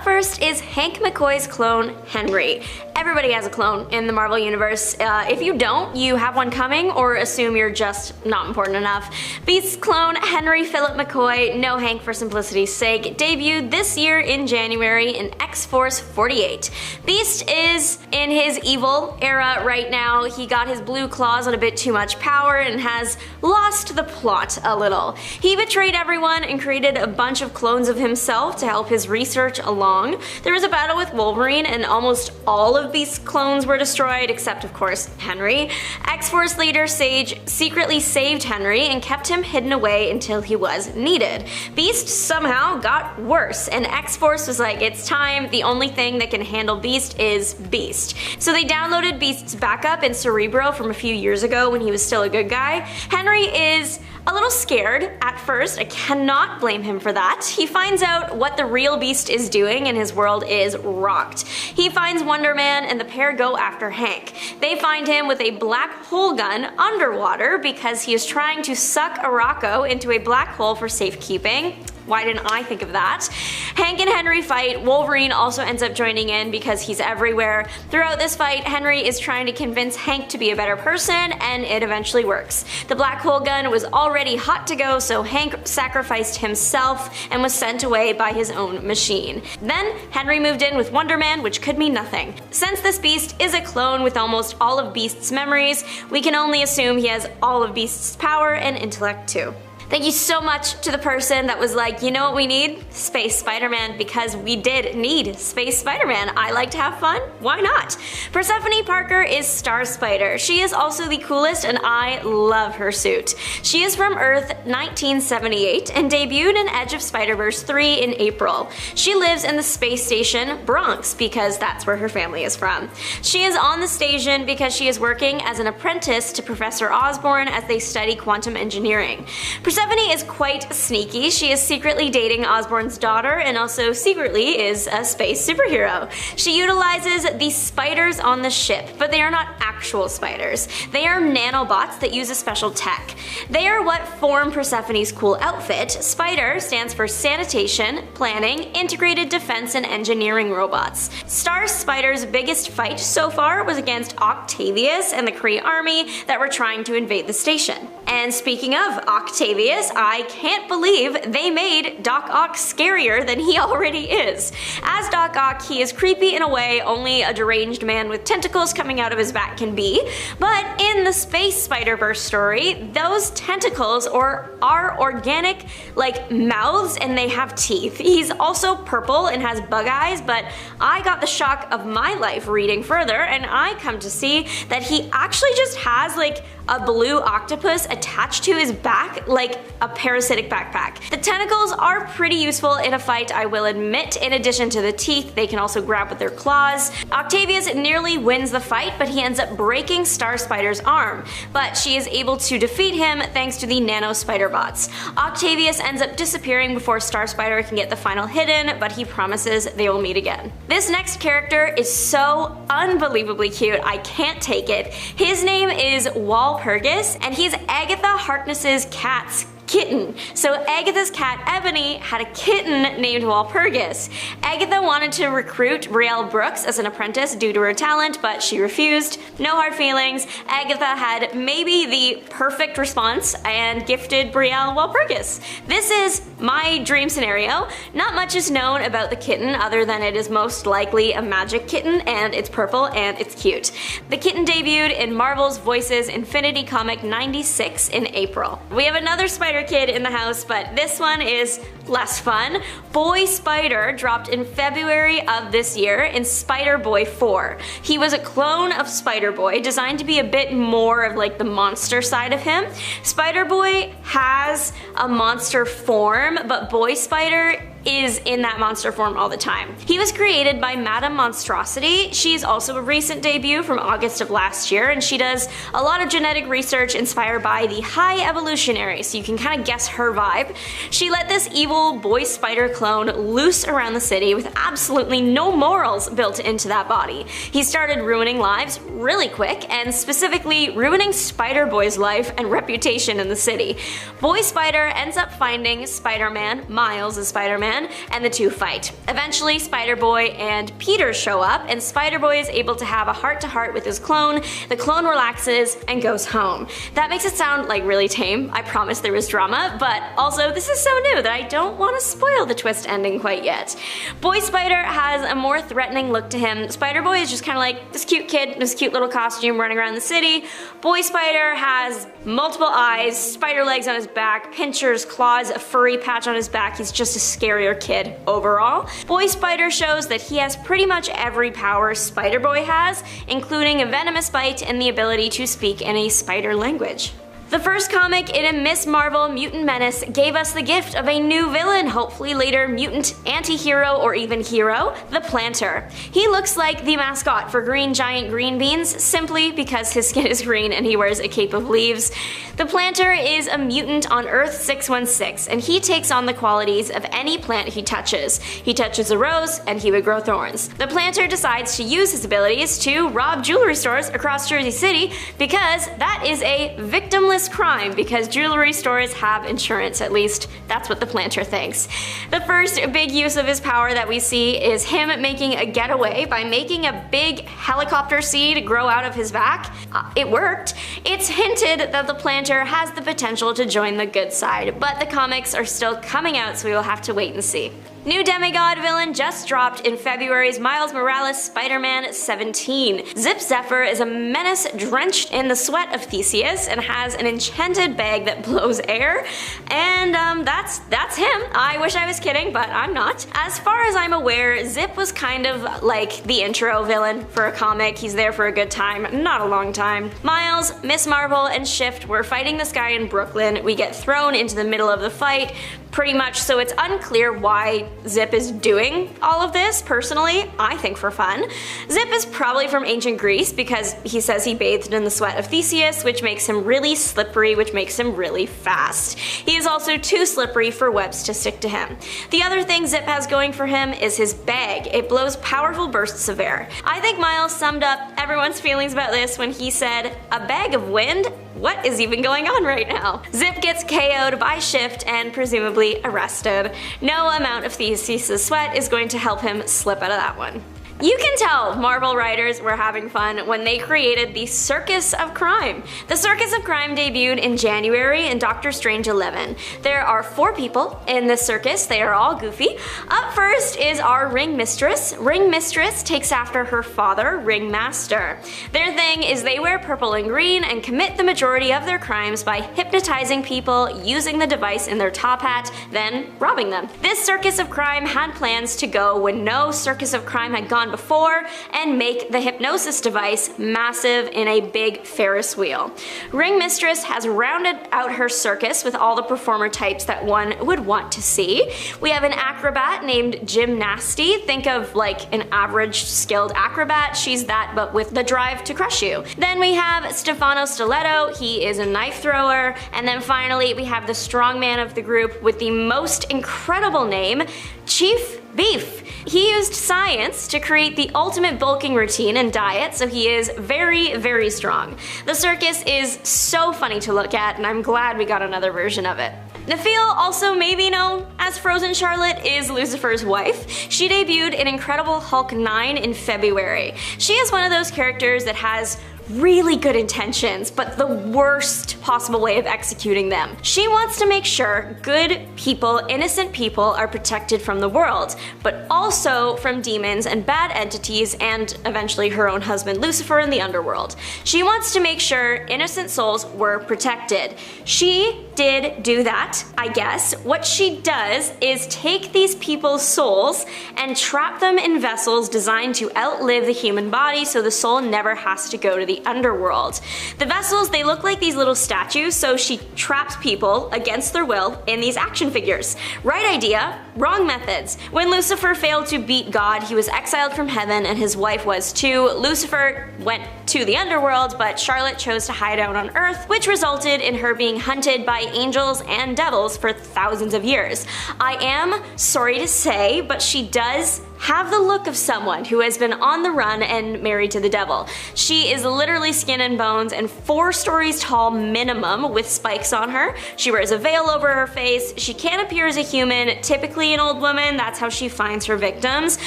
first is Hank McCoy's clone, Henry. Everybody has a clone in the Marvel Universe. If you don't, you have one coming, or assume you're just not important enough. Beast's clone, Henry Philip McCoy, no Hank for simplicity's sake, debuted this year in January in X-Force 48. Beast is in his evil era right now. He got his blue claws on a bit too much power and has lost the plot a little. He betrayed everyone and created a bunch of clones of himself to help his research along. There was a battle with Wolverine and almost all of Beast's clones were destroyed, except of course Henry. X-Force leader Sage secretly saved Henry and kept him hidden away until he was needed. Beast somehow got worse, and X-Force was like, it's time, the only thing that can handle Beast is Beast. So they downloaded Beast's backup in Cerebro from a few years ago when he was still a good guy. Henry is a little scared at first. I cannot blame him for that. He finds out what the real Beast is doing and his world is rocked. He finds Wonder Man and the pair go after Hank. They find him with a black hole gun underwater because he is trying to suck Arakko into a black hole for safekeeping. Why didn't I think of that? Hank and Henry fight. Wolverine also ends up joining in because he's everywhere. Throughout this fight, Henry is trying to convince Hank to be a better person, and it eventually works. The black hole gun was already hot to go, so Hank sacrificed himself and was sent away by his own machine. Then Henry moved in with Wonder Man, which could mean nothing. Since this Beast is a clone with almost all of Beast's memories, we can only assume he has all of Beast's power and intellect too. Thank you so much to the person that was like, you know what we need? Space Spider-Man, because we did need Space Spider-Man. I like to have fun, why not? Persephone Parker is Star Spider. She is also the coolest and I love her suit. She is from Earth 1978 and debuted in Edge of Spider-Verse 3 in April. She lives in the space station Bronx because that's where her family is from. She is on the station because she is working as an apprentice to Professor Osborn as they study quantum engineering. Persephone is quite sneaky. She is secretly dating Osborn's daughter and also secretly is a space superhero. She utilizes the spiders on the ship, but they are not actual spiders. They are nanobots that use a special tech. They are what form Persephone's cool outfit. Spider stands for Sanitation, Planning, Integrated Defense and Engineering Robots. Star Spider's biggest fight so far was against Octavius and the Kree army that were trying to invade the station. And speaking of Octavius, I can't believe they made Doc Ock scarier than he already is. As Doc Ock, he is creepy in a way only a deranged man with tentacles coming out of his back can be, but in the Space Spider-Verse story, those tentacles are organic, like mouths, and they have teeth. He's also purple and has bug eyes, but I got the shock of my life reading further, and I come to see that he actually just has like a blue octopus attached to his back like a parasitic backpack. The tentacles are pretty useful in a fight, I will admit. In addition to the teeth, they can also grab with their claws. Octavius nearly wins the fight, but he ends up breaking Star Spider's arm, but she is able to defeat him thanks to the nano spider bots. Octavius ends up disappearing before Star Spider can get the final hit in, but he promises they will meet again. This next character is so unbelievably cute, I can't take it. His name is Walpurgis, and he's Agatha Harkness's cat's kitten. So Agatha's cat Ebony had a kitten named Walpurgis. Agatha wanted to recruit Brielle Brooks as an apprentice due to her talent, but she refused. No hard feelings. Agatha had maybe the perfect response and gifted Brielle Walpurgis. This is my dream scenario. Not much is known about the kitten other than it is most likely a magic kitten and it's purple and it's cute. The kitten debuted in Marvel's Voices Infinity Comic 96 in April. We have another spider kid in the house, but this one is less fun. Boy Spider dropped in February of this year in Spider-Boy 4. He was a clone of Spider-Boy, designed to be a bit more of like the monster side of him. Spider-Boy has a monster form, but Boy Spider is in that monster form all the time. He was created by Madame Monstrosity. She's also a recent debut from August of last year, and she does a lot of genetic research inspired by the High Evolutionary, so you can kind of guess her vibe. She let this evil boy spider clone loose around the city with absolutely no morals built into that body. He started ruining lives really quick, and specifically ruining Spider-Boy's life and reputation in the city. Boy Spider ends up finding Spider-Man, Miles as Spider-Man, Spider-Man, and the two fight. Eventually, Spider-Boy and Peter show up, and Spider-Boy is able to have a heart-to-heart with his clone. The clone relaxes and goes home. That makes it sound like really tame. I promise there was drama, but also this is so new that I don't want to spoil the twist ending quite yet. Boy Spider has a more threatening look to him. Spider-Boy is just kind of like this cute kid, this cute little costume running around the city. Boy Spider has multiple eyes, spider legs on his back, pinchers, claws, a furry patch on his back. He's just a scarier kid overall. Boy Spider shows that he has pretty much every power Spider-Boy has, including a venomous bite and the ability to speak in a spider language. The first comic in a Ms. Marvel Mutant Menace gave us the gift of a new villain, hopefully later mutant, anti-hero, or even hero, the Planter. He looks like the mascot for Green Giant Green Beans, simply because his skin is green and he wears a cape of leaves. The Planter is a mutant on Earth 616, and he takes on the qualities of any plant he touches. He touches a rose, and he would grow thorns. The Planter decides to use his abilities to rob jewelry stores across Jersey City, because that is a victimless crime, because jewelry stores have insurance, at least that's what the Planter thinks. The first big use of his power that we see is him making a getaway by making a big helicopter seed grow out of his back. It worked. It's hinted that the Planter has the potential to join the good side, but the comics are still coming out, so we will have to wait and see. New demigod villain just dropped in February's Miles Morales Spider-Man 17. Zip Zephyr is a menace drenched in the sweat of Theseus and has an enchanted bag that blows air, and that's him. I wish I was kidding, but I'm not. As far as I'm aware, Zip was kind of like the intro villain for a comic. He's there for a good time, not a long time. Miles, Ms. Marvel, and Shift were fighting this guy in Brooklyn. We get thrown into the middle of the fight, pretty much, so it's unclear why Zip is doing all of this. Personally, I think for fun. Zip is probably from ancient Greece, because he says he bathed in the sweat of Theseus, which makes him really slippery, which makes him really fast. He is also too slippery for webs to stick to him. The other thing Zip has going for him is his bag. It blows powerful bursts of air. I think Miles summed up everyone's feelings about this when he said, "A bag of wind? What is even going on right now?" Zip gets KO'd by Shift and presumably arrested. No amount of Theseus' sweat is going to help him slip out of that one. You can tell Marvel writers were having fun when they created the Circus of Crime. The Circus of Crime debuted in January in Doctor Strange 11. There are 4 people in the circus. They are all goofy. Up first is our Ring Mistress. Ring Mistress takes after her father, Ring Master. Their thing is they wear purple and green and commit the majority of their crimes by hypnotizing people, using the device in their top hat, then robbing them. This Circus of Crime had plans to go when no Circus of Crime had gone before, and make the hypnosis device massive in a big Ferris wheel. Ring Mistress has rounded out her circus with all the performer types that one would want to see. We have an acrobat named Gymnasty. Think of like an average skilled acrobat. She's that, but with the drive to crush you. Then we have Stefano Stiletto. He is a knife thrower. And then finally we have the strongman of the group with the most incredible name, Chief Beef. He used science to create the ultimate bulking routine and diet, so he is very, very strong. The circus is so funny to look at, and I'm glad we got another version of it. Nafeel, also maybe known as Frozen Charlotte, is Lucifer's wife. She debuted in Incredible Hulk 9 in February. She is one of those characters that has really good intentions, but the worst possible way of executing them. She wants to make sure good people, innocent people, are protected from the world, but also from demons and bad entities, and eventually her own husband Lucifer in the underworld. She wants to make sure innocent souls were protected. She did do that, I guess. What she does is take these people's souls and trap them in vessels designed to outlive the human body, so the soul never has to go to the underworld. The vessels, they look like these little statues, so she traps people against their will in these action figures. Right idea, wrong methods. When Lucifer failed to beat God, he was exiled from heaven, and his wife was too. Lucifer went to the underworld, but Charlotte chose to hide out on Earth, which resulted in her being hunted by angels and devils for thousands of years. I am sorry to say, but she does have the look of someone who has been on the run and married to the devil. She is literally skin and bones and 4 stories tall minimum with spikes on her. She wears a veil over her face. She can't appear as a human, typically an old woman. That's how she finds her victims.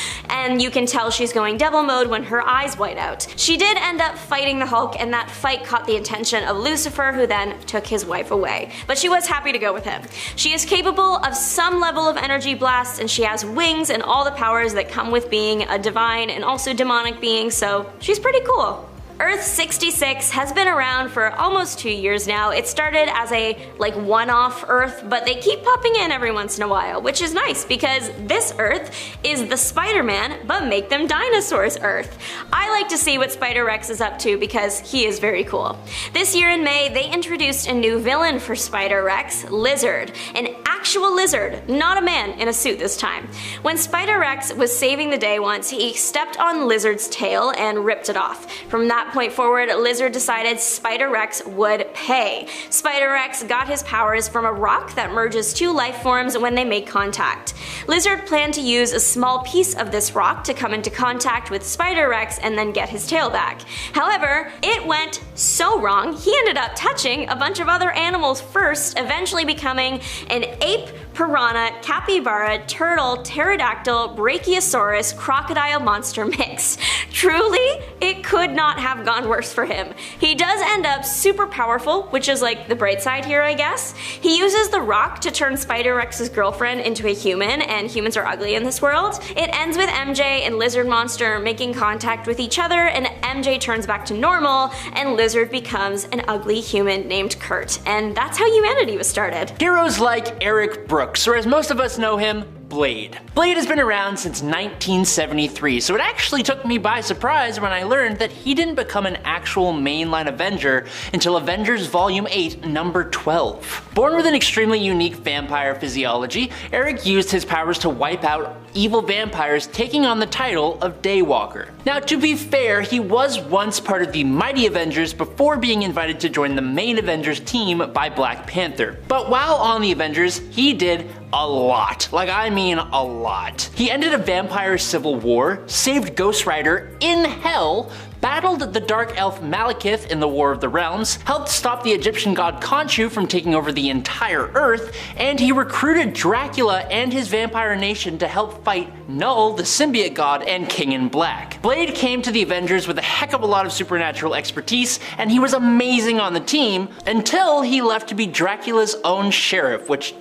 And you can tell she's going devil mode when her eyes white out. She did end up fighting the Hulk, and that fight caught the attention of Lucifer, who then took his wife away. But she was happy to go with him. She is capable of some level of energy blasts, and she has wings and all the powers that come with being a divine and also demonic being, so she's pretty cool. Earth 66 has been around for almost 2 years now. It started as a one-off Earth, but they keep popping in every once in a while, which is nice because this Earth is the Spider-Man, but make them dinosaurs Earth. I like to see what Spider-Rex is up to because he is very cool. This year in May, they introduced a new villain for Spider-Rex, Lizard. An actual lizard, not a man in a suit this time. When Spider-Rex was saving the day once, he stepped on Lizard's tail and ripped it off. From that point forward, Lizard decided Spider-Rex would pay. Spider-Rex got his powers from a rock that merges 2 life forms when they make contact. Lizard planned to use a small piece of this rock to come into contact with Spider-Rex and then get his tail back. However, it went so wrong, he ended up touching a bunch of other animals first, eventually becoming an ape, piranha, capybara, turtle, pterodactyl, brachiosaurus, crocodile monster mix. Truly, it could not have gone worse for him. He does end up super powerful, which is like the bright side here, I guess. He uses the rock to turn Spider-Rex's girlfriend into a human, and humans are ugly in this world. It ends with MJ and Lizard Monster making contact with each other, and MJ turns back to normal, and Lizard becomes an ugly human named Kurt. And that's how humanity was started. Heroes like Eric Brooks, or as most of us know him, Blade. Blade has been around since 1973, so it actually took me by surprise when I learned that he didn't become an actual mainline Avenger until Avengers Volume 8, number 12. Born with an extremely unique vampire physiology, Eric used his powers to wipe out evil vampires, taking on the title of Daywalker. Now, to be fair, he was once part of the Mighty Avengers before being invited to join the main Avengers team by Black Panther. But while on the Avengers, he did a lot. Like, I mean a lot. He ended a vampire civil war, saved Ghost Rider in hell, battled the Dark Elf Malekith in the War of the Realms, helped stop the Egyptian god Khonshu from taking over the entire Earth, and he recruited Dracula and his vampire nation to help fight Null, the symbiote god, and King in Black. Blade came to the Avengers with a heck of a lot of supernatural expertise, and he was amazing on the team until he left to be Dracula's own sheriff, which...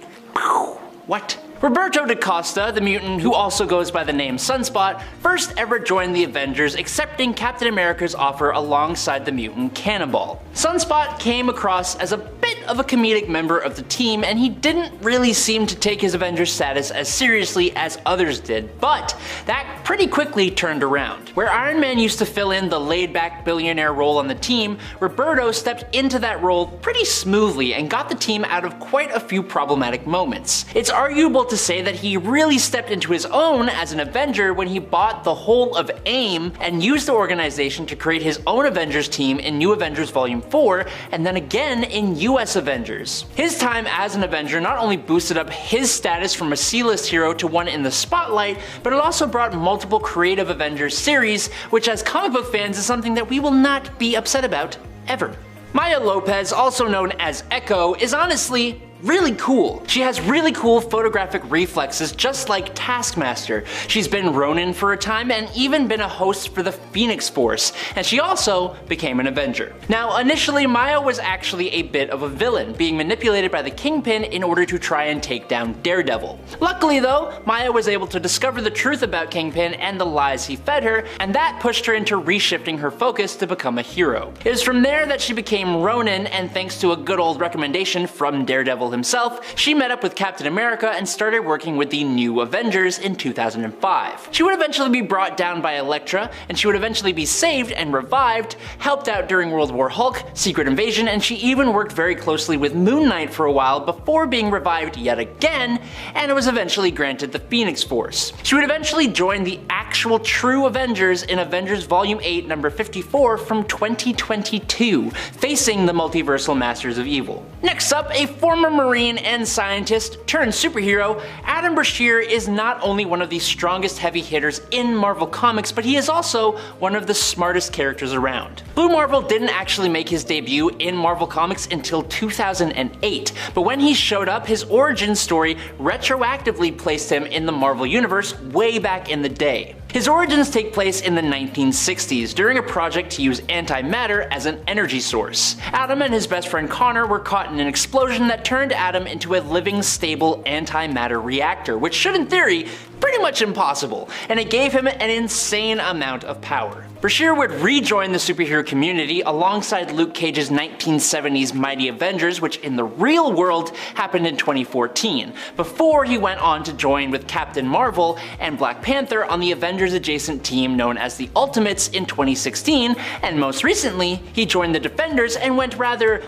what? Roberto da Costa, the mutant who also goes by the name Sunspot, first ever joined the Avengers, accepting Captain America's offer alongside the mutant Cannonball. Sunspot came across as a bit of a comedic member of the team, and he didn't really seem to take his Avenger status as seriously as others did, but that pretty quickly turned around. Where Iron Man used to fill in the laid-back billionaire role on the team, Roberto stepped into that role pretty smoothly and got the team out of quite a few problematic moments. It's arguable to say that he really stepped into his own as an Avenger when he bought the whole of AIM and used the organization to create his own Avengers team in New Avengers Volume 4, and then again in US Avengers. His time as an Avenger not only boosted up his status from a C-list hero to one in the spotlight, but it also brought multiple creative Avengers series, which as comic book fans is something that we will not be upset about, ever. Maya Lopez, also known as Echo, is honestly really cool. She has really cool photographic reflexes just like Taskmaster. She's been Ronin for a time and even been a host for the Phoenix Force, and she also became an Avenger. Now, initially Maya was actually a bit of a villain, being manipulated by the Kingpin in order to try and take down Daredevil. Luckily though, Maya was able to discover the truth about Kingpin and the lies he fed her, and that pushed her into reshifting her focus to become a hero. It was from there that she became Ronin, and thanks to a good old recommendation from Daredevil himself, she met up with Captain America and started working with the New Avengers in 2005. She would eventually be brought down by Elektra, and she would eventually be saved and revived, helped out during World War Hulk, Secret Invasion, and she even worked very closely with Moon Knight for a while before being revived yet again, and was eventually granted the Phoenix Force. She would eventually join the actual actual true Avengers in Avengers Volume 8 number 54 from 2022, facing the multiversal Masters of Evil. Next up, a former Marine and scientist turned superhero, Adam Brashear is not only one of the strongest heavy hitters in Marvel Comics, but he is also one of the smartest characters around. Blue Marvel didn't actually make his debut in Marvel Comics until 2008, but when he showed up, his origin story retroactively placed him in the Marvel Universe way back in the day. His origins take place in the 1960s during a project to use antimatter as an energy source. Adam and his best friend Connor were caught in an explosion that turned Adam into a living, stable antimatter reactor, which should in theory pretty much impossible, and it gave him an insane amount of power. Brashear would rejoin the superhero community alongside Luke Cage's 1970s Mighty Avengers, which in the real world happened in 2014, before he went on to join with Captain Marvel and Black Panther on the Avengers adjacent team known as the Ultimates in 2016, and most recently, he joined the Defenders and went rather,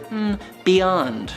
beyond.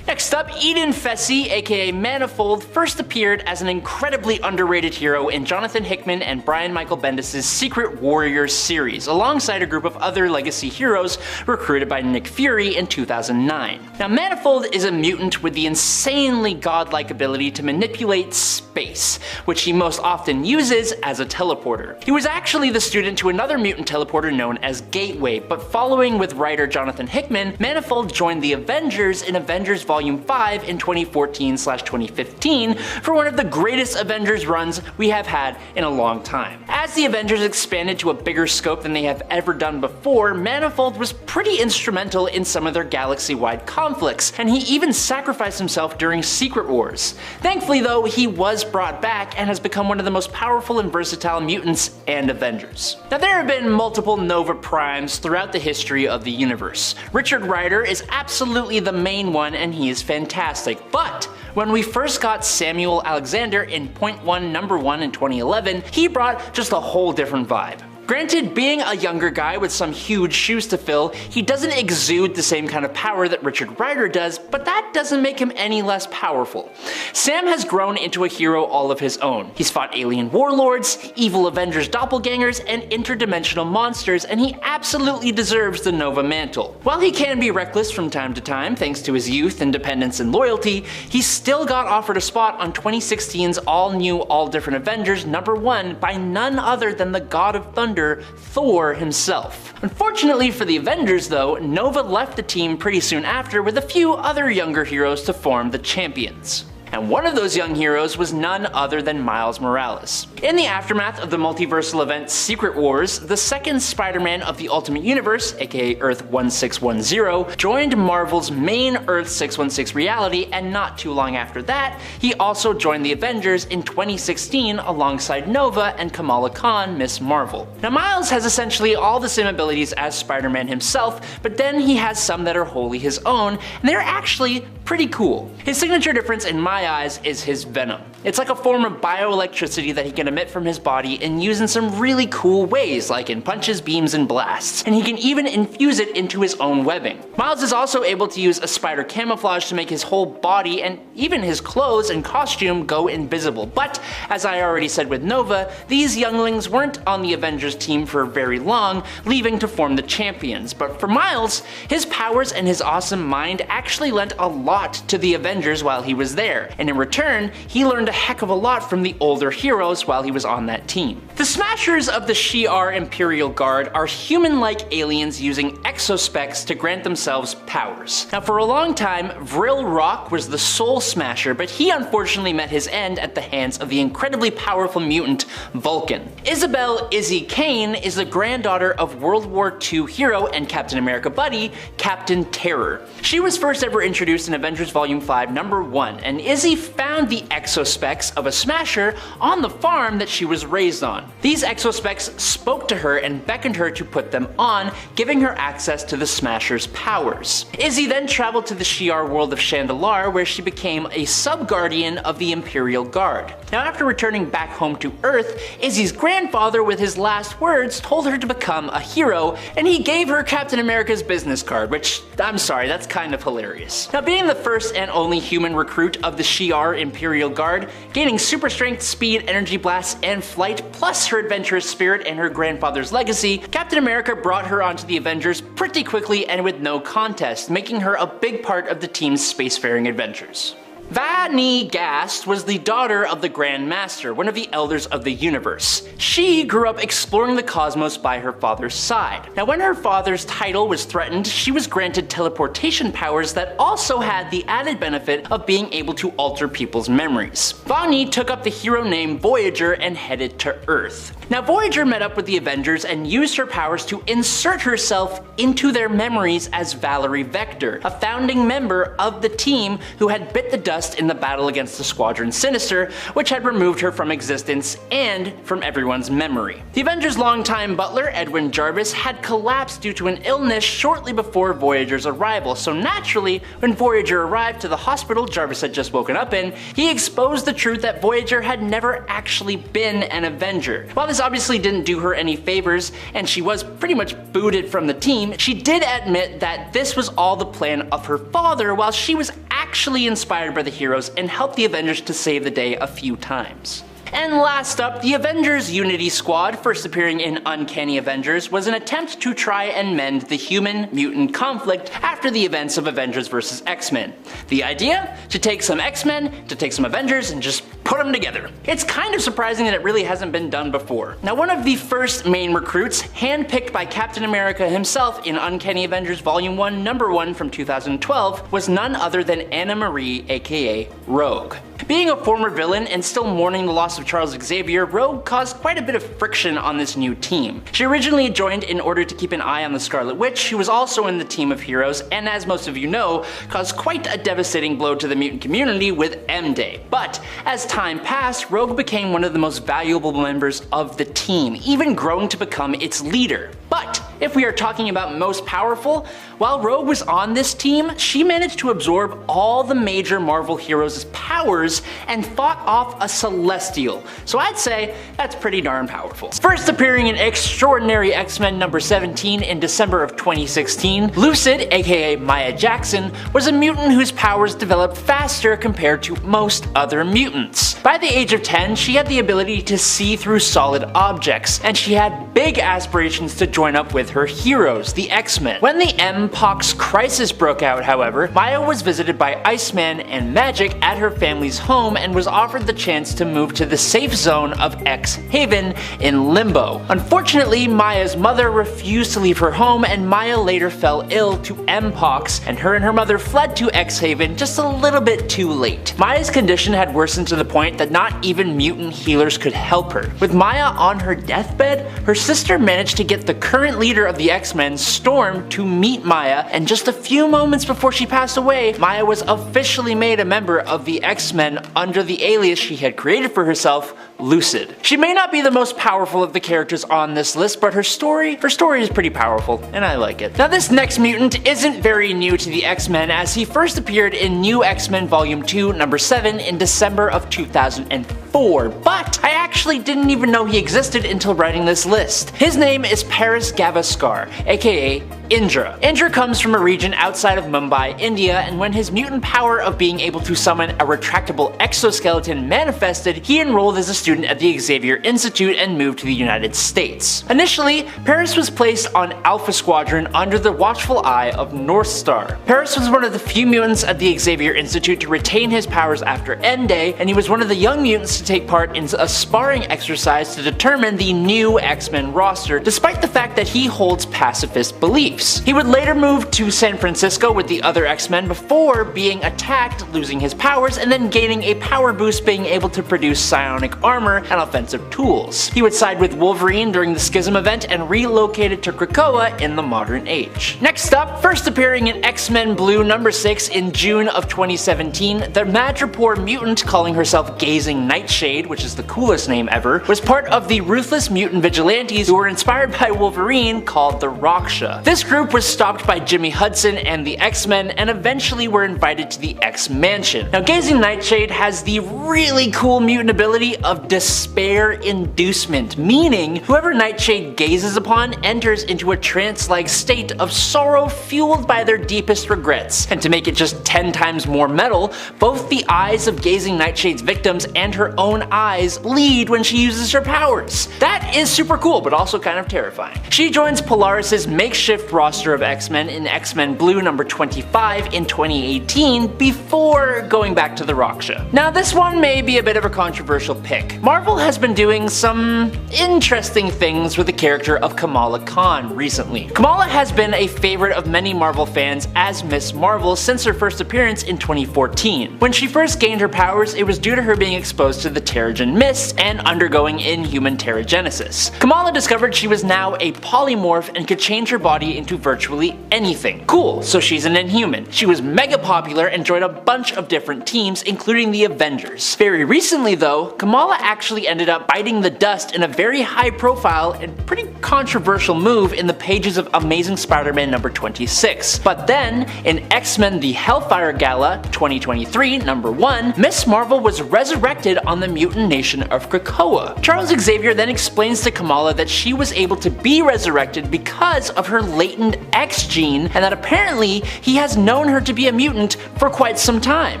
Next up, Eden Fessy, aka Manifold, first appeared as an incredibly underrated hero in Jonathan Hickman and Brian Michael Bendis' Secret Warriors series, alongside a group of other legacy heroes recruited by Nick Fury in 2009. Now, Manifold is a mutant with the insanely godlike ability to manipulate space, which he most often uses as a teleporter. He was actually the student to another mutant teleporter known as Gateway, but following with writer Jonathan Hickman, Manifold joined the Avengers in Avengers Volume 5 in 2014/2015 for one of the greatest Avengers runs we have had in a long time. As the Avengers expanded to a bigger scope than they have ever done before, Manifold was pretty instrumental in some of their galaxy-wide conflicts, and he even sacrificed himself during Secret Wars. Thankfully though, he was brought back and has become one of the most powerful and versatile mutants and Avengers. Now there have been multiple Nova Primes throughout the history of the universe. Richard Rider is absolutely the main one, and he is fantastic, but when we first got Samuel Alexander in Point 1 number 1 in 2011, he brought just a whole different vibe. Granted, being a younger guy with some huge shoes to fill, he doesn't exude the same kind of power that Richard Rider does, but that doesn't make him any less powerful. Sam has grown into a hero all of his own. He's fought alien warlords, evil Avengers doppelgangers, and interdimensional monsters, and he absolutely deserves the Nova mantle. While he can be reckless from time to time, thanks to his youth, independence, and loyalty, he still got offered a spot on 2016's all-new, all-different Avengers number 1 by none other than the God of Thunder, Thor himself. Unfortunately for the Avengers though, Nova left the team pretty soon after with a few other younger heroes to form the Champions. And one of those young heroes was none other than Miles Morales. In the aftermath of the multiversal event Secret Wars, the second Spider-Man of the Ultimate Universe, aka Earth 1610, joined Marvel's main Earth 616 reality, and not too long after that, he also joined the Avengers in 2016 alongside Nova and Kamala Khan, Miss Marvel. Now Miles has essentially all the same abilities as Spider-Man himself, but then he has some that are wholly his own, and they're actually pretty cool. His signature difference in my eyes is his venom. It's like a form of bioelectricity that he can emit from his body and use in some really cool ways, like in punches, beams, and blasts, and he can even infuse it into his own webbing. Miles is also able to use a spider camouflage to make his whole body and even his clothes and costume go invisible, but as I already said with Nova, these younglings weren't on the Avengers team for very long, leaving to form the Champions. But for Miles, his powers and his awesome mind actually lent a lot to the Avengers while he was there, and in return, he learned a heck of a lot from the older heroes while he was on that team. The Smashers of the Shi'ar Imperial Guard are human-like aliens using exospecs to grant themselves powers. Now for a long time, Vril Rock was the Soul Smasher, but he unfortunately met his end at the hands of the incredibly powerful mutant Vulcan. Isabel Izzy Kane is the granddaughter of World War II hero and Captain America buddy, Captain Terror. She was first ever introduced in Avengers Volume 5 number 1, and Izzy found the exospecs of a Smasher on the farm that she was raised on. These exospecs spoke to her and beckoned her to put them on, giving her access to the Smasher's powers. Izzy then traveled to the Shi'ar world of Chandalar, where she became a sub-guardian of the Imperial Guard. Now after returning back home to Earth, Izzy's grandfather with his last words told her to become a hero, and he gave her Captain America's business card, which, I'm sorry, that's kind of hilarious. Now being the first and only human recruit of the Shi'ar Imperial Guard, hard, gaining super strength, speed, energy blasts, and flight, plus her adventurous spirit and her grandfather's legacy, Captain America brought her onto the Avengers pretty quickly and with no contest, making her a big part of the team's spacefaring adventures. Vani Gast was the daughter of the Grand Master, one of the Elders of the Universe. She grew up exploring the cosmos by her father's side. Now, when her father's title was threatened, she was granted teleportation powers that also had the added benefit of being able to alter people's memories. Vani took up the hero name Voyager and headed to Earth. Now, Voyager met up with the Avengers and used her powers to insert herself into their memories as Valerie Vector, a founding member of the team who had bit the dust in the battle against the Squadron Sinister, which had removed her from existence and from everyone's memory. The Avengers' longtime butler, Edwin Jarvis, had collapsed due to an illness shortly before Voyager's arrival, so naturally, when Voyager arrived to the hospital Jarvis had just woken up in, he exposed the truth that Voyager had never actually been an Avenger. While this obviously didn't do her any favors, and she was pretty much booted from the team, she did admit that this was all the plan of her father, while she was actually inspired by the heroes and helped the Avengers to save the day a few times. And last up, the Avengers Unity Squad, first appearing in Uncanny Avengers, was an attempt to try and mend the human-mutant conflict after the events of Avengers vs. X-Men. The idea? To take some X-Men, to take some Avengers, and just put them together. It's kind of surprising that it really hasn't been done before. Now, one of the first main recruits, handpicked by Captain America himself in Uncanny Avengers Volume 1, Number 1 from 2012, was none other than Anna Marie, aka Rogue. Being a former villain and still mourning the loss of Charles Xavier, Rogue caused quite a bit of friction on this new team. She originally joined in order to keep an eye on the Scarlet Witch, who was also in the team of heroes, and as most of you know, caused quite a devastating blow to the mutant community with M-Day. But as time passed, Rogue became one of the most valuable members of the team, even growing to become its leader. But if we are talking about most powerful, while Rogue was on this team, she managed to absorb all the major Marvel heroes' powers and fought off a Celestial, so I'd say that's pretty darn powerful. First appearing in Extraordinary X-Men number 17 in December of 2016, Lucid, aka Maya Jackson, was a mutant whose powers developed faster compared to most other mutants. By the age of 10, she had the ability to see through solid objects, and she had big aspirations to join up with her heroes, the X-Men. When the Mpox crisis broke out, however, Maya was visited by Iceman and Magic at her family's home and was offered the chance to move to the safe zone of X-Haven in Limbo. Unfortunately, Maya's mother refused to leave her home, and Maya later fell ill to Mpox, and her mother fled to X-Haven just a little bit too late. Maya's condition had worsened to the point that not even mutant healers could help her. With Maya on her deathbed, her sister managed to get the current leader of the X-Men, Storm, to meet Maya, and just a few moments before she passed away, Maya was officially made a member of the X-Men under the alias she had created for herself, Lucid. She may not be the most powerful of the characters on this list, but her story is pretty powerful, and I like it. Now, this next mutant isn't very new to the X-Men, as he first appeared in New X-Men Volume 2, Number 7 in December of 2004, but I actually didn't even know he existed until writing this list. His name is Paris Gavaskar, aka Indra. Indra comes from a region outside of Mumbai, India, and when his mutant power of being able to summon a retractable exoskeleton manifested, he enrolled as a student at the Xavier Institute and moved to the United States. Initially, Paris was placed on Alpha Squadron under the watchful eye of Northstar. Paris was one of the few mutants at the Xavier Institute to retain his powers after M-Day, and he was one of the young mutants to take part in a sparring exercise to determine the new X-Men roster, despite the fact that he holds pacifist beliefs. He would later move to San Francisco with the other X-Men before being attacked, losing his powers, and then gaining a power boost, being able to produce psionic armor and offensive tools. He would side with Wolverine during the Schism event and relocated to Krakoa in the modern age. Next up, first appearing in X-Men Blue number 6 in June of 2017, the Madripoor mutant calling herself Gazing Nightshade, which is the coolest name ever, was part of the ruthless mutant vigilantes who were inspired by Wolverine called the Raksha. This group was stopped by Jimmy Hudson and the X-Men and eventually were invited to the X-Mansion. Now, Gazing Nightshade has the really cool mutant ability of of despair inducement, meaning whoever Nightshade gazes upon enters into a trance-like state of sorrow fueled by their deepest regrets. And to make it just 10 times more metal, both the eyes of gazing Nightshade's victims and her own eyes bleed when she uses her powers. That is super cool, but also kind of terrifying. She joins Polaris's makeshift roster of X-Men in X-Men Blue number 25 in 2018 before going back to the Raksha. Now this one may be a bit of a controversial pick. Marvel has been doing some interesting things with the character of Kamala Khan recently. Kamala has been a favorite of many Marvel fans as Miss Marvel since her first appearance in 2014. When she first gained her powers, it was due to her being exposed to the Terrigen Mist and undergoing inhuman Terrigenesis. Kamala discovered she was now a polymorph and could change her body into virtually anything. Cool, so she's an Inhuman. She was mega popular and joined a bunch of different teams, including the Avengers. Very recently though, Kamala actually ended up biting the dust in a very high profile and pretty controversial move in the pages of Amazing Spider-Man number 26. But then, in X-Men The Hellfire Gala 2023 number 1, Miss Marvel was resurrected on the mutant nation of Krakoa. Charles Xavier then explains to Kamala that she was able to be resurrected because of her latent X gene, and that apparently he has known her to be a mutant for quite some time.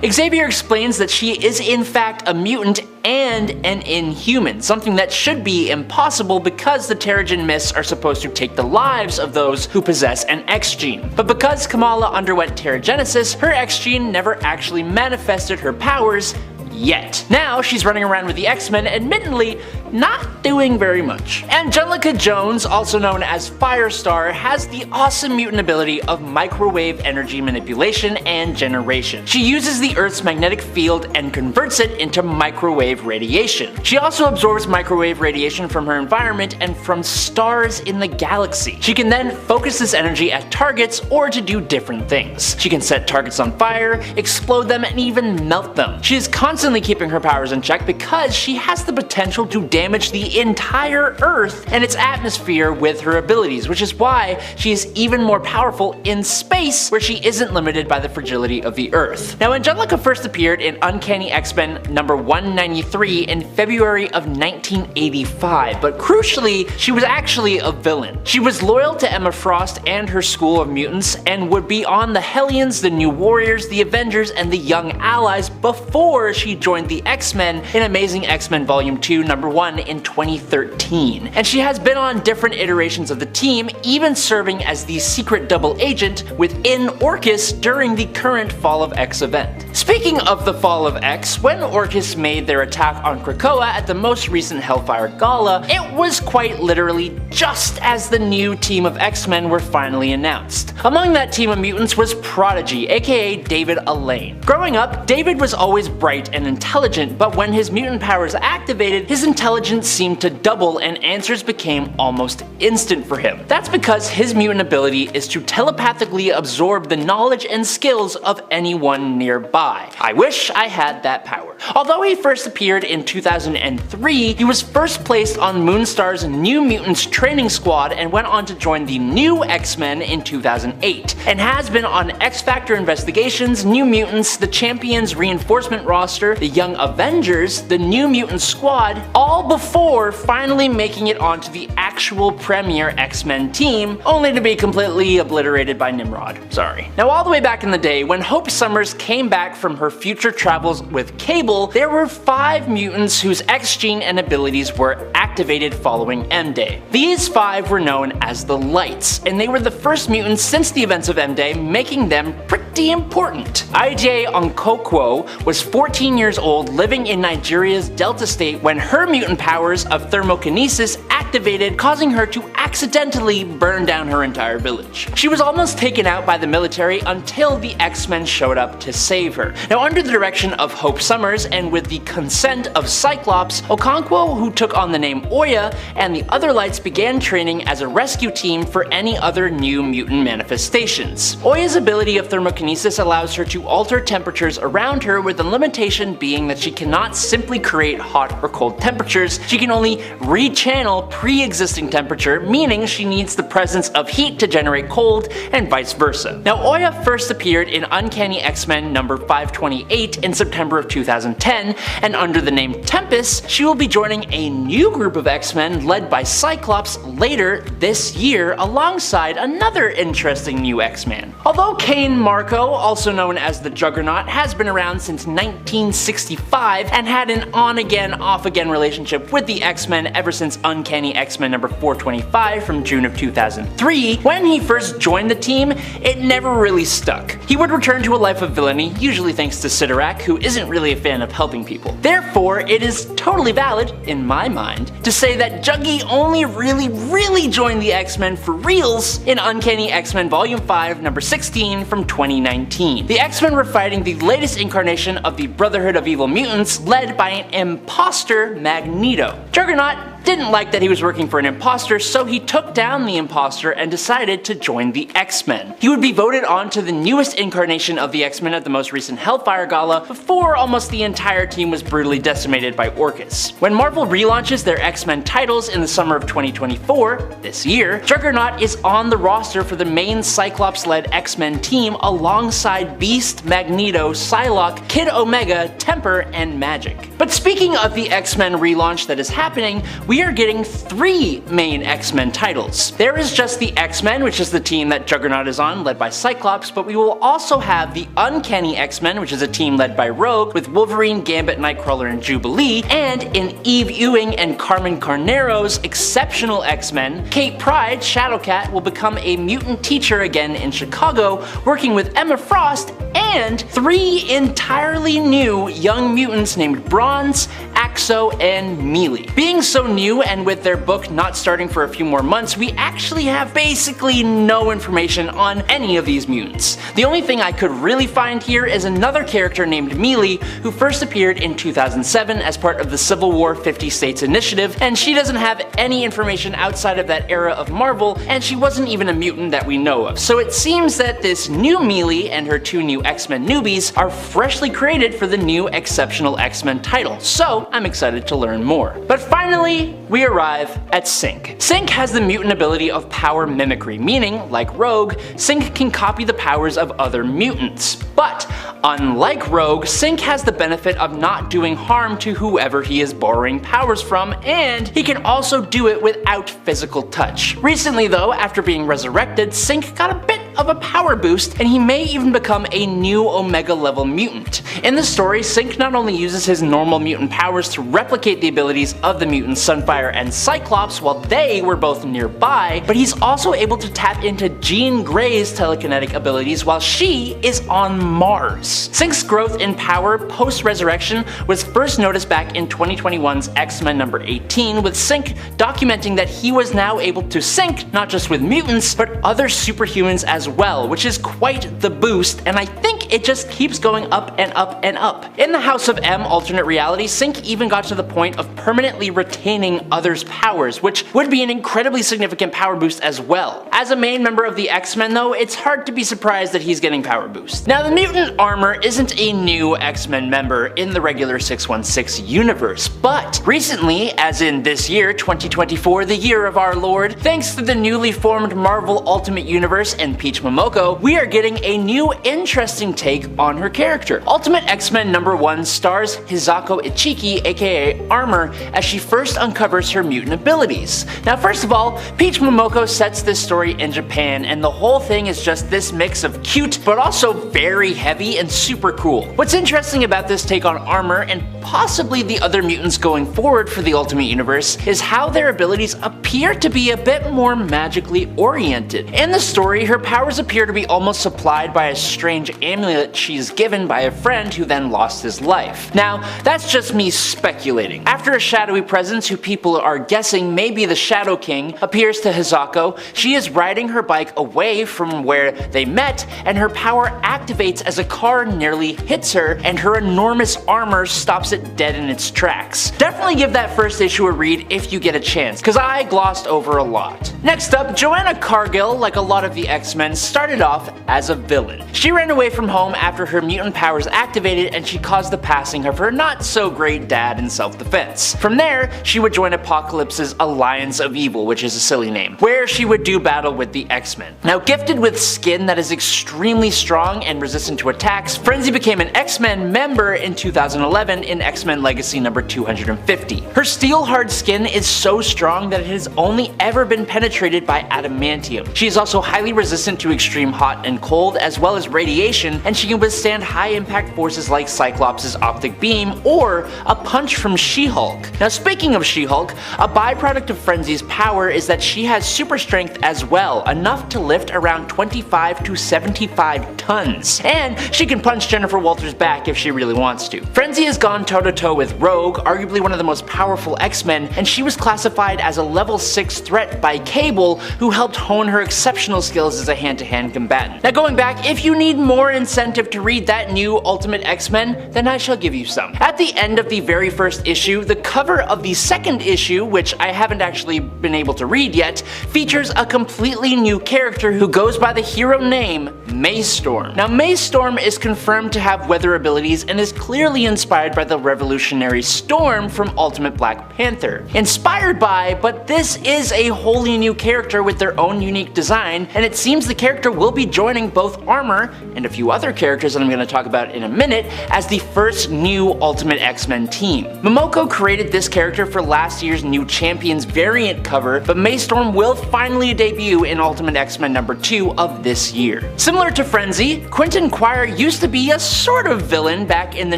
Xavier explains that she is in fact a mutant and an Inhuman, something that should be impossible because the Terrigen Mists are supposed to take the lives of those who possess an X gene. But because Kamala underwent Terrigenesis, her X gene never actually manifested her powers yet. Now she's running around with the X-Men, admittedly not doing very much. Angelica Jones, also known as Firestar, has the awesome mutant ability of microwave energy manipulation and generation. She uses the Earth's magnetic field and converts it into microwave radiation. She also absorbs microwave radiation from her environment and from stars in the galaxy. She can then focus this energy at targets or to do different things. She can set targets on fire, explode them, and even melt them. She is constantly keeping her powers in check because she has the potential to damage the entire Earth and its atmosphere with her abilities, which is why she is even more powerful in space, where she isn't limited by the fragility of the Earth. Now, Angelica first appeared in Uncanny X-Men number 193 in February of 1985, but crucially, she was actually a villain. She was loyal to Emma Frost and her school of mutants, and would be on the Hellions, the New Warriors, the Avengers, and the Young Allies before she joined the X-Men in Amazing X-Men Volume 2 number 1 in 2013. And she has been on different iterations of the team, even serving as the secret double agent within Orchis during the current Fall of X event. Speaking of the Fall of X, when Orchis made their attack on Krakoa at the most recent Hellfire Gala, it was quite literally just as the new team of X-Men were finally announced. Among that team of mutants was Prodigy, aka David Alain. Growing up, David was always bright and intelligent, but when his mutant powers activated, his intelligence seemed to double and answers became almost instant for him. That's because his mutant ability is to telepathically absorb the knowledge and skills of anyone nearby. I wish I had that power. Although he first appeared in 2003, he was first placed on Moonstar's New Mutants training squad and went on to join the New X-Men in 2008, and has been on X-Factor Investigations, New Mutants, the Champions Reinforcement roster, the Young Avengers, the New Mutant Squad, all before finally making it onto the actual premier X-Men team, only to be completely obliterated by Nimrod. Sorry. Now, all the way back in the day, when Hope Summers came back from her future travels with Cable, there were 5 mutants whose X gene and abilities were activated following M-Day. These 5 were known as the Lights, and they were the first mutants since the events of M-Day, making them pretty important. Ije Onkokwo was 14 years old, living in Nigeria's Delta State when her mutant powers of thermokinesis activated, causing her to accidentally burn down her entire village. She was almost taken out by the military until the X-Men showed up to save her. Now, under the direction of Hope Summers and with the consent of Cyclops, Okonkwo, who took on the name Oya, and the other Lights began training as a rescue team for any other new mutant manifestations. Oya's ability of thermokinesis allows her to alter temperatures around her, with the limitation being that she cannot simply create hot or cold temperatures. She can only rechannel pre-existing temperature, meaning she needs the presence of heat to generate cold, and vice versa. Now, Oya first appeared in Uncanny X-Men number 528 in September of 2009. 2010, and under the name Tempest, she will be joining a new group of X-Men led by Cyclops later this year alongside another interesting new X-Man. Although Kane Marco, also known as the Juggernaut, has been around since 1965 and had an on-again, off-again relationship with the X-Men ever since Uncanny X-Men number 425 from June of 2003, when he first joined the team, it never really stuck. He would return to a life of villainy, usually thanks to Sidorak, who isn't really a fan of helping people. Therefore, it is totally valid, in my mind, to say that Juggy only really joined the X-Men for reals in Uncanny X-Men Volume 5, number 16 from 2019. The X-Men were fighting the latest incarnation of the Brotherhood of Evil Mutants, led by an imposter Magneto. Juggernaut didn't like that he was working for an imposter, so he took down the imposter and decided to join the X-Men. He would be voted on to the newest incarnation of the X-Men at the most recent Hellfire Gala before almost the entire team was brutally decimated by Orcus. When Marvel relaunches their X-Men titles in the summer of 2024, this year, Juggernaut is on the roster for the main Cyclops-led X-Men team alongside Beast, Magneto, Psylocke, Kid Omega, Temper, and Magic. But speaking of the X-Men relaunch that is happening, we are getting 3 main X-Men titles. There is just the X-Men, which is the team that Juggernaut is on, led by Cyclops, but we will also have the Uncanny X-Men, which is a team led by Rogue, with Wolverine, Gambit, Nightcrawler, and Jubilee, and in Eve Ewing and Carmen Carnero's Exceptional X-Men, Kate Pryde, Shadowcat, will become a mutant teacher again in Chicago, working with Emma Frost, and 3 entirely new young mutants named Bronze, Axo, and Melee. Being so new and with their book not starting for a few more months, we actually have basically no information on any of these mutants. The only thing I could really find here is another character named Melee, who first appeared in 2007 as part of the Civil War 50 States Initiative, and she doesn't have any information outside of that era of Marvel, and she wasn't even a mutant that we know of. So it seems that this new Melee and her 2 new X-Men newbies are freshly created for the new Exceptional X-Men title, so I'm excited to learn more. But finally, we arrive at Synch. Synch has the mutant ability of power mimicry, meaning, like Rogue, Synch can copy the powers of other mutants. But, unlike Rogue, Synch has the benefit of not doing harm to whoever he is borrowing powers from, and he can also do it without physical touch. Recently though, after being resurrected, Synch got a bit of a power boost, and he may even become a new Omega level mutant. In the story, Synch not only uses his normal mutant powers to replicate the abilities of the mutants Sunfire and Cyclops while they were both nearby, but he's also able to tap into Jean Grey's telekinetic abilities while she is on Mars. Synch's growth in power post-resurrection was first noticed back in 2021's X-Men number 18, with Synch documenting that he was now able to sync not just with mutants, but other superhumans as well, which is quite the boost, and I think it just keeps going up and up and up. In the House of M alternate reality, Synch even got to the point of permanently retaining others' powers, which would be an incredibly significant power boost as well. As a main member of the X-Men though, it's hard to be surprised that he's getting power boost. Now the mutant armor isn't a new X-Men member in the regular 616 universe, but recently, as in this year, 2024, the year of our Lord, thanks to the newly formed Marvel Ultimate Universe and Peach Momoko, we are getting a new interesting take on her character. Ultimate X-Men number 1 stars Hisako Ichiki, aka Armor, as she first uncovers her mutant abilities. Now first of all, Peach Momoko sets this story in Japan, and the whole thing is just this mix of cute but also very heavy and super cool. What's interesting about this take on Armor, and possibly the other mutants going forward for the Ultimate Universe, is how their abilities appear to be a bit more magically oriented. In the story, her powers appear to be almost supplied by a strange amulet she's given by a friend who then lost his life. Now, that's just me speculating. After a shadowy presence who people are guessing may be the Shadow King appears to Hisako, she is riding her bike away from where they met, and her power activates as a car nearly hits her, and her enormous armor stops it dead in its tracks. Definitely give that first issue a read if you get a chance, cause I glossed over a lot. Next up, Joanna Cargill, like a lot of the X-Men, started off as a villain. She ran away from home home after her mutant powers activated and she caused the passing of her not-so-great dad in self-defense. From there, she would join Apocalypse's Alliance of Evil, which is a silly name, where she would do battle with the X-Men. Now, gifted with skin that is extremely strong and resistant to attacks, Frenzy became an X-Men member in 2011 in X-Men Legacy number 250. Her steel-hard skin is so strong that it has only ever been penetrated by adamantium. She is also highly resistant to extreme hot and cold, as well as radiation, and she can withstand high-impact forces like Cyclops' optic beam or a punch from She-Hulk. Now, speaking of She-Hulk, a byproduct of Frenzy's power is that she has super strength as well, enough to lift around 25 to 75 tons. And she can punch Jennifer Walters back if she really wants to. Frenzy has gone toe-to-toe with Rogue, arguably one of the most powerful X-Men, and she was classified as a level 6 threat by Cable, who helped hone her exceptional skills as a hand-to-hand combatant. Now, going back, if you need more incentive to read that new Ultimate X-Men, then I shall give you some. At the end of the very first issue, the cover of the second issue, which I haven't actually been able to read yet, features a completely new character who goes by the hero name MaStorm. Now, MaStorm is confirmed to have weather abilities and is clearly inspired by the revolutionary Storm from Ultimate Black Panther. Inspired by, but this is a wholly new character with their own unique design, and it seems the character will be joining both Armor and a few other characters that I'm going to talk about in a minute as the first new Ultimate X-Men team. Momoko created this character for last year's New Champions variant cover, but MaStorm will finally debut in Ultimate X-Men number 2 of this year. Similar to Frenzy, Quinton used to be a sort of villain back in the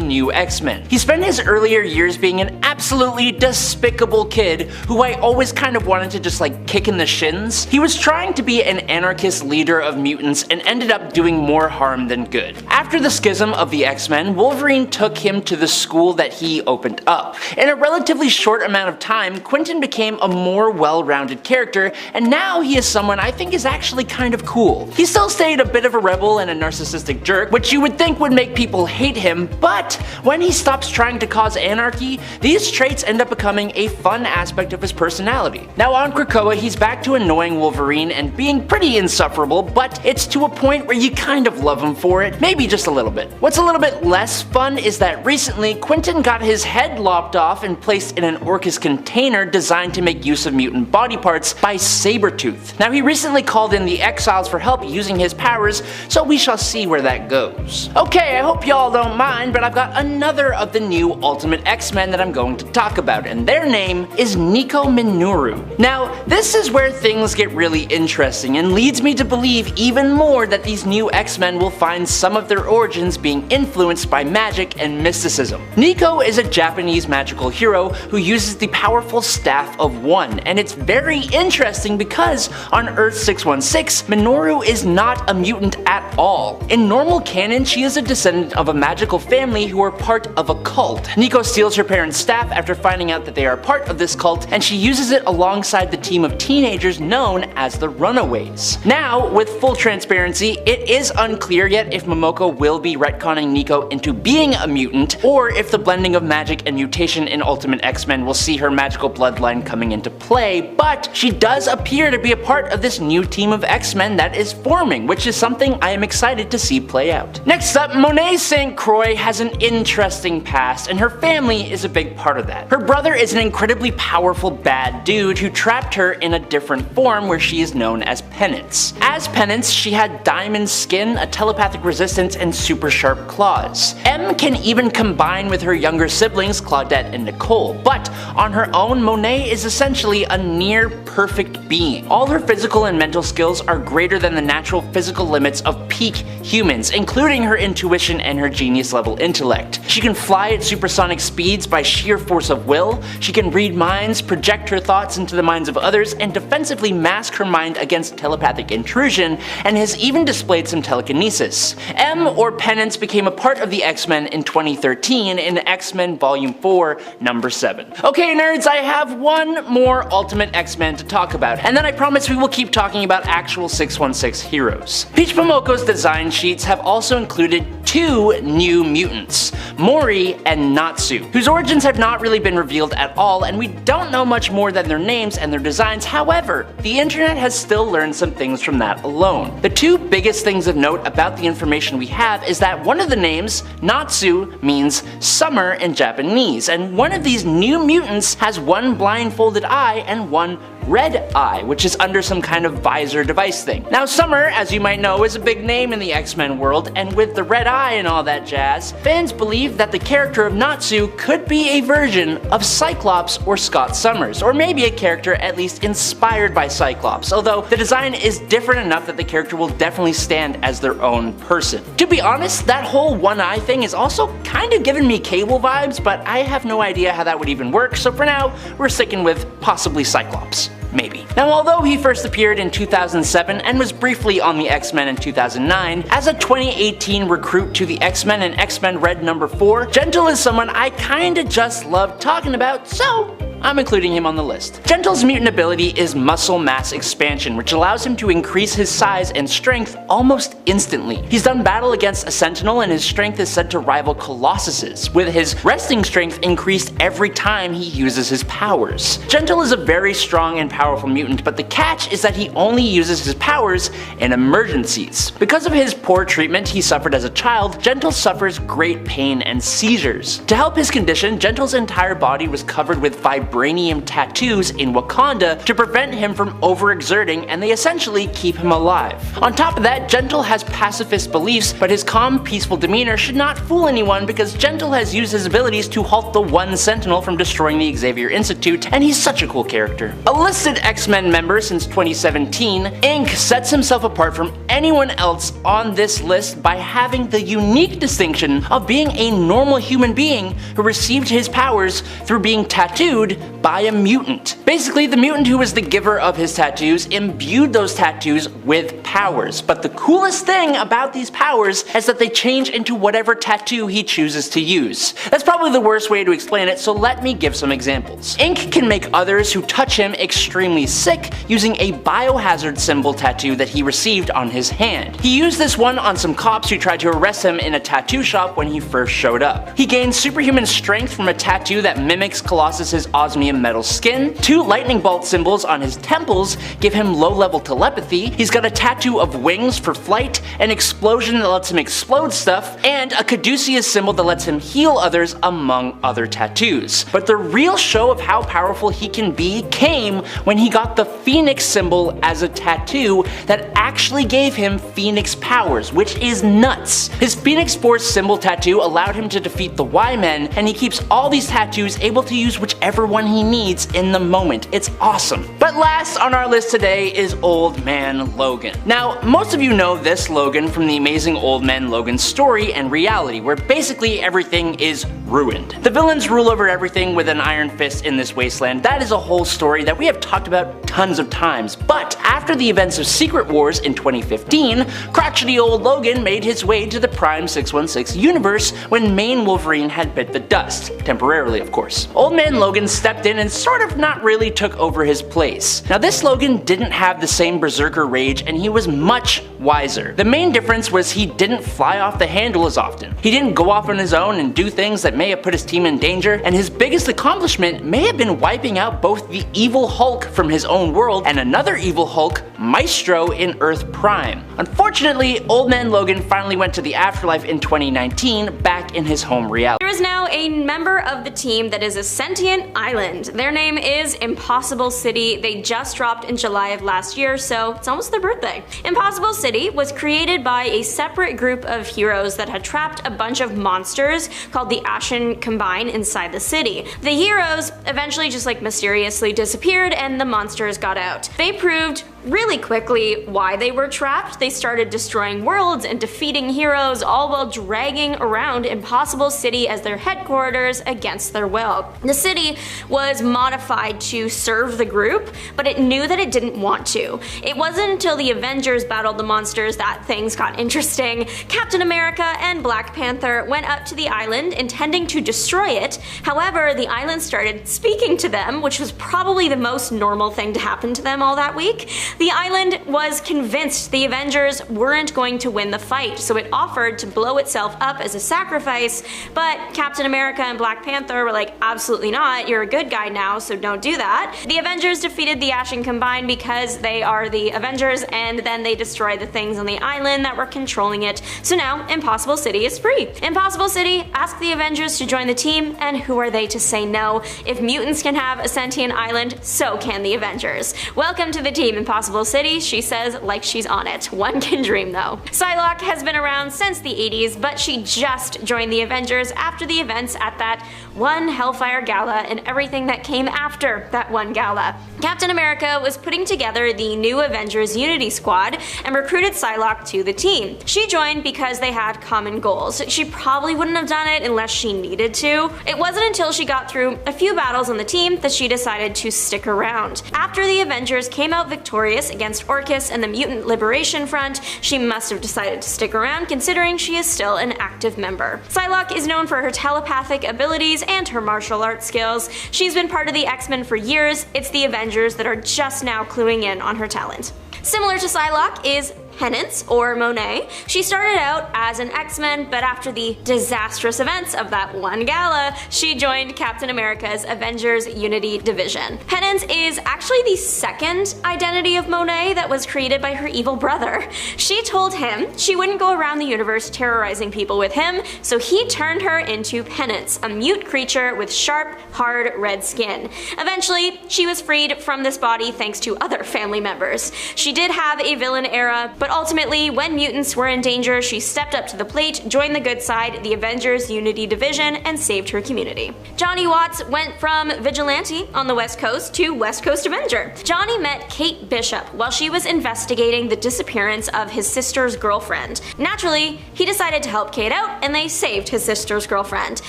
New X-Men. He spent his earlier years being an absolutely despicable kid who I always kind of wanted to just like kick in the shins. He was trying to be an anarchist leader of mutants and ended up doing more harm than good. After the schism of the X-Men, Wolverine took him to the school that he opened up. In a relatively short amount of time, Quinton became a more well-rounded character, and now he is someone I think is actually kind of cool. He still stayed a bit of a rebel and a narcissistic jerk, which you would think would make people hate him, but when he stops trying to cause anarchy, these traits end up becoming a fun aspect of his personality. Now on Krakoa, he's back to annoying Wolverine and being pretty insufferable, but it's to a point where you kind of love him for it, maybe just a little bit. What's a little bit less fun is that recently, Quinton got his head lopped off and placed in an Orcus container designed to make use of mutant body parts by Sabretooth. Now he recently called in the Exiles for help using his powers, so we shall see where that goes. Okay, I hope y'all don't mind, but I've got another of the new Ultimate X-Men that I'm going to talk about, and their name is Nico Minoru. Now, this is where things get really interesting and leads me to believe even more that these new X-Men will find some of their origins being influenced by magic and mysticism. Nico is a Japanese magical hero who uses the powerful Staff of One, and it's very interesting because on Earth 616, Minoru is not a mutant at all. In normal canon, she is a descendant of a magical family who are part of a cult. Nico steals her parents' staff after finding out that they are part of this cult, and she uses it alongside the team of teenagers known as the Runaways. Now, with full transparency, it is unclear yet if Momoko will be retconning Nico into being a mutant, or if the blending of magic and mutation in Ultimate X-Men will see her magical bloodline coming into play, but she does appear to be a part of this new team of X-Men that is forming, which is something I am excited to see play out. Next up, Monae St. Croix has an interesting past, and her family is a big part of that. Her brother is an incredibly powerful bad dude who trapped her in a different form where she is known as Penance. As Penance, she had diamond skin, a telepathic resistance, and super sharp claws. M can even combine with her younger siblings Claudette and Nicole, but on her own, Monae is essentially a near perfect being. All her physical and mental skills are greater than the natural physical limits of peak humans, including her intuition and her genius level intellect. She can fly at supersonic speeds by sheer force of will, she can read minds, project her thoughts into the minds of others, and defensively mask her mind against telepathic intrusion, and has even displayed some telekinesis. M, or Penance, became a part of the X-Men in 2013 in X-Men Volume 4, number 7. Okay nerds, I have one more Ultimate X-Men to talk about, and then I promise we will keep talking about actual 616 heroes. Peach Tomoko's design sheets have also included 2 new mutants, Mori and Natsu, whose origins have not really been revealed at all, and we don't know much more than their names and their designs. However, the internet has still learned some things from that alone. The 2 biggest things of note about the information we have is that one of the names, Natsu, means summer in Japanese, and one of these new mutants has one blindfolded eye and one red eye, which is under some kind of visor device thing. Now, Summer, as you might know, is a big name in the X-Men world, and with the red eye and all that jazz, fans believe that the character of Natsu could be a version of Cyclops or Scott Summers, or maybe a character at least inspired by Cyclops, although the design is different enough that the character will definitely stand as their own person. To be honest, that whole one eye thing is also kind of giving me Cable vibes, but I have no idea how that would even work, so for now, we're sticking with possibly Cyclops. Maybe. Now, although he first appeared in 2007 and was briefly on the X-Men in 2009, as a 2018 recruit to the X-Men and X-Men Red number 4, Gentle is someone I kinda just love talking about, so I'm including him on the list. Gentle's mutant ability is muscle mass expansion, which allows him to increase his size and strength almost instantly. He's done battle against a Sentinel and his strength is said to rival Colossus's, with his resting strength increased every time he uses his powers. Gentle is a very strong and powerful mutant, but the catch is that he only uses his powers in emergencies. Because of his poor treatment he suffered as a child, Gentle suffers great pain and seizures. To help his condition, Gentle's entire body was covered with vibranium tattoos in Wakanda to prevent him from overexerting, and they essentially keep him alive. On top of that, Gentle has pacifist beliefs, but his calm, peaceful demeanor should not fool anyone because Gentle has used his abilities to halt the one Sentinel from destroying the Xavier Institute, and he's such a cool character. A listed X-Men member since 2017, Inc. sets himself apart from anyone else on this list by having the unique distinction of being a normal human being who received his powers through being tattooed by a mutant. Basically, the mutant who was the giver of his tattoos imbued those tattoos with powers, but the coolest thing about these powers is that they change into whatever tattoo he chooses to use. That's probably the worst way to explain it, so let me give some examples. Ink can make others who touch him extremely sick using a biohazard symbol tattoo that he received on his hand. He used this one on some cops who tried to arrest him in a tattoo shop when he first showed up. He gained superhuman strength from a tattoo that mimics Colossus's osmium metal skin. 2 lightning bolt symbols on his temples give him low-level telepathy. He's got a tattoo of wings for flight, an explosion that lets him explode stuff, and a caduceus symbol that lets him heal others, among other tattoos. But the real show of how powerful he can be came when he got the Phoenix symbol as a tattoo that actually gave him Phoenix powers, which is nuts. His Phoenix Force symbol tattoo allowed him to defeat the Y-Men, and he keeps all these tattoos able to use whichever one he needs in the moment. It's awesome. But last on our list today is Old Man Logan. Now, most of you know this Logan from the amazing Old Man Logan story and reality, where basically everything is ruined. The villains rule over everything with an iron fist in this wasteland. That is a whole story that we have talked about tons of times, but after the events of Secret Wars in 2015, crotchety old Logan made his way to the Prime 616 universe when main Wolverine had bit the dust, temporarily of course. Old Man Logan stepped in and sort of not really took over his place. Now this Logan didn't have the same berserker rage and he was much wiser. The main difference was he didn't fly off the handle as often. He didn't go off on his own and do things that may have put his team in danger, and his biggest accomplishment may have been wiping out both the evil Hulk from his own world and another evil Hulk, Maestro, in Earth Prime. Unfortunately, Old Man Logan finally went to the afterlife in 2019, back in his home reality. There is now a member of the team that is a sentient island. Their name is Impossible City. They just dropped in July of last year, so it's almost their birthday. Impossible City was created by a separate group of heroes that had trapped a bunch of monsters called the Ashen Combine inside the city. The heroes eventually just mysteriously disappeared and the monsters got out. They proved really quickly why they were trapped. They started destroying worlds and defeating heroes, all while dragging around Impossible City as Panther headquarters against their will. The city was modified to serve the group, but it knew that it didn't want to. It wasn't until the Avengers battled the monsters that things got interesting. Captain America and Black Panther went up to the island intending to destroy it. However, the island started speaking to them, which was probably the most normal thing to happen to them all that week. The island was convinced the Avengers weren't going to win the fight, so it offered to blow itself up as a sacrifice, but Captain America and Black Panther were like, absolutely not, you're a good guy now, so don't do that. The Avengers defeated the Ashen Combined because they are the Avengers, and then they destroyed the things on the island that were controlling it, so now Impossible City is free. Impossible City asked the Avengers to join the team, and who are they to say no? If mutants can have a sentient island, so can the Avengers. Welcome to the team, Impossible City, she says like she's on it. One can dream though. Psylock has been around since the 80s, but she just joined the Avengers after the events at that one Hellfire Gala and everything that came after that one gala. Captain America was putting together the new Avengers Unity Squad and recruited Psylock to the team. She joined because they had common goals. She probably wouldn't have done it unless she needed to. It wasn't until she got through a few battles on the team that she decided to stick around. After the Avengers came out victorious against Orcus and the Mutant Liberation Front, she must have decided to stick around considering she is still an active member. Psylock is known for her telepathic abilities and her martial arts skills. She's been part of the X-Men for years. It's the Avengers that are just now cluing in on her talent. Similar to Psylock is Penance, or Monae. She started out as an X-Men, but after the disastrous events of that one gala, she joined Captain America's Avengers Unity Division. Penance is actually the second identity of Monae that was created by her evil brother. She told him she wouldn't go around the universe terrorizing people with him, so he turned her into Penance, a mute creature with sharp, hard red skin. Eventually, she was freed from this body thanks to other family members. She did have a villain era, but ultimately, when mutants were in danger, she stepped up to the plate, joined the good side, the Avengers Unity Division, and saved her community. Johnny Watts went from vigilante on the West Coast to West Coast Avenger. Johnny met Kate Bishop while she was investigating the disappearance of his sister's girlfriend. Naturally, he decided to help Kate out, and they saved his sister's girlfriend.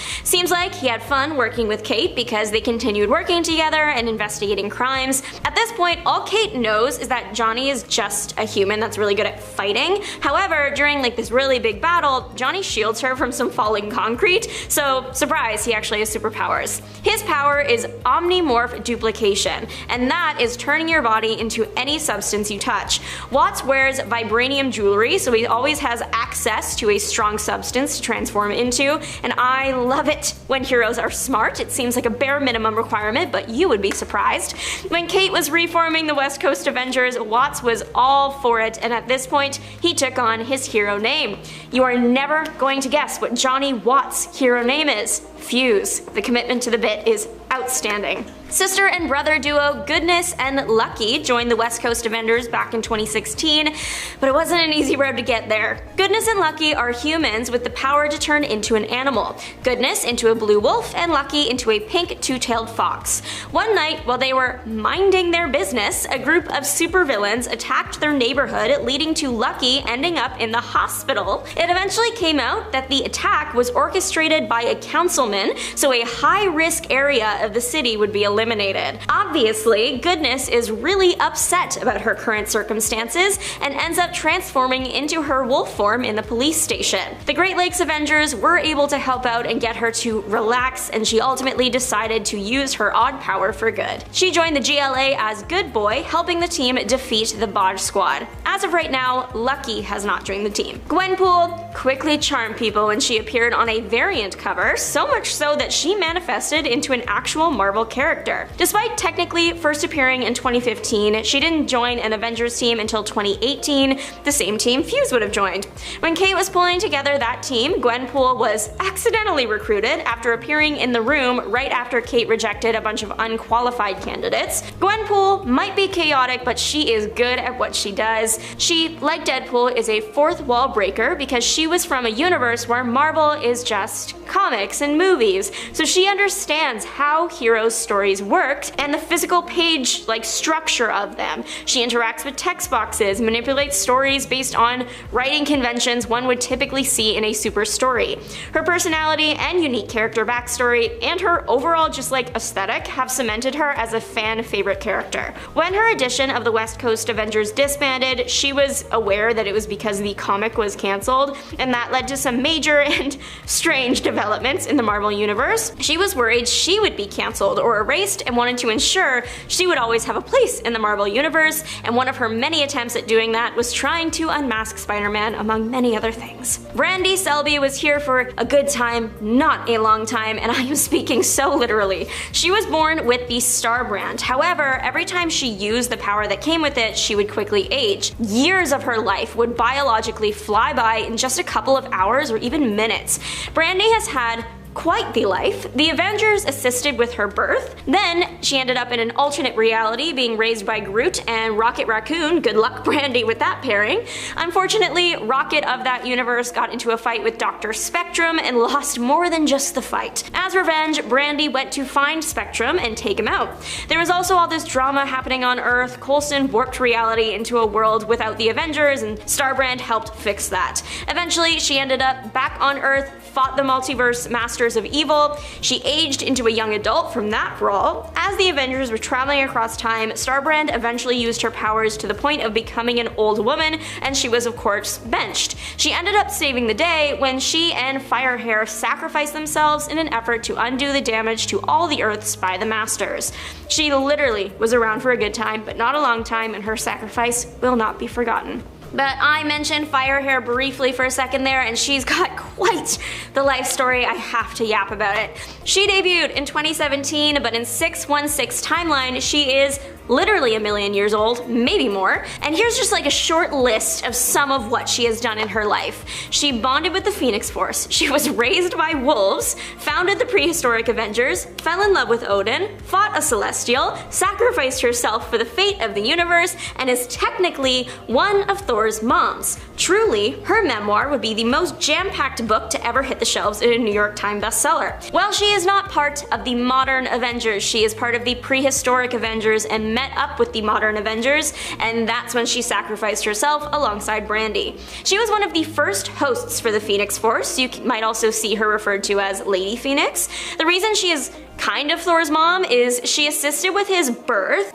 Seems like he had fun working with Kate because they continued working together and investigating crimes. At this point, all Kate knows is that Johnny is just a human that's really good at fighting. However, during like this really big battle, Johnny shields her from some falling concrete, so surprise, he actually has superpowers. His power is omnimorph duplication, and that is turning your body into any substance you touch. Watts wears vibranium jewelry, so he always has access to a strong substance to transform into, and I love it when heroes are smart. It seems like a bare minimum requirement, but you would be surprised. When Kate was reforming the West Coast Avengers, Watts was all for it, and at this point, he took on his hero name. You are never going to guess what Johnny Watts' hero name is. Fuse. The commitment to the bit is outstanding. Sister and brother duo Goodness and Lucky joined the West Coast Avengers back in 2016, but it wasn't an easy road to get there. Goodness and Lucky are humans with the power to turn into an animal. Goodness into a blue wolf and Lucky into a pink two-tailed fox. One night, while they were minding their business, a group of supervillains attacked their neighborhood, leading to Lucky ending up in the hospital. It eventually came out that the attack was orchestrated by a councilman, so a high-risk area of the city would be eliminated. Obviously, Goodness is really upset about her current circumstances and ends up transforming into her wolf form in the police station. The Great Lakes Avengers were able to help out and get her to relax, and she ultimately decided to use her odd power for good. She joined the GLA as Good Boy, helping the team defeat the Bodge Squad. As of right now, Lucky has not joined the team. Gwenpool quickly charmed people when she appeared on a variant cover, so much so that she manifested into an actual Marvel character. Despite technically first appearing in 2015, she didn't join an Avengers team until 2018, the same team Fuse would have joined. When Kate was pulling together that team, Gwenpool was accidentally recruited after appearing in the room right after Kate rejected a bunch of unqualified candidates. Gwenpool might be chaotic, but she is good at what she does. She, like Deadpool, is a fourth wall breaker because she was from a universe where Marvel is just comics and movies, so she understands how heroes' stories stories worked and the physical page structure of them. She interacts with text boxes, manipulates stories based on writing conventions one would typically see in a super story. Her personality and unique character backstory and her overall aesthetic have cemented her as a fan favorite character. When her edition of the West Coast Avengers disbanded, she was aware that it was because the comic was cancelled, and that led to some major and strange developments in the Marvel Universe. She was worried she would be cancelled or erased and wanted to ensure she would always have a place in the Marvel Universe, and one of her many attempts at doing that was trying to unmask Spider-Man, among many other things. Brandy Selby was here for a good time, not a long time, and I am speaking so literally. She was born with the Star brand. However, every time she used the power that came with it, she would quickly age. Years of her life would biologically fly by in just a couple of hours or even minutes. Brandy has had quite the life. The Avengers assisted with her birth. Then she ended up in an alternate reality being raised by Groot and Rocket Raccoon. Good luck, Brandy, with that pairing. Unfortunately, Rocket of that universe got into a fight with Dr. Spectrum and lost more than just the fight. As revenge, Brandy went to find Spectrum and take him out. There was also all this drama happening on Earth. Coulson warped reality into a world without the Avengers, and Starbrand helped fix that. Eventually, she ended up back on Earth, fought the multiverse masters of evil. She aged into a young adult from that brawl. As the Avengers were traveling across time, Starbrand eventually used her powers to the point of becoming an old woman, and she was of course benched. She ended up saving the day when she and Firehair sacrificed themselves in an effort to undo the damage to all the Earths by the Masters. She literally was around for a good time, but not a long time, and her sacrifice will not be forgotten. But I mentioned Firehair briefly for a second there, and she's got quite the life story. I have to yap about it. She debuted in 2017, but in 616 timeline, she is literally a million years old, maybe more. And here's just a short list of some of what she has done in her life. She bonded with the Phoenix Force, she was raised by wolves, founded the prehistoric Avengers, fell in love with Odin, fought a Celestial, sacrificed herself for the fate of the universe, and is technically one of Thor's moms. Truly, her memoir would be the most jam-packed book to ever hit the shelves in a New York Times bestseller. While she is not part of the modern Avengers, she is part of the prehistoric Avengers and met up with the modern Avengers, and that's when she sacrificed herself alongside Brandy. She was one of the first hosts for the Phoenix Force. You might also see her referred to as Lady Phoenix. The reason she is kind of Thor's mom is she assisted with his birth.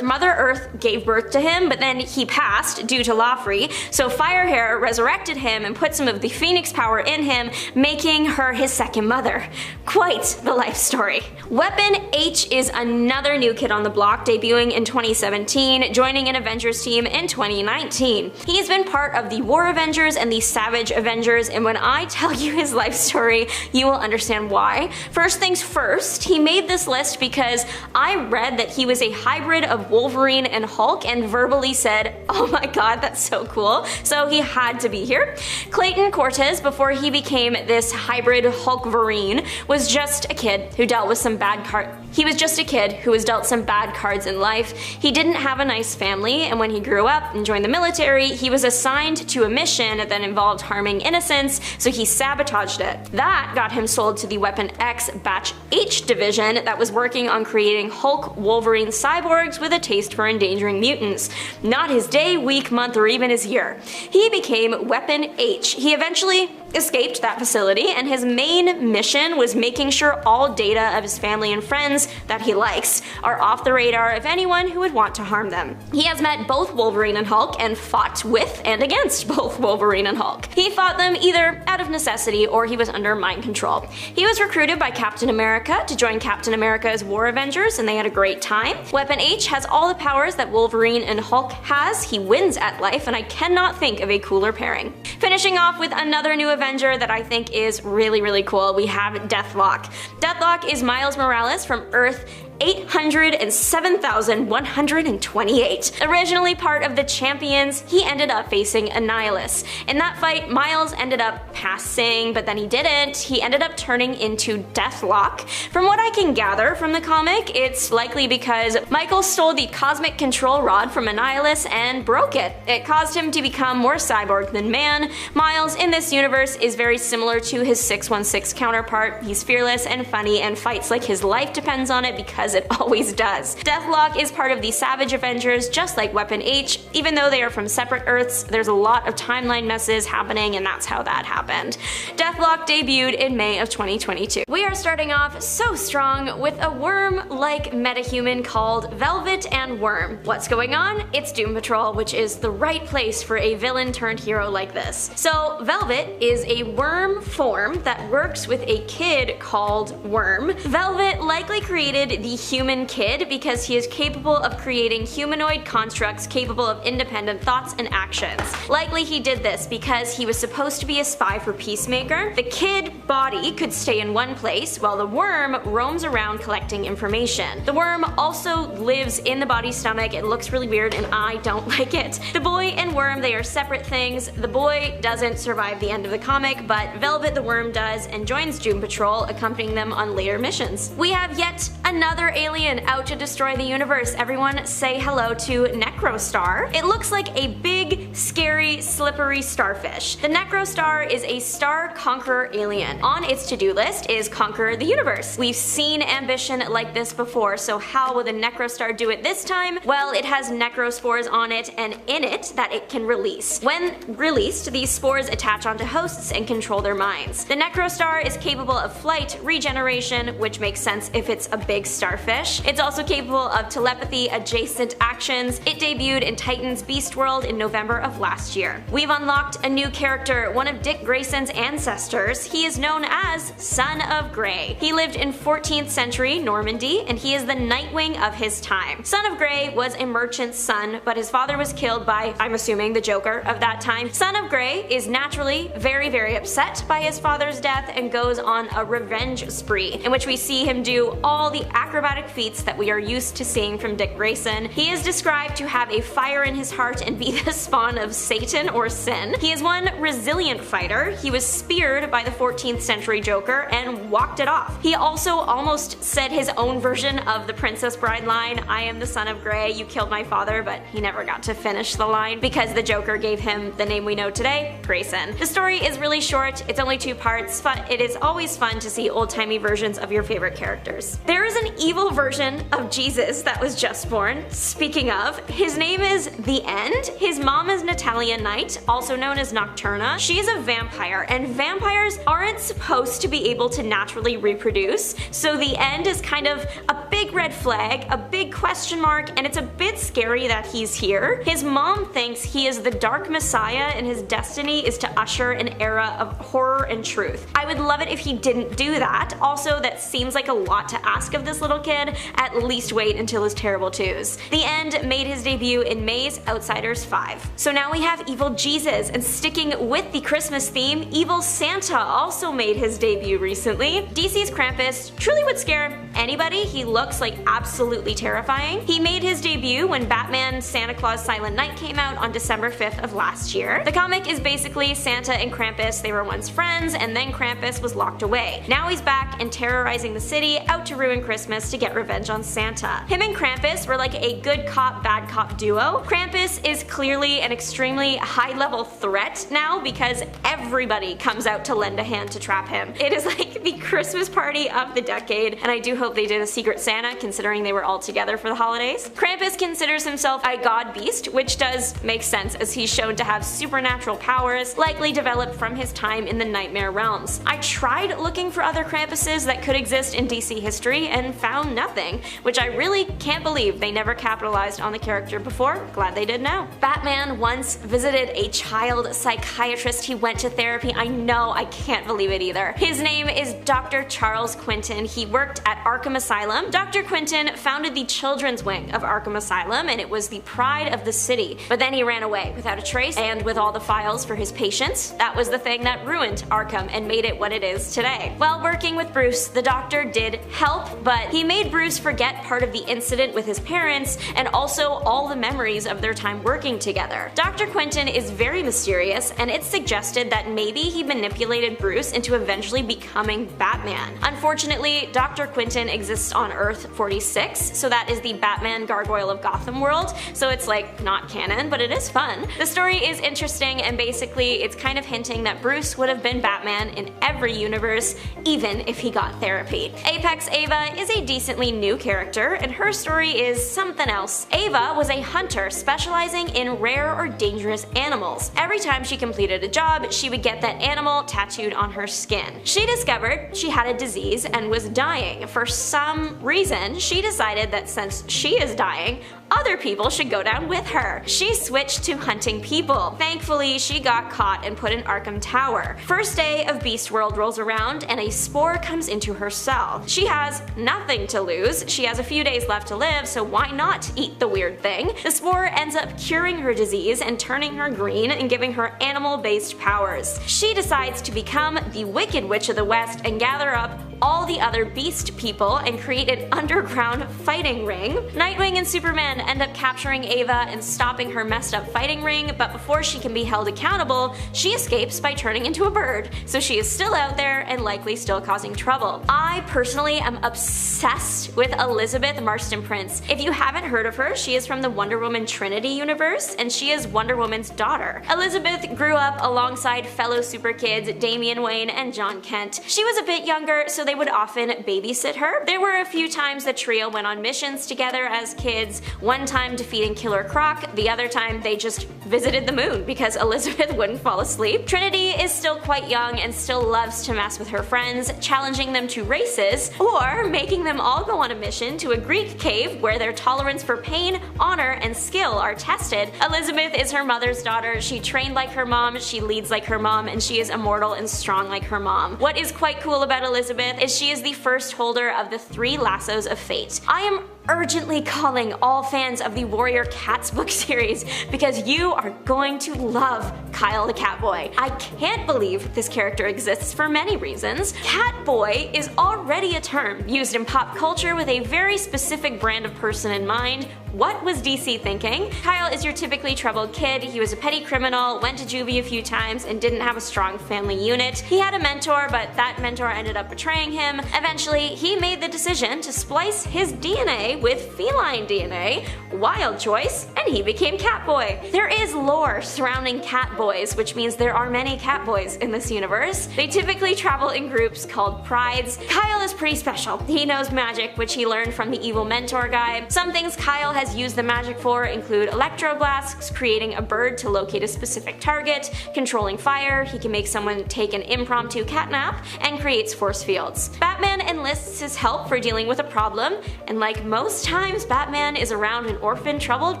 Mother Earth gave birth to him, but then he passed due to Lawfrey, so Firehair resurrected him and put some of the Phoenix power in him, making her his second mother. Quite the life story. Weapon H is another new kid on the block, debuting in 2017, joining an Avengers team in 2019. He's been part of the War Avengers and the Savage Avengers, and when I tell you his life story, you will understand why. First things first, he made this list because I read that he was a hybrid of Wolverine and Hulk and verbally said, oh my god, that's so cool, so he had to be here. Clayton Cortez, before he became this hybrid Hulk-verine, was just a kid who dealt with some bad cards. He was just a kid who was dealt some bad cards in life. He didn't have a nice family, and when he grew up and joined the military, he was assigned to a mission that involved harming innocents, so he sabotaged it. That got him sold to the Weapon X Batch H division that was working on creating Hulk, Wolverine cyborgs with a taste for endangering mutants. Not his day, week, month, or even his year. He became Weapon H. He eventually escaped that facility, and his main mission was making sure all data of his family and friends that he likes are off the radar of anyone who would want to harm them. He has met both Wolverine and Hulk and fought with and against both Wolverine and Hulk. He fought them either out of necessity or he was under mind control. He was recruited by Captain America to join Captain America's War Avengers, and they had a great time. Weapon H has all the powers that Wolverine and Hulk has. He wins at life, and I cannot think of a cooler pairing. Finishing off with another new Avenger that I think is really, really cool, we have Deathlock. Deathlock is Miles Morales from Earth 807,128. Originally part of the Champions, he ended up facing Annihilus. In that fight, Miles ended up passing, but then he didn't. He ended up turning into Deathlock. From what I can gather from the comic, it's likely because Michael stole the cosmic control rod from Annihilus and broke it. It caused him to become more cyborg than man. Miles in this universe is very similar to his 616 counterpart. He's fearless and funny and fights like his life depends on it because it always does. Deathlock is part of the Savage Avengers, just like Weapon H. Even though they are from separate Earths, there's a lot of timeline messes happening, and that's how that happened. Deathlock debuted in May of 2022. We are starting off so strong with a worm-like metahuman called Velvet and Worm. What's going on? It's Doom Patrol, which is the right place for a villain turned hero like this. So Velvet is a worm form that works with a kid called Worm. Velvet likely created the human kid because he is capable of creating humanoid constructs capable of independent thoughts and actions. Likely he did this because he was supposed to be a spy for Peacemaker. The kid body could stay in one place while the worm roams around collecting information. The worm also lives in the body's stomach. It looks really weird and I don't like it. The boy and worm, they are separate things. The boy doesn't survive the end of the comic, but Velvet the Worm does and joins Doom Patrol, accompanying them on later missions. We have yet another alien out to destroy the universe. Everyone say hello to Necrostar. It looks like a big, scary, slippery starfish. The Necrostar is a star conqueror alien. On its to-do list is conquer the universe. We've seen ambition like this before, so how will the Necrostar do it this time? Well, it has necrospores on it and in it that it can release. When released, these spores attach onto hosts and control their minds. The Necrostar is capable of flight, regeneration, which makes sense if it's a big starfish. It's also capable of telepathy adjacent actions. It debuted in Titan's Beast World in November of last year. We've unlocked a new character, one of Dick Grayson's ancestors. He is known as Son of Grey. He lived in 14th century Normandy, and he is the Nightwing of his time. Son of Grey was a merchant's son, but his father was killed by, I'm assuming, the Joker of that time. Son of Grey is naturally very, very upset by his father's death and goes on a revenge spree, in which we see him do all the acrobatic feats that we are used to seeing from Dick Grayson. He is described to have a fire in his heart and be the spawn of Satan or sin. He is one resilient fighter. He was speared by the 14th century Joker and walked it off. He also almost said his own version of the Princess Bride line, "I am the son of Grey, you killed my father," but he never got to finish the line because the Joker gave him the name we know today, Grayson. The story is really short, it's only 2 parts, but it is always fun to see old-timey versions of your favorite characters. There is an evil version of Jesus that was just born. Speaking of, his name is The End. His mom is Natalia Knight, also known as Nocturna. She is a vampire, and vampires aren't supposed to be able to naturally reproduce, so The End is kind of a big red flag, a big question mark, and it's a bit scary that he's here. His mom thinks he is the Dark Messiah and his destiny is to usher an era of horror and truth. I would love it if he didn't do that. Also, that seems like a lot to ask of this little kid. At least wait until his terrible twos. The End made his debut in May's Outsiders 5. So now we have Evil Jesus, and sticking with the Christmas theme, Evil Santa also made his debut recently. DC's Krampus truly would scare anybody. He looks like absolutely terrifying. He made his debut when Batman Santa Claus Silent Night came out on December 5th of last year. The comic is basically Santa and Krampus. They were once friends, and then Krampus was locked away. Now he's back and terrorizing the city, out to ruin Christmas to get revenge on Santa. Him and Krampus were like a good cop, bad cop duo. Krampus is clearly an extremely high-level threat now because everybody comes out to lend a hand to trap him. It is like the Christmas party of the decade, and I do hope they did a Secret Santa considering they were all together for the holidays. Krampus considers himself a god beast, which does make sense as he's shown to have supernatural powers, likely developed from his time in the Nightmare realms. I tried looking for other Krampuses that could exist in DC history and found nothing, which I really can't believe they never capitalized on the character before. Glad they did now. Batman once visited a child psychiatrist. He went to therapy. I know, I can't believe it either. His name is Dr. Charles Quinton. He worked at Arkham Asylum. Dr. Quinton founded the children's wing of Arkham Asylum, and it was the pride of the city. But then he ran away without a trace, and with all the files for his patients. That was the thing that ruined Arkham and made it what it is today. While working with Bruce, the doctor did help, but he made Bruce forget part of the incident with his parents and also all the memories of their time working together. Dr. Quinton is very mysterious, and it's suggested that maybe he manipulated Bruce into eventually becoming Batman. Unfortunately, Dr. Quinton exists on Earth 46, so that is the Batman Gargoyle of Gotham world, so it's like not canon, but it is fun. The story is interesting, and basically it's kind of hinting that Bruce would have been Batman in every universe, even if he got therapy. Apex Ava is a decently new character, and her story is something else. Ava was a hunter specializing in rare or dangerous animals. Every time she completed a job, she would get that animal tattooed on her skin. She discovered she had a disease and was dying. For some reason, she decided that since she is dying, other people should go down with her. She switched to hunting people. Thankfully, she got caught and put in Arkham Tower. First day of Beast World rolls around and a spore comes into her cell. She has nothing to lose. She has a few days left to live, so why not eat the weird thing? The spore ends up curing her disease and turning her green and giving her animal-based powers. She decides to become the Wicked Witch of the West and gather up all the other beast people and create an underground fighting ring. Nightwing and Superman end up capturing Ava and stopping her messed up fighting ring, but before she can be held accountable, she escapes by turning into a bird, so she is still out there and likely still causing trouble. I personally am obsessed with Elizabeth Marston Prince. If you haven't heard of her, she is from the Wonder Woman Trinity universe, and she is Wonder Woman's daughter. Elizabeth grew up alongside fellow super kids Damian Wayne and John Kent. She was a bit younger, so they would often babysit her. There were a few times the trio went on missions together as kids, one time defeating Killer Croc, the other time they just visited the moon because Elizabeth wouldn't fall asleep. Trinity is still quite young and still loves to mess with her friends, challenging them to races, or making them all go on a mission to a Greek cave where their tolerance for pain, honor, and skill are tested. Elizabeth is her mother's daughter. She trained like her mom, she leads like her mom, and she is immortal and strong like her mom. What is quite cool about Elizabeth is she is the first holder of the 3 lassos of fate. I am urgently calling all fans of the Warrior Cats book series because you are going to love Kyle the Catboy. I can't believe this character exists for many reasons. Catboy is already a term used in pop culture with a very specific brand of person in mind. What was DC thinking? Kyle is your typically troubled kid. He was a petty criminal, went to juvie a few times, and didn't have a strong family unit. He had a mentor, but that mentor ended up betraying him. Eventually, he made the decision to splice his DNA with feline DNA, wild choice, and he became Catboy. There is lore surrounding Catboys, which means there are many Catboys in this universe. They typically travel in groups called prides. Kyle is pretty special. He knows magic, which he learned from the evil mentor guy. Some things Kyle has used the magic for include electroblasts, creating a bird to locate a specific target, controlling fire, he can make someone take an impromptu catnap, and creates force fields. Batman enlists his help for dealing with a problem, and like most times Batman is around an orphan troubled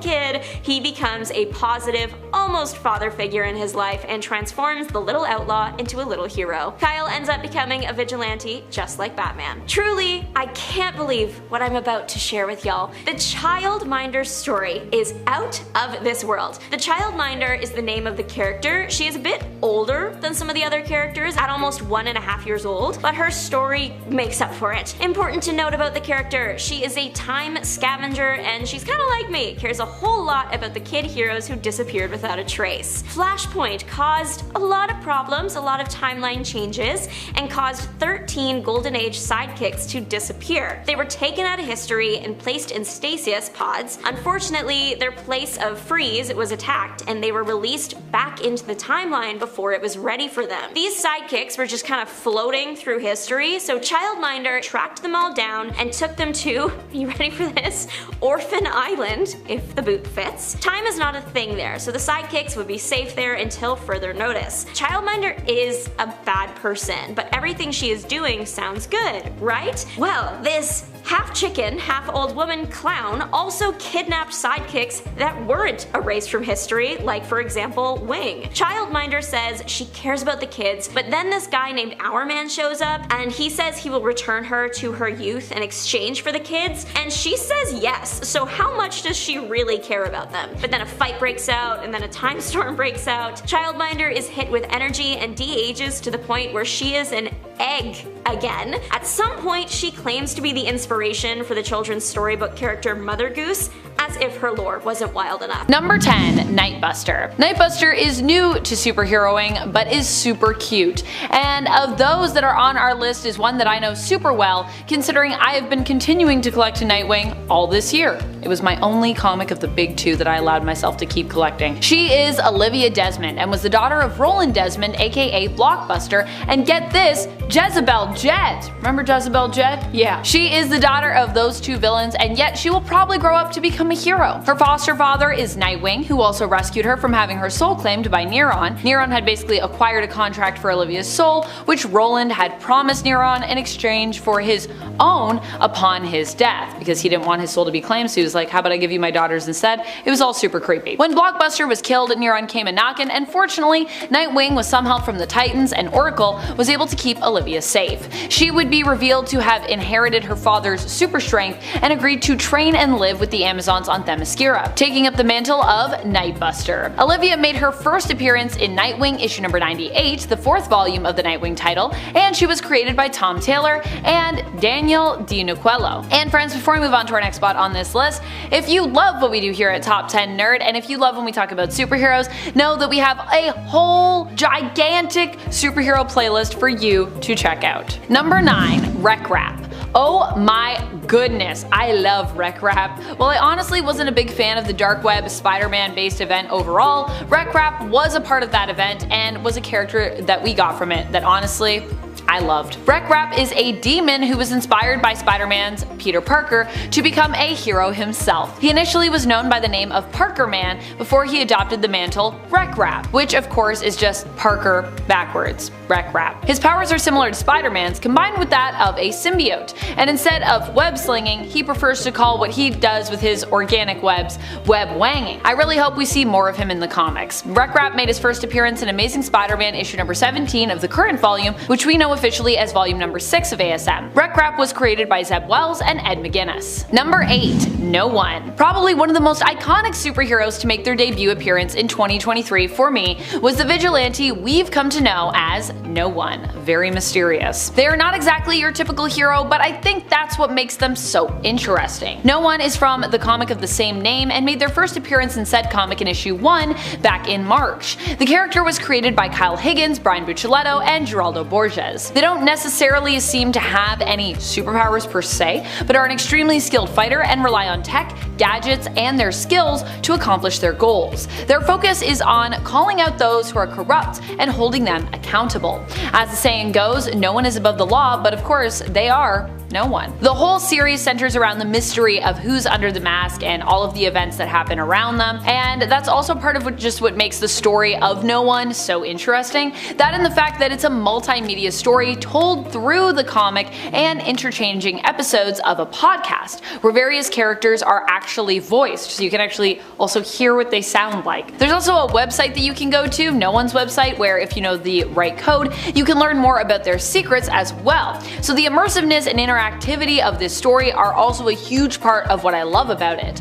kid, he becomes a positive, almost father figure in his life and transforms the little outlaw into a little hero. Kyle ends up becoming a vigilante just like Batman. Truly, I can't believe what I'm about to share with y'all. The Childminder's story is out of this world. The Childminder is the name of the character. She is a bit older than some of the other characters, at almost 1.5 years old, but her story makes up for it. Important to note about the character, she is a time scavenger and she's kinda like me, cares a whole lot about the kid heroes who disappeared without a trace. Flashpoint caused a lot of problems, a lot of timeline changes, and caused 13 Golden Age sidekicks to disappear. They were taken out of history and placed in stasis pods. Unfortunately, their place of freeze was attacked and they were released back into the timeline before it was ready for them. These sidekicks were just kind of floating through history, so Childminder tracked them all down and took them to, are you ready for this? Orphan Island, if the boot fits. Time is not a thing there, so the sidekicks would be safe there until further notice. Childminder is a bad person, but everything she is doing sounds good, right? Well, this Half chicken, half old woman Clown also kidnapped sidekicks that weren't erased from history, like for example, Wing. Childminder says she cares about the kids, but then this guy named Hourman shows up and he says he will return her to her youth in exchange for the kids, and she says yes, so how much does she really care about them? But then a fight breaks out, and then a time storm breaks out. Childminder is hit with energy and de-ages to the point where she is an egg again. At some point, she claims to be the inspiration for the children's storybook character Mother Goose, as if her lore wasn't wild enough. Number 10. Nightbuster. Nightbuster is new to superheroing, but is super cute. And of those that are on our list is one that I know super well, considering I have been continuing to collect a Nightwing all this year. It was my only comic of the big two that I allowed myself to keep collecting. She is Olivia Desmond and was the daughter of Roland Desmond, aka Blockbuster, and get this, Jezebel Jet. Remember Jezebel Jet? Yeah. She is the daughter of those two villains, and yet she will probably grow up to become a hero. Her foster father is Nightwing, who also rescued her from having her soul claimed by Neron. Neron had basically acquired a contract for Olivia's soul, which Roland had promised Neron in exchange for his own upon his death, because he didn't want his soul to be claimed, so he was like, how about I give you my daughters instead? It was all super creepy. When Blockbuster was killed, Neron came a-knockin', and fortunately, Nightwing, with some help from the Titans and Oracle, was able to keep Olivia safe. She would be revealed to have inherited her father's super strength and agreed to train and live with the Amazons on Themyscira, taking up the mantle of Nightbuster. Olivia made her first appearance in Nightwing issue number 98, the 4th volume of the Nightwing title, and she was created by Tom Taylor and Daniel Di Nuquello. And friends, before we move on to our next spot on this list, if you love what we do here at Top 10 Nerd, and if you love when we talk about superheroes, know that we have a whole gigantic superhero playlist for you to check out. Number 9. Rec Rap. Oh my goodness, I love Rec Rap. While I honestly wasn't a big fan of the Dark Web Spider-Man based event overall, Rec Rap was a part of that event and was a character that we got from it that honestly, I loved. Rec Rap is a demon who was inspired by Spider-Man's Peter Parker to become a hero himself. He initially was known by the name of Parker Man before he adopted the mantle Rec Rap, which of course is just Parker backwards. Rec Rap. His powers are similar to Spider-Man's, combined with that of a symbiote, and instead of web slinging, he prefers to call what he does with his organic webs web wanging. I really hope we see more of him in the comics. Rec Rap made his first appearance in Amazing Spider-Man issue number 17 of the current volume, which we know officially as volume number 6 of ASM. Rec Rap was created by Zeb Wells and Ed McGuinness. Number 8. No One. Probably one of the most iconic superheroes to make their debut appearance in 2023 for me was the vigilante we've come to know as No One. Very mysterious. They are not exactly your typical hero, but I think that's what makes them so interesting. No One is from the comic of the same name and made their first appearance in said comic in issue 1 back in March. The character was created by Kyle Higgins, Brian Buccellato, and Geraldo Borges. They don't necessarily seem to have any superpowers per se, but are an extremely skilled fighter and rely on tech, gadgets, and their skills to accomplish their goals. Their focus is on calling out those who are corrupt and holding them accountable. As the saying goes, no one is above the law, but of course they are no one. The whole series centers around the mystery of who's under the mask and all of the events that happen around them, and that's also part of what makes the story of No One so interesting. That and the fact that it's a multimedia story told through the comic and interchanging episodes of a podcast, where various characters are actually voiced, so you can actually also hear what they sound like. There's also a website that you can go to, No One's website, where if you know the right code, you can learn more about their secrets as well. So the immersiveness and interactivity of this story are also a huge part of what I love about it.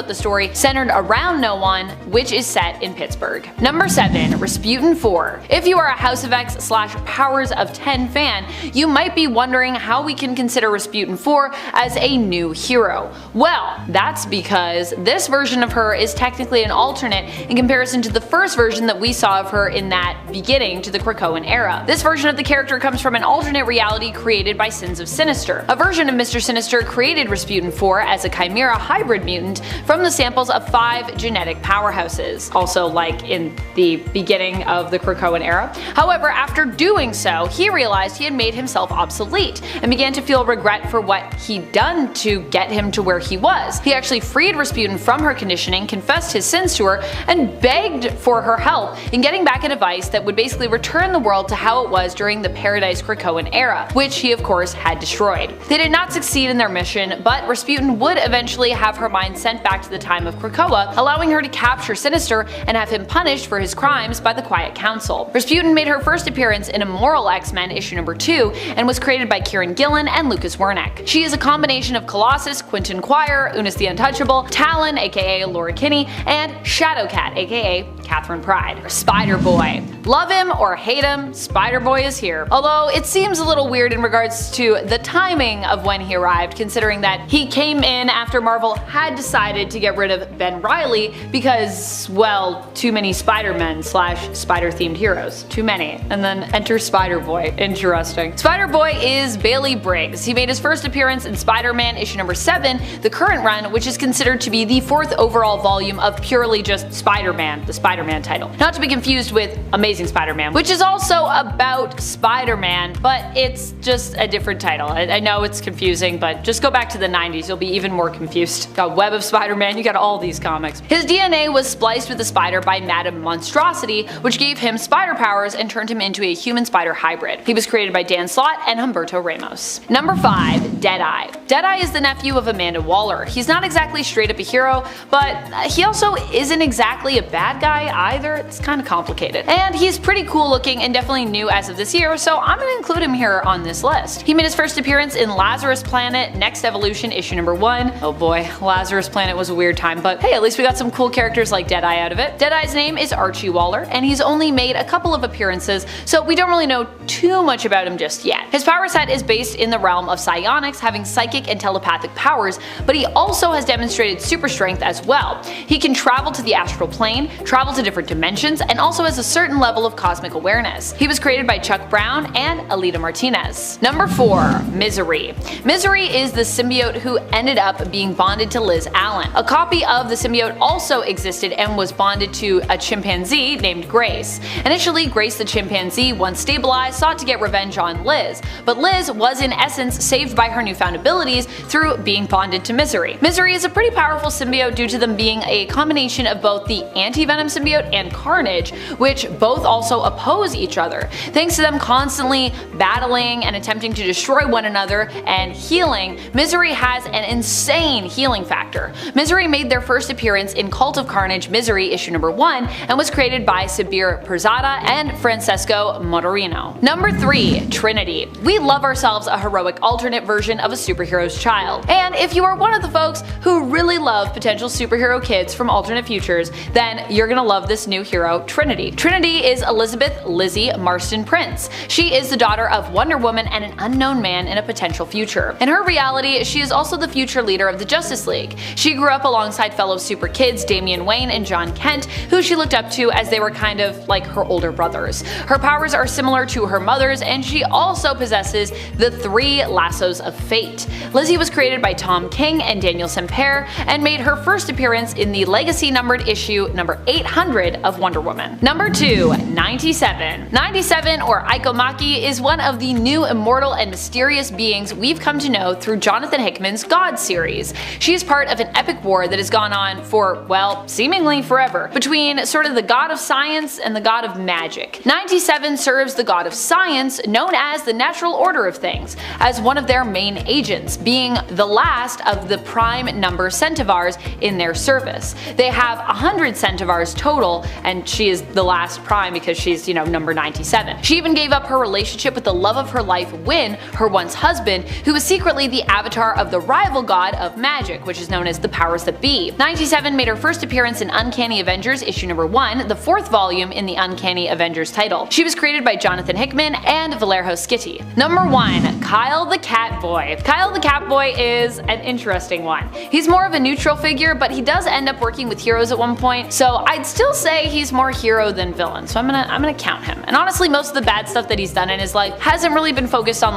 The story centered around No One, which is set in Pittsburgh. Number 7. Rasputin 4. If you are a House of X / Powers of 10 fan, you might be wondering how we can consider Rasputin 4 as a new hero. Well, that's because this version of her is technically an alternate in comparison to the first version that we saw of her in that beginning to the Krakoan era. This version of the character comes from an alternate reality created by Sins of Sinister. A version of Mr. Sinister created Rasputin 4 as a chimera hybrid mutant from the samples of 5 genetic powerhouses, also like in the beginning of the Krakoan era. However, after doing so, he realized he had made himself obsolete and began to feel regret for what he'd done to get him to where he was. He actually freed Rasputin from her conditioning, confessed his sins to her, and begged for her help in getting back a device that would basically return the world to how it was during the Paradise Krakoan era, which he of course had destroyed. They did not succeed in their mission, but Rasputin would eventually have her mind sent back to the time of Krakoa, allowing her to capture Sinister and have him punished for his crimes by the Quiet Council. Rasputin made her first appearance in Immoral X-Men issue number 2 and was created by Kieran Gillen and Lucas Wernick. She is a combination of Colossus, Quinton Quire, Unis the Untouchable, Talon aka Laura Kinney, and Shadowcat aka Catherine Pride. Spider-Boy. Love him or hate him, Spider-Boy is here. Although it seems a little weird in regards to the timing of when he arrived, considering that he came in after Marvel had decided to get rid of Ben Reilly because, well, too many Spider-Men / Spider-themed heroes. Too many. And then enter Spider-Boy. Interesting. Spider-Boy is Bailey Briggs. He made his first appearance in Spider-Man issue number 7, the current run, which is considered to be the 4th overall volume of purely just Spider-Man, the Spider-Man title. Not to be confused with Amazing Spider-Man, which is also about Spider-Man, but it's just a different title. I know it's confusing, but just go back to the 90s, you'll be even more confused. Got Web of Spider-Man, you got all these comics. His DNA was spliced with the spider by Madame Monstrosity, which gave him spider powers and turned him into a human-spider hybrid. He was created by Dan Slott and Humberto Ramos. Number 5. Deadeye. Deadeye is the nephew of Amanda Waller. He's not exactly straight up a hero, but he also isn't exactly a bad guy either. It's kind of complicated. And he's pretty cool looking and definitely new as of this year, so I'm gonna include him here on this list. He made his first appearance in Lazarus Planet, Next Evolution issue number 1. Oh boy, Lazarus Planet was a weird time, but hey, at least we got some cool characters like Deadeye out of it. Deadeye's name is Archie Waller, and he's only made a couple of appearances, so we don't really know too much about him just yet. His power set is based in the realm of psionics, having psychic and telepathic powers, but he also has demonstrated super strength as well. He can travel to the astral plane, travel to different dimensions, and also has a certain level of cosmic awareness. He was created by Chuck Brown and Alita Martinez. Number 4. Misery. Misery is the symbiote who ended up being bonded to Liz Allen. A copy of the symbiote also existed and was bonded to a chimpanzee named Grace. Initially, Grace the chimpanzee, once stabilized, sought to get revenge on Liz, but Liz was in essence saved by her newfound abilities through being bonded to Misery. Misery is a pretty powerful symbiote due to them being a combination of both the anti-venom symbiote and Carnage, which both also oppose each other. Thanks to them constantly battling and attempting to destroy one another and healing, Misery has an insane healing factor. Misery made their first appearance in Cult of Carnage Misery issue number 1 and was created by Sabir Perzada and Francesco Motorino. Number 3. Trinity. We love ourselves a heroic alternate version of a superhero's child. And if you are one of the folks who really love potential superhero kids from alternate futures, then you're gonna love this new hero, Trinity. Trinity is Elizabeth Lizzie Marston Prince. She is the daughter of Wonder Woman and an unknown man in a potential future. In her reality, she is also the future leader of the Justice League. She grew up alongside fellow super kids Damian Wayne and John Kent, who she looked up to as they were kind of like her older brothers. Her powers are similar to her mother's, and she also possesses the 3 lassos of fate. Lizzie was created by Tom King and Daniel Semper and made her first appearance in the legacy numbered issue number 800 of Wonder Woman. Number 2. 97. 97, or Ikomaki, is one of the new immortal and mysterious beings we've come to know through Jonathan Hickman's God series. She is part of an epic war that has gone on for, well, seemingly forever, between sort of the god of science and the god of magic. 97 serves the god of science, known as the natural order of things, as one of their main agents, being the last of the prime number centivars in their service. They have 100 centivars total, and she is the last prime because she's, number 97. She even gave up her relationship with the love of her life, Wynn, her once husband, who was secretly the avatar of the rival god of magic, which is known as the powers that be. 97 made her first appearance in Uncanny Avengers issue number 1, the 4th volume in the Uncanny Avengers title. She was created by Jonathan Hickman and Vallejo Scitti. Number 1. Kyle the Catboy. Kyle the Catboy is an interesting one. He's more of a neutral figure, but he does end up working with heroes at one point, so I'd still say he's more hero than villain, so I'm gonna count him. And honestly, most of the bad stuff that he's done in his life hasn't really been focused on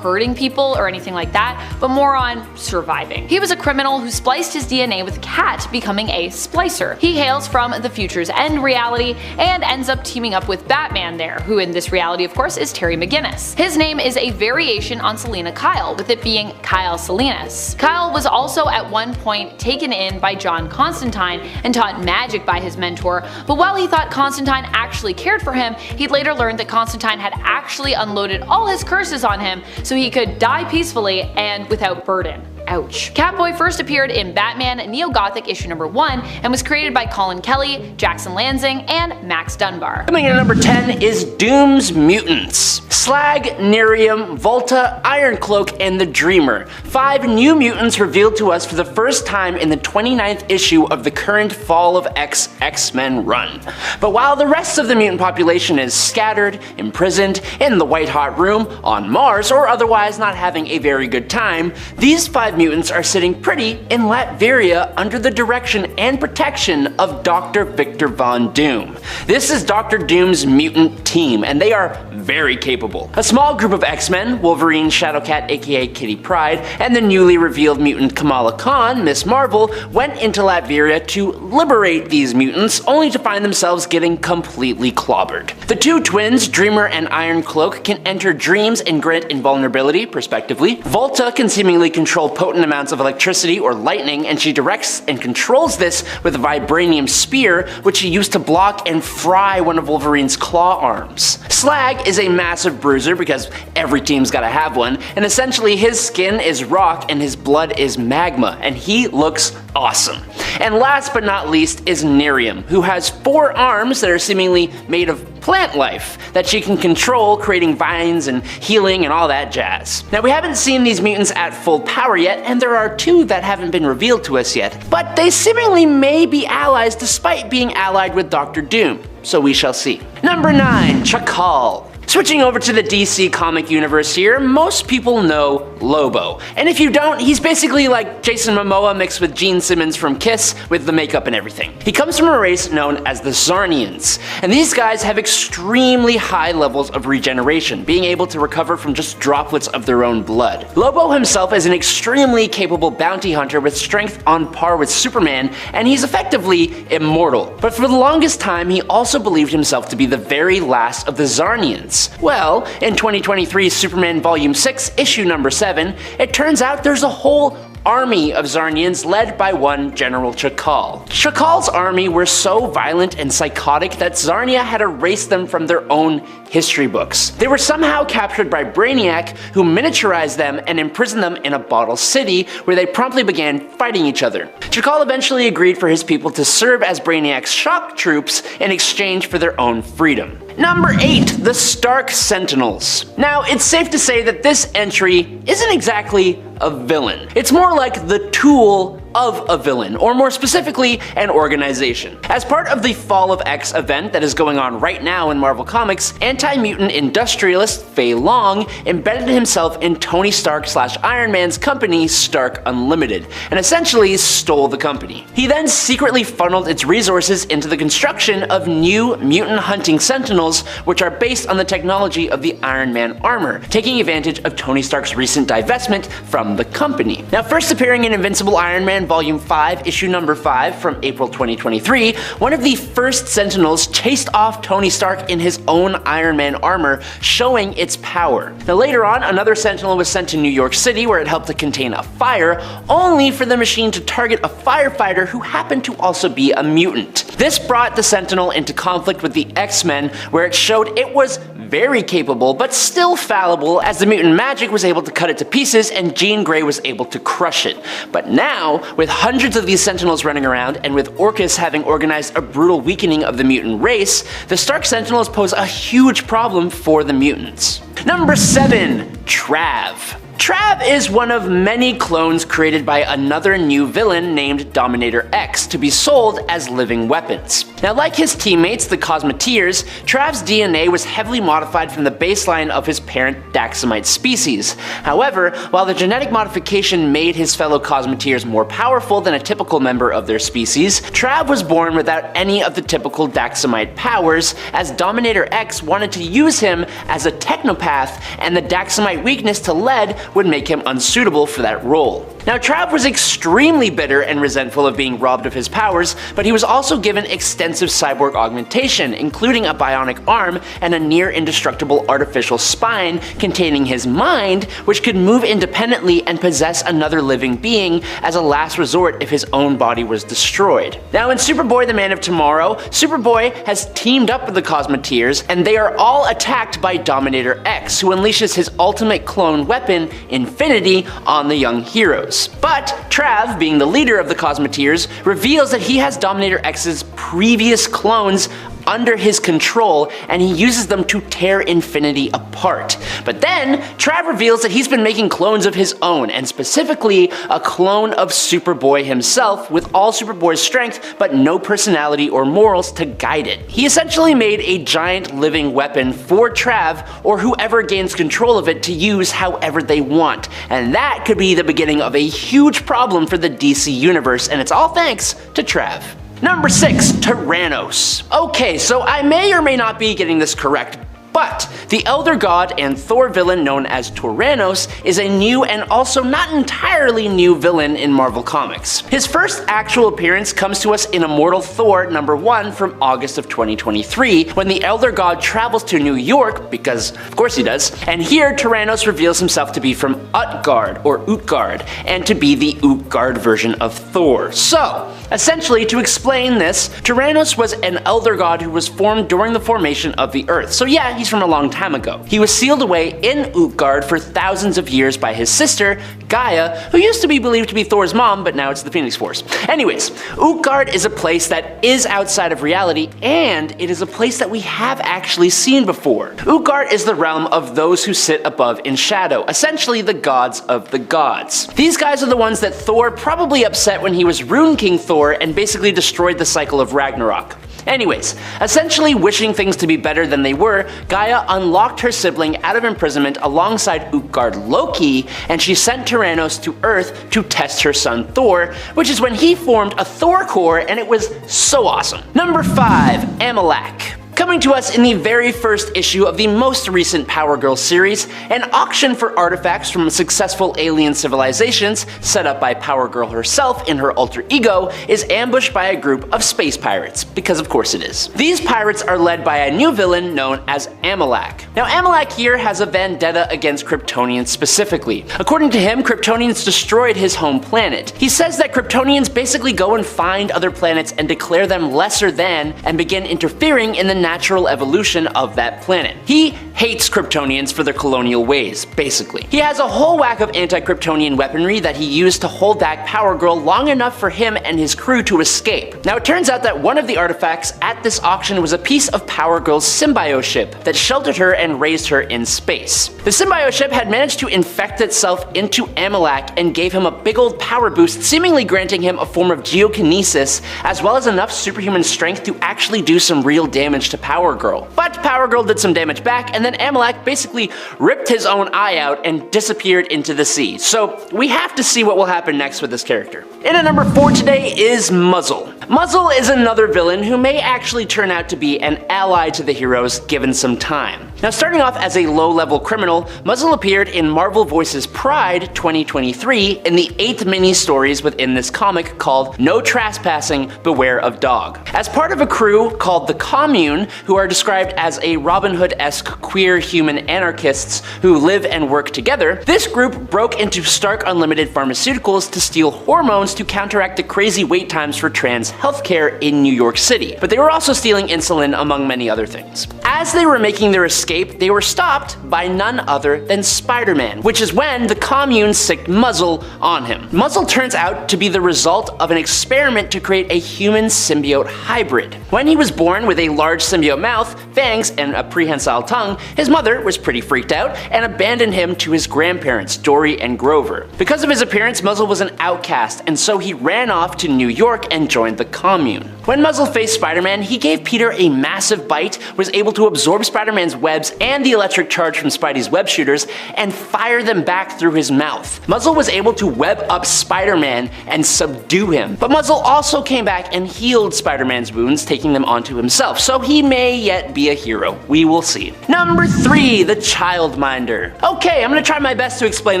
hurting people or anything like that, but more on surviving. He was a criminal who spliced his DNA with a cat, becoming a splicer. He hails from the Future's End reality and ends up teaming up with Batman there, who in this reality of course is Terry McGinnis. His name is a variation on Selena Kyle, with it being Kyle Salinas. Kyle was also at one point taken in by John Constantine and taught magic by his mentor, but while he thought Constantine actually actually cared for him, he'd later learned that Constantine had actually unloaded all his curses on him so he could die peacefully and without burden. Ouch. Catboy first appeared in Batman Neo-Gothic issue number 1 and was created by Colin Kelly, Jackson Lansing, and Max Dunbar. Coming in at number 10 is Doom's Mutants. Slag, Nerium, Volta, Ironcloak, and the Dreamer. 5 new mutants revealed to us for the first time in the 29th issue of the current Fall of X-Men run. But while the rest of the mutant population is scattered, imprisoned, in the White Hot Room, on Mars, or otherwise not having a very good time, these 5 mutants are sitting pretty in Latveria under the direction and protection of Dr. Victor Von Doom. This is Dr. Doom's mutant team, and they are very capable. A small group of X-Men, Wolverine, Shadowcat aka Kitty Pryde, and the newly revealed mutant Kamala Khan, Miss Marvel, went into Latveria to liberate these mutants, only to find themselves getting completely clobbered. The two twins, Dreamer and Ironcloak, can enter dreams and grant invulnerability, respectively. Volta can seemingly control potent amounts of electricity or lightning, and she directs and controls this with a vibranium spear, which she used to block and fry one of Wolverine's claw arms. Slag is a massive bruiser because every team's gotta have one, and essentially his skin is rock and his blood is magma, and he looks awesome. And last but not least is Nerium, who has 4 arms that are seemingly made of plant life that she can control, creating vines and healing and all that jazz. Now, we haven't seen these mutants at full power yet, and there are 2 that haven't been revealed to us yet, but they seemingly may be allies despite being allied with Dr. Doom, so we shall see. Number 9, Chakal. Switching over to the DC comic universe here, most people know Lobo. And if you don't, he's basically like Jason Momoa mixed with Gene Simmons from Kiss with the makeup and everything. He comes from a race known as the Zarnians, and these guys have extremely high levels of regeneration, being able to recover from just droplets of their own blood. Lobo himself is an extremely capable bounty hunter with strength on par with Superman, and he's effectively immortal. But for the longest time, he also believed himself to be the very last of the Zarnians. Well, in 2023's Superman Volume 6, issue number 7, it turns out there's a whole army of Zarnians led by one General Chakal. Chakal's army were so violent and psychotic that Zarnia had erased them from their own history books. They were somehow captured by Brainiac, who miniaturized them and imprisoned them in a bottle city where they promptly began fighting each other. Chakal eventually agreed for his people to serve as Brainiac's shock troops in exchange for their own freedom. Number 8, the Stark Sentinels. Now, it's safe to say that this entry isn't exactly a villain. It's more like the tool of a villain, or more specifically, an organization. As part of the Fall of X event that is going on right now in Marvel Comics, anti-mutant industrialist Fei Long embedded himself in Tony Stark / Iron Man's company, Stark Unlimited, and essentially stole the company. He then secretly funneled its resources into the construction of new mutant hunting sentinels, which are based on the technology of the Iron Man armor, taking advantage of Tony Stark's recent divestment from the company. Now, first appearing in Invincible Iron Man Volume 5, issue number 5 from April 2023, one of the first Sentinels chased off Tony Stark in his own Iron Man armor, showing its power. Now later on, another Sentinel was sent to New York City where it helped to contain a fire, only for the machine to target a firefighter who happened to also be a mutant. This brought the Sentinel into conflict with the X-Men, where it showed it was very capable, but still fallible, as the mutant magic was able to cut it to pieces and Jean Grey was able to crush it. But now, with hundreds of these Sentinels running around, and with Orcus having organized a brutal weakening of the mutant race, the Stark Sentinels pose a huge problem for the mutants. Number 7, Trav. Trav is one of many clones created by another new villain named Dominator X to be sold as living weapons. Now, like his teammates, the Cosmeteers, Trav's DNA was heavily modified from the baseline of his parent Daxamite species. However, while the genetic modification made his fellow Cosmeteers more powerful than a typical member of their species, Trav was born without any of the typical Daxamite powers, as Dominator X wanted to use him as a technopath, and the Daxamite weakness to lead would make him unsuitable for that role. Now Trav was extremely bitter and resentful of being robbed of his powers, but he was also given extensive cyborg augmentation, including a bionic arm and a near indestructible artificial spine containing his mind, which could move independently and possess another living being as a last resort if his own body was destroyed. Now in Superboy the Man of Tomorrow, Superboy has teamed up with the Cosmeteers, and they are all attacked by Dominator X, who unleashes his ultimate clone weapon, Infinity, on the young heroes. But Trav, being the leader of the Cosmeteers, reveals that he has Dominator X's previous clones under his control, and he uses them to tear Infinity apart. But then, Trav reveals that he's been making clones of his own, and specifically a clone of Superboy himself with all Superboy's strength but no personality or morals to guide it. He essentially made a giant living weapon for Trav or whoever gains control of it to use however they want, and that could be the beginning of a huge problem for the DC universe, and it's all thanks to Trav. Number 6, Tyrannos. Okay, so I may or may not be getting this correct, but the Elder God and Thor villain known as Tyrannos is a new and also not entirely new villain in Marvel Comics. His first actual appearance comes to us in Immortal Thor #1 from August of 2023, when the Elder God travels to New York, because of course he does, and here Tyrannos reveals himself to be from Utgard, or Utgard, and to be the Utgard version of Thor. So, essentially, to explain this, Tyrannos was an Elder God who was formed during the formation of the Earth. So yeah, he's from a long time ago. He was sealed away in Utgard for thousands of years by his sister, Gaia, who used to be believed to be Thor's mom, but now it's the Phoenix Force. Anyways, Utgard is a place that is outside of reality, and it is a place that we have actually seen before. Utgard is the realm of those who sit above in shadow, essentially the gods of the gods. These guys are the ones that Thor probably upset when he was Rune King Thor and basically destroyed the cycle of Ragnarok. Anyways, essentially wishing things to be better than they were, Gaia unlocked her sibling out of imprisonment alongside Utgard Loki, and she sent Tyrannos to Earth to test her son Thor, which is when he formed a Thor core, and it was so awesome. Number 5, Amalek. Coming to us in the very first issue of the most recent Power Girl series, an auction for artifacts from successful alien civilizations, set up by Power Girl herself in her alter ego, is ambushed by a group of space pirates, because of course it is. These pirates are led by a new villain known as Amalek. Now Amalek here has a vendetta against Kryptonians specifically. According to him, Kryptonians destroyed his home planet. He says that Kryptonians basically go and find other planets and declare them lesser than, and begin interfering in the natural evolution of that planet. He hates Kryptonians for their colonial ways, basically. He has a whole whack of anti-Kryptonian weaponry that he used to hold back Power Girl long enough for him and his crew to escape. Now it turns out that one of the artifacts at this auction was a piece of Power Girl's symbiote ship that sheltered her and raised her in space. The symbiote ship had managed to infect itself into Amalek and gave him a big old power boost, seemingly granting him a form of geokinesis, as well as enough superhuman strength to actually do some real damage to Power Girl. But Power Girl did some damage back, and then Amalek basically ripped his own eye out and disappeared into the sea. So we have to see what will happen next with this character. In at number 4 today is Muzzle. Muzzle is another villain who may actually turn out to be an ally to the heroes given some time. Now starting off as a low-level criminal, Muzzle appeared in Marvel Voices Pride 2023 in the 8th mini-stories within this comic called No Trespassing, Beware of Dog. As part of a crew called the Commune, who are described as a Robin Hood-esque queer human anarchists who live and work together, this group broke into Stark Unlimited Pharmaceuticals to steal hormones to counteract the crazy wait times for trans healthcare in New York City. But they were also stealing insulin, among many other things. As they were making their escape, they were stopped by none other than Spider-Man, which is when the Commune sicked Muzzle on him. Muzzle turns out to be the result of an experiment to create a human symbiote hybrid. When he was born with a large symbiote mouth, fangs, and a prehensile tongue, his mother was pretty freaked out and abandoned him to his grandparents, Dory and Grover. Because of his appearance, Muzzle was an outcast, and so he ran off to New York and joined the the Commune. When Muzzle faced Spider-Man, he gave Peter a massive bite, was able to absorb Spider-Man's webs and the electric charge from Spidey's web shooters, and fire them back through his mouth. Muzzle was able to web up Spider-Man and subdue him, but Muzzle also came back and healed Spider-Man's wounds, taking them onto himself, so he may yet be a hero. We will see. Number 3, the Childminder. Okay, I'm gonna try my best to explain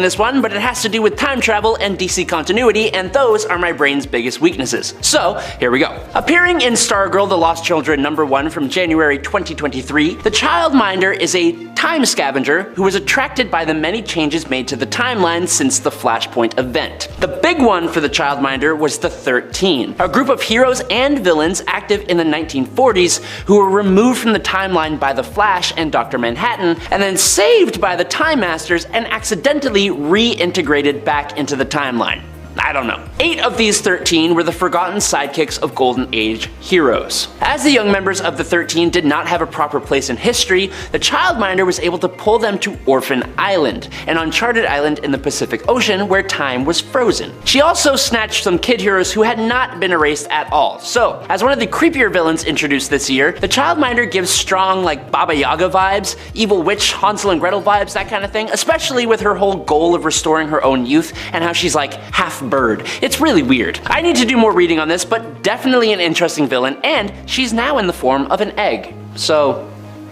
this one, but it has to do with time travel and DC continuity, and those are my brain's biggest weaknesses. So, here we go. Appearing in Stargirl The Lost Children #1 from January 2023, the Childminder is a time scavenger who was attracted by the many changes made to the timeline since the Flashpoint event. The big one for the Childminder was the 13, a group of heroes and villains active in the 1940s who were removed from the timeline by the Flash and Dr. Manhattan, and then saved by the Time Masters and accidentally reintegrated back into the timeline. I don't know. 8 of these 13 were the forgotten sidekicks of Golden Age heroes. As the young members of the 13 did not have a proper place in history, the Childminder was able to pull them to Orphan Island, an uncharted island in the Pacific Ocean where time was frozen. She also snatched some kid heroes who had not been erased at all. So, as one of the creepier villains introduced this year, the Childminder gives strong, like, Baba Yaga vibes, evil witch, Hansel and Gretel vibes, that kind of thing, especially with her whole goal of restoring her own youth and how she's like half bird. It's really weird. I need to do more reading on this, but definitely an interesting villain, and she's now in the form of an egg. So,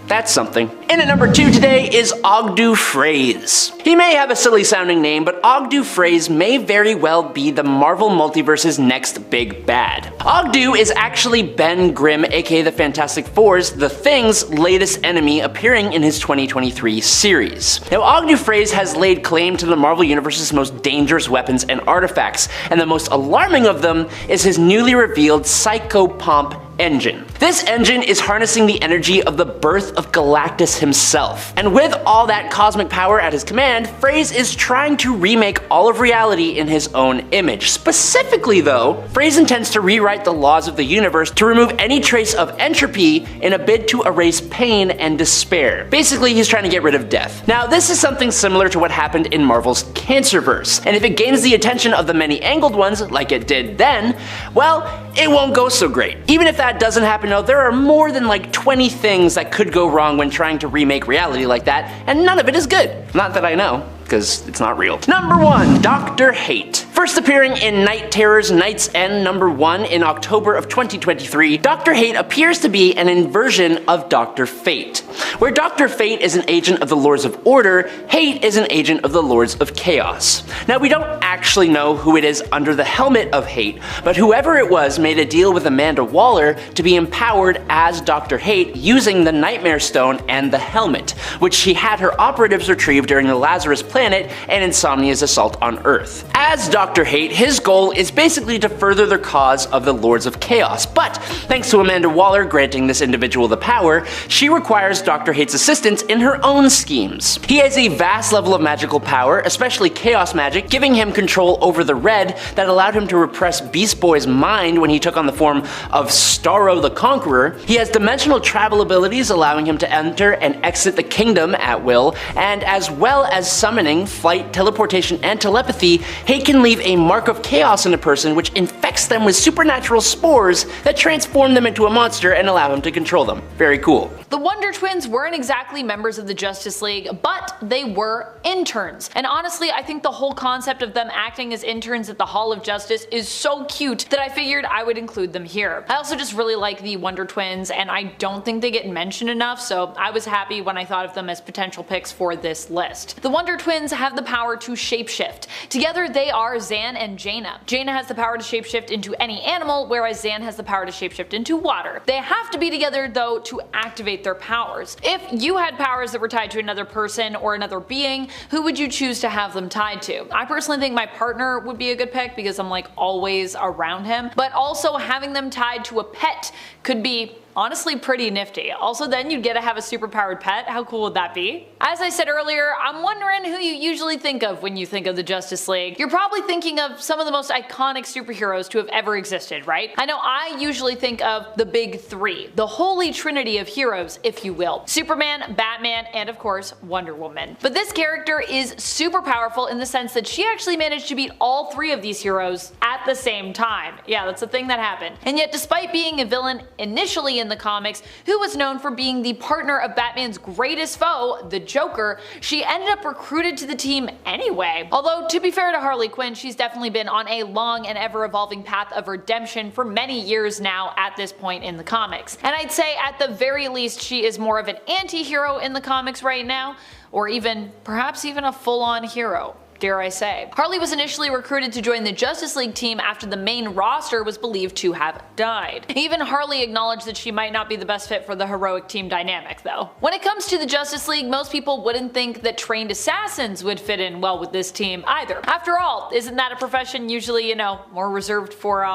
that's something. In at number 2 today is Ogdu Fraze. He may have a silly sounding name, but Ogdu Fraze may very well be the Marvel Multiverse's next big bad. Ogdu is actually Ben Grimm, aka the Fantastic Four's The Thing's latest enemy, appearing in his 2023 series. Now, Ogdu Fraze has laid claim to the Marvel Universe's most dangerous weapons and artifacts, and the most alarming of them is his newly revealed Psychopomp engine. This engine is harnessing the energy of the birth of Galactus himself. And with all that cosmic power at his command, Fraze is trying to remake all of reality in his own image. Specifically though, Fraze intends to rewrite the laws of the universe to remove any trace of entropy in a bid to erase pain and despair. Basically, he's trying to get rid of death. Now, this is something similar to what happened in Marvel's Cancerverse, and if it gains the attention of the many-angled ones, like it did then, well, it won't go so great. Even if that doesn't happen though, there are more than like 20 things that could go wrong when trying to remake reality like that, and none of it is good. Not that I know, because it's not real. Number 1, Dr. Hate. First appearing in Night Terror's Night's End #1 in October of 2023, Dr. Hate appears to be an inversion of Dr. Fate. Where Dr. Fate is an agent of the Lords of Order, Hate is an agent of the Lords of Chaos. Now, we don't actually know who it is under the helmet of Hate, but whoever it was made a deal with Amanda Waller to be empowered as Dr. Hate using the Nightmare Stone and the helmet, which she had her operatives retrieve during the Lazarus Planet and Insomnia's assault on Earth. As Dr. Hate, his goal is basically to further the cause of the Lords of Chaos, but thanks to Amanda Waller granting this individual the power, she requires Dr. Hate's assistance in her own schemes. He has a vast level of magical power, especially chaos magic, giving him control over the Red that allowed him to repress Beast Boy's mind when he took on the form of Starro the Conqueror. He has dimensional travel abilities allowing him to enter and exit the kingdom at will, and as well as summoning, flight, teleportation, and telepathy, Hate can leave a mark of chaos in a person which infects them with supernatural spores that transform them into a monster and allow him to control them. Very cool. The Wonder Twins weren't exactly members of the Justice League, but they were interns. And honestly, I think the whole concept of them acting as interns at the Hall of Justice is so cute that I figured I would include them here. I also just really like the Wonder Twins, and I don't think they get mentioned enough, so I was happy when I thought of them as potential picks for this list. The Wonder Twins have the power to shapeshift. Together they are Zan and Jaina. Jaina has the power to shapeshift into any animal, whereas Zan has the power to shapeshift into water. They have to be together though to activate their powers. If you had powers that were tied to another person or another being, who would you choose to have them tied to? I personally think my partner would be a good pick because I'm like always around him, but also having them tied to a pet could be honestly pretty nifty. Also then you'd get to have a superpowered pet, how cool would that be? As I said earlier, I'm wondering who you usually think of when you think of the Justice League. You're probably thinking of some of the most iconic superheroes to have ever existed, right? I know I usually think of the big three, the holy trinity of heroes, if you will. Superman, Batman, and of course, Wonder Woman. But this character is super powerful in the sense that she actually managed to beat all three of these heroes at the same time. Yeah, that's a thing that happened. And yet despite being a villain initially in the comics, who was known for being the partner of Batman's greatest foe, the Joker, she ended up recruited to the team anyway. Although to be fair to Harley Quinn, she's definitely been on a long and ever evolving path of redemption for many years now at this point in the comics. And I'd say at the very least she is more of an anti-hero in the comics right now, or even, perhaps even a full-on hero, dare I say. Harley was initially recruited to join the Justice League team after the main roster was believed to have died. Even Harley acknowledged that she might not be the best fit for the heroic team dynamic though. When it comes to the Justice League, most people wouldn't think that trained assassins would fit in well with this team either. After all, isn't that a profession usually, you know, more reserved for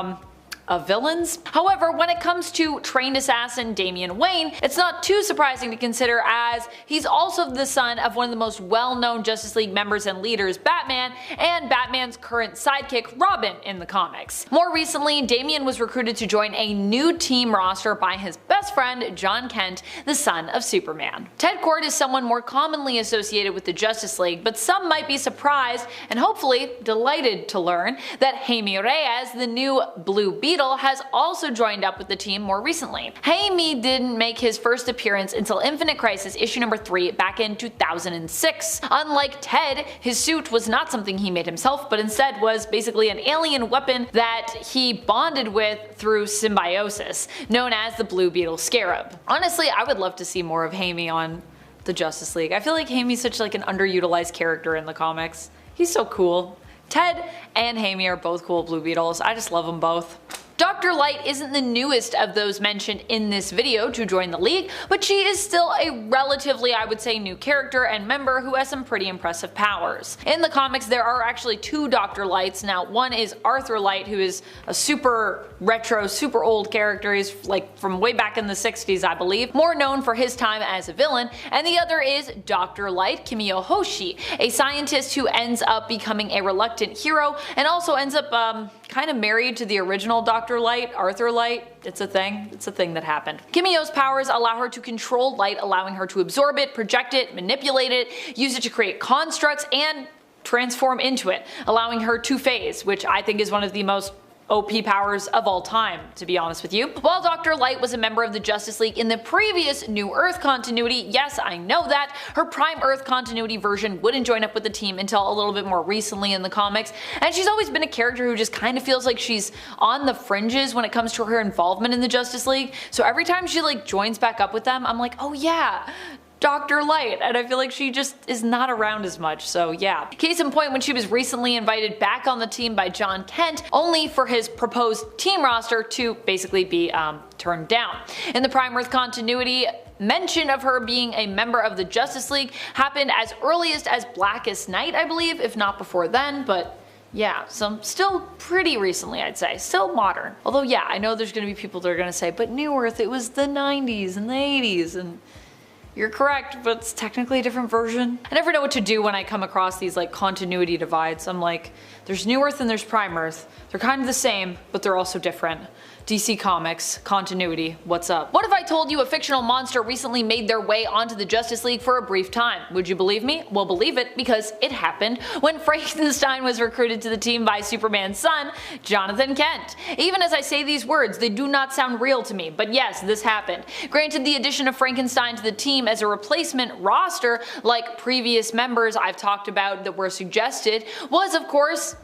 villains? However, when it comes to trained assassin Damian Wayne, it's not too surprising to consider, as he's also the son of one of the most well-known Justice League members and leaders, Batman, and Batman's current sidekick, Robin, in the comics. More recently, Damian was recruited to join a new team roster by his best friend, John Kent, the son of Superman. Ted Kord is someone more commonly associated with the Justice League, but some might be surprised, and hopefully delighted to learn, that Jaime Reyes, the new Blue Beetle, has also joined up with the team more recently. Jaime didn't make his first appearance until Infinite Crisis issue number 3 back in 2006. Unlike Ted, his suit was not something he made himself, but instead was basically an alien weapon that he bonded with through symbiosis, known as the Blue Beetle Scarab. Honestly, I would love to see more of Jaime on the Justice League. I feel like Jaime's such like an underutilized character in the comics. He's so cool. Ted and Jaime are both cool Blue Beetles. I just love them both. Dr. Light isn't the newest of those mentioned in this video to join the League, but she is still a relatively, I would say, new character and member who has some pretty impressive powers. In the comics there are actually two Dr. Lights. Now one is Arthur Light, who is a super retro, super old character. He's like from way back in the 60s I believe, more known for his time as a villain, and the other is Dr. Light Kimio Hoshi, a scientist who ends up becoming a reluctant hero and also ends up kind of married to the original Dr. Light, Arthur Light. It's a thing that happened. Kimio's powers allow her to control light, allowing her to absorb it, project it, manipulate it, use it to create constructs, and transform into it, allowing her to phase, which I think is one of the most OP powers of all time, to be honest with you. While Dr. Light was a member of the Justice League in the previous New Earth continuity, yes, I know that, her Prime Earth continuity version wouldn't join up with the team until a little bit more recently in the comics, and she's always been a character who just kind of feels like she's on the fringes when it comes to her involvement in the Justice League, so every time she like joins back up with them, I'm like, oh yeah, Dr. Light, and I feel like she just is not around as much, so yeah. Case in point, when she was recently invited back on the team by John Kent, only for his proposed team roster to basically be turned down. In the Prime Earth continuity, mention of her being a member of the Justice League happened as earliest as Blackest Night, I believe, if not before then, but yeah, still pretty recently I'd say, still modern. Although yeah, I know there's gonna be people that are gonna say, but New Earth, it was the 90s and the 80s, and you're correct, but it's technically a different version. I never know what to do when I come across these like continuity divides. I'm like, there's New Earth and there's Prime Earth. They're kind of the same, but they're also different. DC Comics, continuity, what's up? What if I told you a fictional monster recently made their way onto the Justice League for a brief time? Would you believe me? Well, believe it, because it happened when Frankenstein was recruited to the team by Superman's son, Jonathan Kent. Even as I say these words, they do not sound real to me, but yes, this happened. Granted, the addition of Frankenstein to the team as a replacement roster, like previous members I've talked about that were suggested, was of course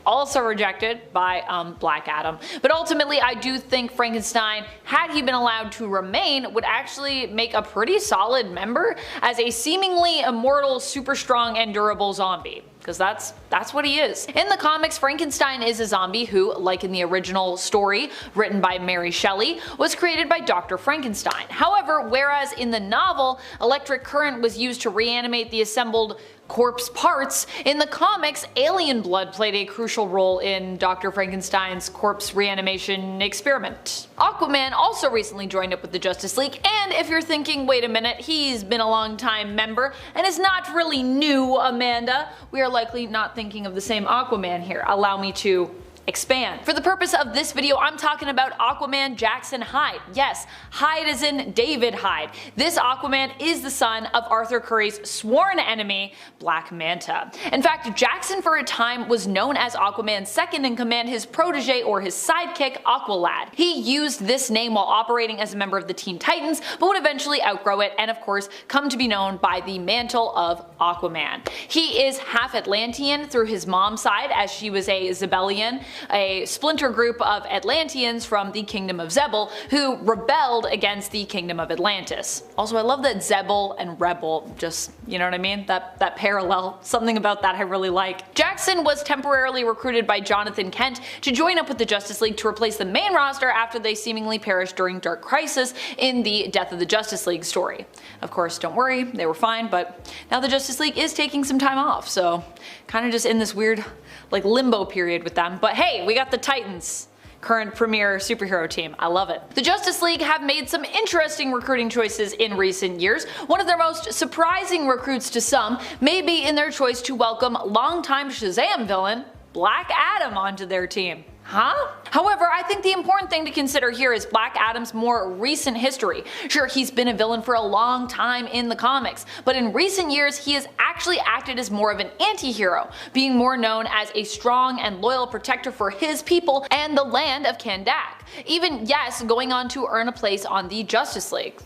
also rejected by Black Adam. But ultimately I do think Frankenstein, had he been allowed to remain, would actually make a pretty solid member as a seemingly immortal, super strong and durable zombie. Because that's what he is. In the comics, Frankenstein is a zombie who, like in the original story written by Mary Shelley, was created by Dr. Frankenstein. However, whereas in the novel, electric current was used to reanimate the assembled corpse parts. In the comics, alien blood played a crucial role in Dr. Frankenstein's corpse reanimation experiment. Aquaman also recently joined up with the Justice League, and if you're thinking, wait a minute, he's been a long time member and is not really new, Amanda, we are likely not thinking of the same Aquaman here. Allow me to expand. For the purpose of this video, I'm talking about Aquaman Jackson Hyde. Yes, Hyde as in David Hyde. This Aquaman is the son of Arthur Curry's sworn enemy, Black Manta. In fact, Jackson for a time was known as Aquaman's second in command, his protege or his sidekick, Aqualad. He used this name while operating as a member of the Teen Titans, but would eventually outgrow it and of course come to be known by the mantle of Aquaman. He is half Atlantean through his mom's side, as she was a Zebellian, a splinter group of Atlanteans from the Kingdom of Zebel who rebelled against the Kingdom of Atlantis. Also, I love that Zebel and Rebel, just, you know what I mean? That parallel, something about that I really like. Jackson was temporarily recruited by Jonathan Kent to join up with the Justice League to replace the main roster after they seemingly perished during Dark Crisis in the Death of the Justice League story. Of course, don't worry, they were fine, but now the Justice League is taking some time off, so kind of just in this weird limbo period with them. But hey, we got the Titans, current premier superhero team. I love it. The Justice League have made some interesting recruiting choices in recent years. One of their most surprising recruits to some may be in their choice to welcome longtime Shazam villain Black Adam onto their team. Huh? However, I think the important thing to consider here is Black Adam's more recent history. Sure, he's been a villain for a long time in the comics, but in recent years he has actually acted as more of an anti-hero, being more known as a strong and loyal protector for his people and the land of Kandak. Even, yes, going on to earn a place on the Justice League.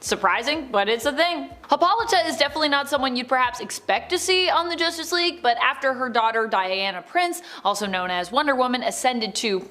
Surprising, but it's a thing. Hippolyta is definitely not someone you'd perhaps expect to see on the Justice League, but after her daughter Diana Prince, also known as Wonder Woman, ascended to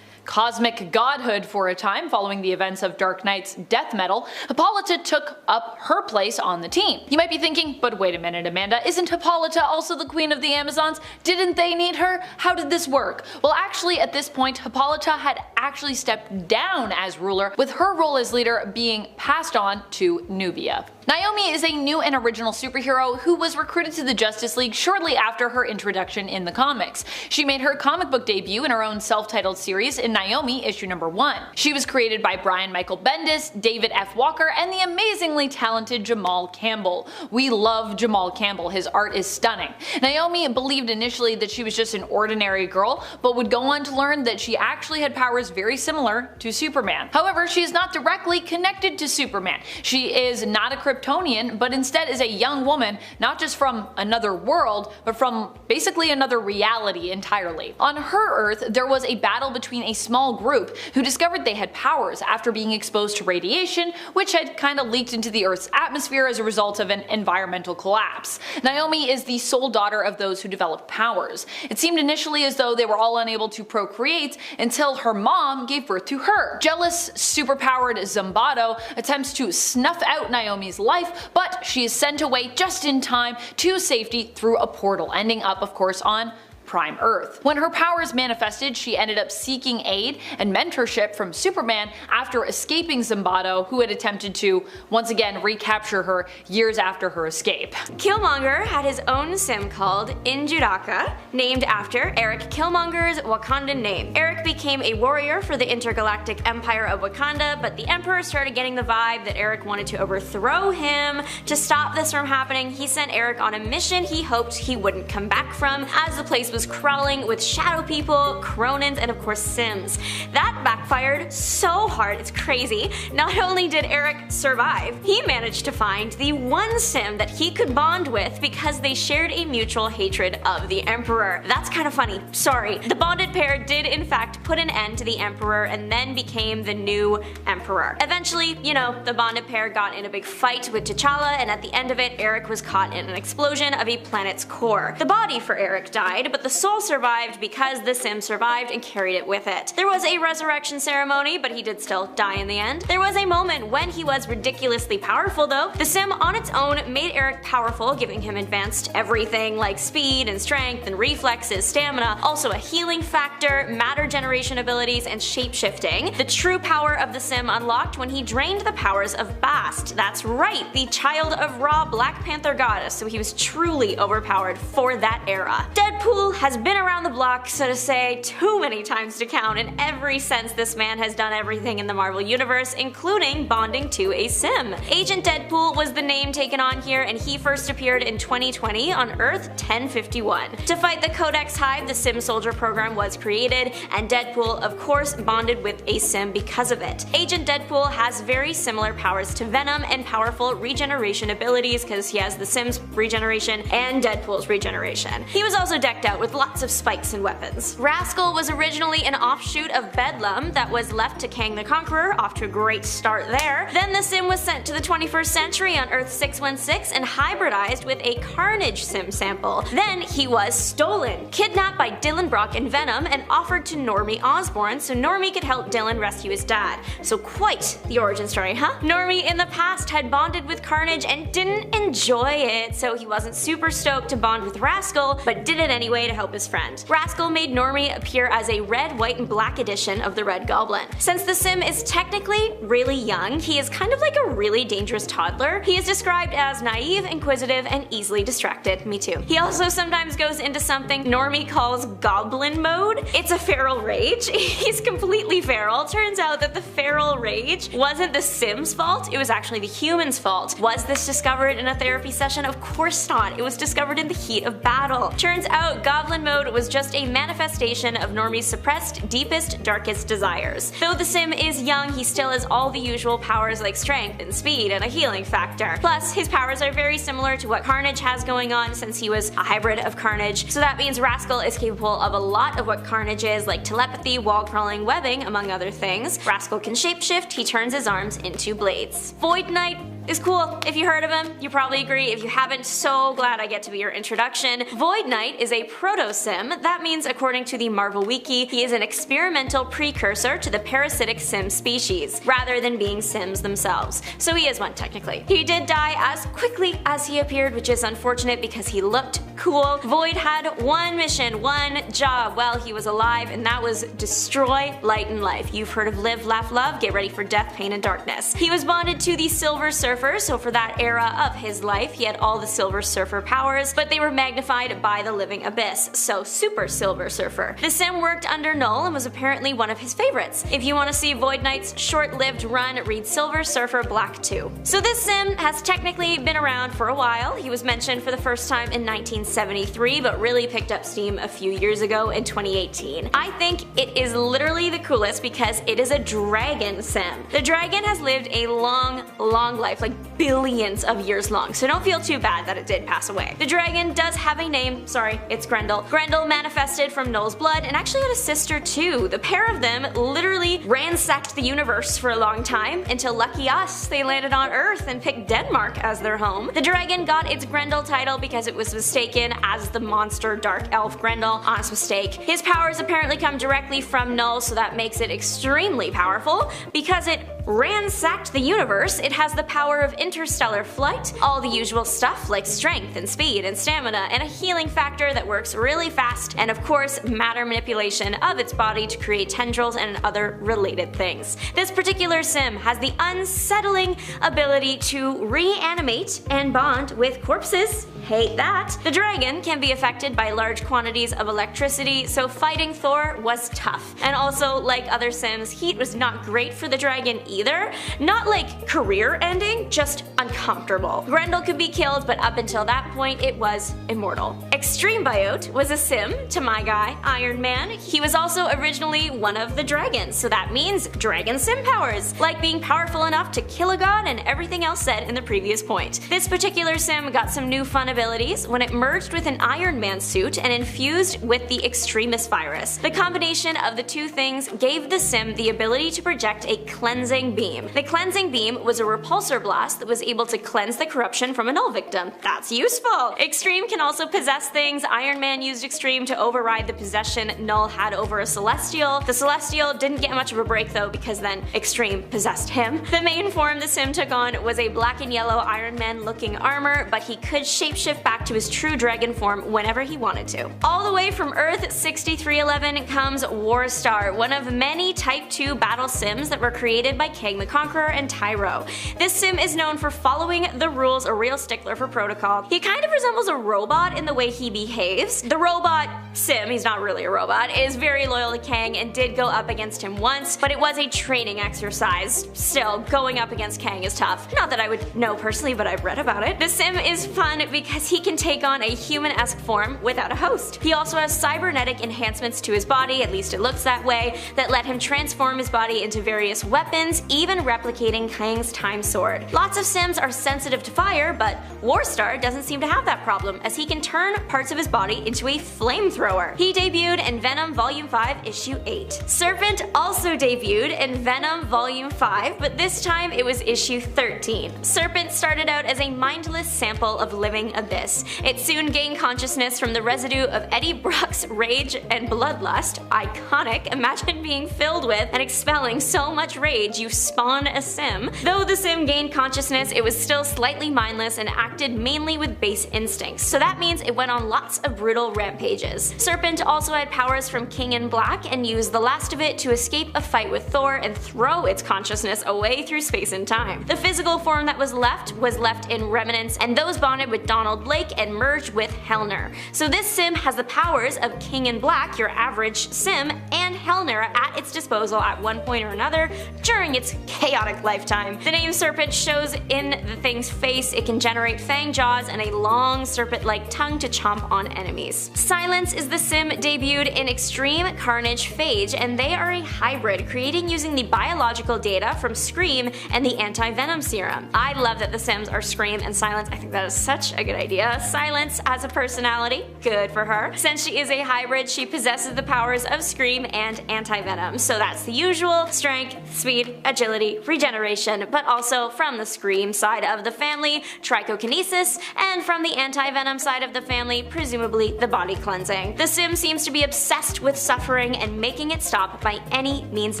cosmic godhood for a time following the events of Dark Knight's death metal, Hippolyta took up her place on the team. You might be thinking, but wait a minute, Amanda, isn't Hippolyta also the queen of the Amazons? Didn't they need her? How did this work? Well, actually at this point Hippolyta had actually stepped down as ruler, with her role as leader being passed on to Nubia. Naomi is a new and original superhero who was recruited to the Justice League shortly after her introduction in the comics. She made her comic book debut in her own self-titled series in Naomi issue number 1. She was created by Brian Michael Bendis, David F. Walker, and the amazingly talented Jamal Campbell. We love Jamal Campbell, his art is stunning. Naomi believed initially that she was just an ordinary girl, but would go on to learn that she actually had powers very similar to Superman. However, she is not directly connected to Superman. She is not a Kryptonian, but instead is a young woman, not just from another world, but from basically another reality entirely. On her Earth, there was a battle between a small group who discovered they had powers after being exposed to radiation, which had kind of leaked into the Earth's atmosphere as a result of an environmental collapse. Naomi is the sole daughter of those who developed powers. It seemed initially as though they were all unable to procreate until her mom gave birth to her. Jealous, superpowered Zambado attempts to snuff out Naomi's life, but she is sent away just in time to safety through a portal, ending up of course on Prime Earth. When her powers manifested, she ended up seeking aid and mentorship from Superman after escaping Zambado, who had attempted to once again recapture her years after her escape. Killmonger had his own sim called Injuraka, named after Eric Killmonger's Wakandan name. Eric became a warrior for the intergalactic empire of Wakanda, but the Emperor started getting the vibe that Eric wanted to overthrow him. To stop this from happening, he sent Eric on a mission he hoped he wouldn't come back from, as the place was crawling with shadow people, Cronins, and of course Sims. That backfired so hard, it's crazy. Not only did Eric survive, he managed to find the one Sim that he could bond with because they shared a mutual hatred of the Emperor. That's kind of funny, sorry. The bonded pair did in fact put an end to the Emperor and then became the new Emperor. Eventually, you know, the bonded pair got in a big fight with T'Challa, and at the end of it, Eric was caught in an explosion of a planet's core. The body for Eric died, but the soul survived because the sim survived and carried it with it. There was a resurrection ceremony, but he did still die in the end. There was a moment when he was ridiculously powerful though. The sim on its own made Eric powerful, giving him advanced everything like speed and strength and reflexes, stamina, also a healing factor, matter generation abilities, and shapeshifting. The true power of the sim unlocked when he drained the powers of Bast. That's right, the child of Ra, Black Panther goddess, so he was truly overpowered for that era. Deadpool has been around the block, so to say, too many times to count. In every sense, this man has done everything in the Marvel Universe, including bonding to a sim. Agent Deadpool was the name taken on here, and he first appeared in 2020 on Earth 1051. To fight the Codex Hive, the Sim Soldier program was created, and Deadpool, of course, bonded with a sim because of it. Agent Deadpool has very similar powers to Venom and powerful regeneration abilities because he has the Sim's regeneration and Deadpool's regeneration. He was also decked out with lots of spikes and weapons. Rascal was originally an offshoot of Bedlam that was left to Kang the Conqueror, off to a great start there. Then the sim was sent to the 21st century on Earth 616 and hybridized with a Carnage sim sample. Then he was stolen, kidnapped by Dylan Brock and Venom, and offered to Normie Osborn so Normie could help Dylan rescue his dad. So quite the origin story, huh? Normie in the past had bonded with Carnage and didn't enjoy it, so he wasn't super stoked to bond with Rascal, but did it anyway to help his friend. Rascal made Normie appear as a red, white, and black edition of the Red Goblin. Since the sim is technically really young, he is kind of like a really dangerous toddler. He is described as naive, inquisitive, and easily distracted. Me too. He also sometimes goes into something Normie calls goblin mode. It's a feral rage. He's completely feral. Turns out that the feral rage wasn't the sim's fault, it was actually the human's fault. Was this discovered in a therapy session? Of course not. It was discovered in the heat of battle. Turns out goblin mode was just a manifestation of Normie's suppressed, deepest, darkest desires. Though the sim is young, he still has all the usual powers like strength and speed and a healing factor. Plus, his powers are very similar to what Carnage has going on since he was a hybrid of Carnage, so that means Rascal is capable of a lot of what Carnage is, like telepathy, wall crawling, webbing, among other things. Rascal can shapeshift, he turns his arms into blades. Void Knight is cool. If you heard of him, you probably agree. If you haven't, so glad I get to be your introduction. Void Knight is a proto-sim. That means, according to the Marvel Wiki, he is an experimental precursor to the parasitic sim species, rather than being sims themselves. So he is one, technically. He did die as quickly as he appeared, which is unfortunate because he looked cool. Void had one mission, one job while he was alive, and that was destroy light and life. You've heard of live, laugh, love, get ready for death, pain, and darkness. He was bonded to the Silver Surfer, so for that era of his life, he had all the Silver Surfer powers, but they were magnified by the living abyss, so Super Silver Surfer. The sim worked under Null and was apparently one of his favorites. If you want to see Void Knight's short-lived run, read Silver Surfer Black 2. So this sim has technically been around for a while. He was mentioned for the first time in 1973, but really picked up steam a few years ago in 2018. I think it is literally the coolest because it is a dragon sim. The dragon has lived a long life, like billions of years long, so don't feel too bad that it did pass away. The dragon does have a name, sorry, it's Grendel. Grendel manifested from Null's blood and actually had a sister too. The pair of them literally ransacked the universe for a long time until lucky us, they landed on Earth and picked Denmark as their home. The dragon got its Grendel title because it was mistaken as the monster Dark Elf Grendel. Honest mistake. His powers apparently come directly from Null, so that makes it extremely powerful. Because it ransacked the universe, it has the power of interstellar flight, all the usual stuff like strength and speed and stamina, and a healing factor that works really fast, and of course matter manipulation of its body to create tendrils and other related things. This particular sim has the unsettling ability to reanimate and bond with corpses. Hate that. The dragon can be affected by large quantities of electricity, so fighting Thor was tough. And also, like other sims, heat was not great for the dragon either. Not like career ending, just uncomfortable. Grendel could be killed, but up until that point it was immortal. Extreme Biote was a sim to my guy, Iron Man. He was also originally one of the dragons, so that means dragon sim powers, like being powerful enough to kill a god and everything else said in the previous point. This particular sim got some new fun abilities when it merged with an Iron Man suit and infused with the Extremis virus. The combination of the two things gave the sim the ability to project a cleansing beam. The cleansing beam was a repulsor blast that was able to cleanse the corruption from a Null victim. That's useful! Extreme can also possess things, Iron Man used Extreme to override the possession Null had over a Celestial. The Celestial didn't get much of a break though, because then Extreme possessed him. The main form the Sim took on was a black and yellow Iron Man looking armor, but he could shapeshift back to his true dragon form whenever he wanted to. All the way from Earth 6311 comes Warstar, one of many Type 2 battle sims that were created by Kang the Conqueror and Tyro. This sim is known for following the rules, a real stickler for protocol. He kind of resembles a robot in the way he behaves. The robot sim, he's not really a robot, is very loyal to Kang and did go up against him once, but it was a training exercise. Still, going up against Kang is tough. Not that I would know personally, but I've read about it. The sim is fun because he can take on a human-esque form without a host. He also has cybernetic enhancements to his body, at least it looks that way, that let him transform his body into various weapons, even replicating Kang's time sword. Lots of sims are sensitive to fire, but Warstar doesn't seem to have that problem, as he can turn parts of his body into a flamethrower. He debuted in Venom Volume 5, Issue 8. Serpent also debuted in Venom Volume 5, but this time it was Issue 13. Serpent started out as a mindless sample of living abyss. It soon gained consciousness from the residue of Eddie Brock's rage and bloodlust. Iconic. Imagine being filled with and expelling so much rage you spawn a sim. Though the sim gained consciousness, it was still slightly mindless and acted mainly with base instincts, so that means it went on lots of brutal rampages. Serpent also had powers from King in Black and used the last of it to escape a fight with Thor and throw its consciousness away through space and time. The physical form that was left in Remnants, and those bonded with Donald Blake and merged with Hellner. So this sim has the powers of King in Black, your average sim, and Hellner at its disposal at one point or another during its chaotic lifetime. The name Serpent shows in the thing's face. It can generate fang jaws and a long serpent-like tongue to chomp on enemies. Silence is the sim debuted in Extreme Carnage Phage, and they are a hybrid, creating using the biological data from Scream and the anti-venom serum. I love that the sims are Scream and Silence. I think that is such a good idea. Silence has a personality, good for her. Since she is a hybrid, she possesses the powers of Scream and anti-venom, so that's the usual: strength, speed, agility, regeneration, but also from the Scream side of the family, trichokinesis, and from the anti-venom side of the family, presumably the body cleansing. The sim seems to be obsessed with suffering and making it stop by any means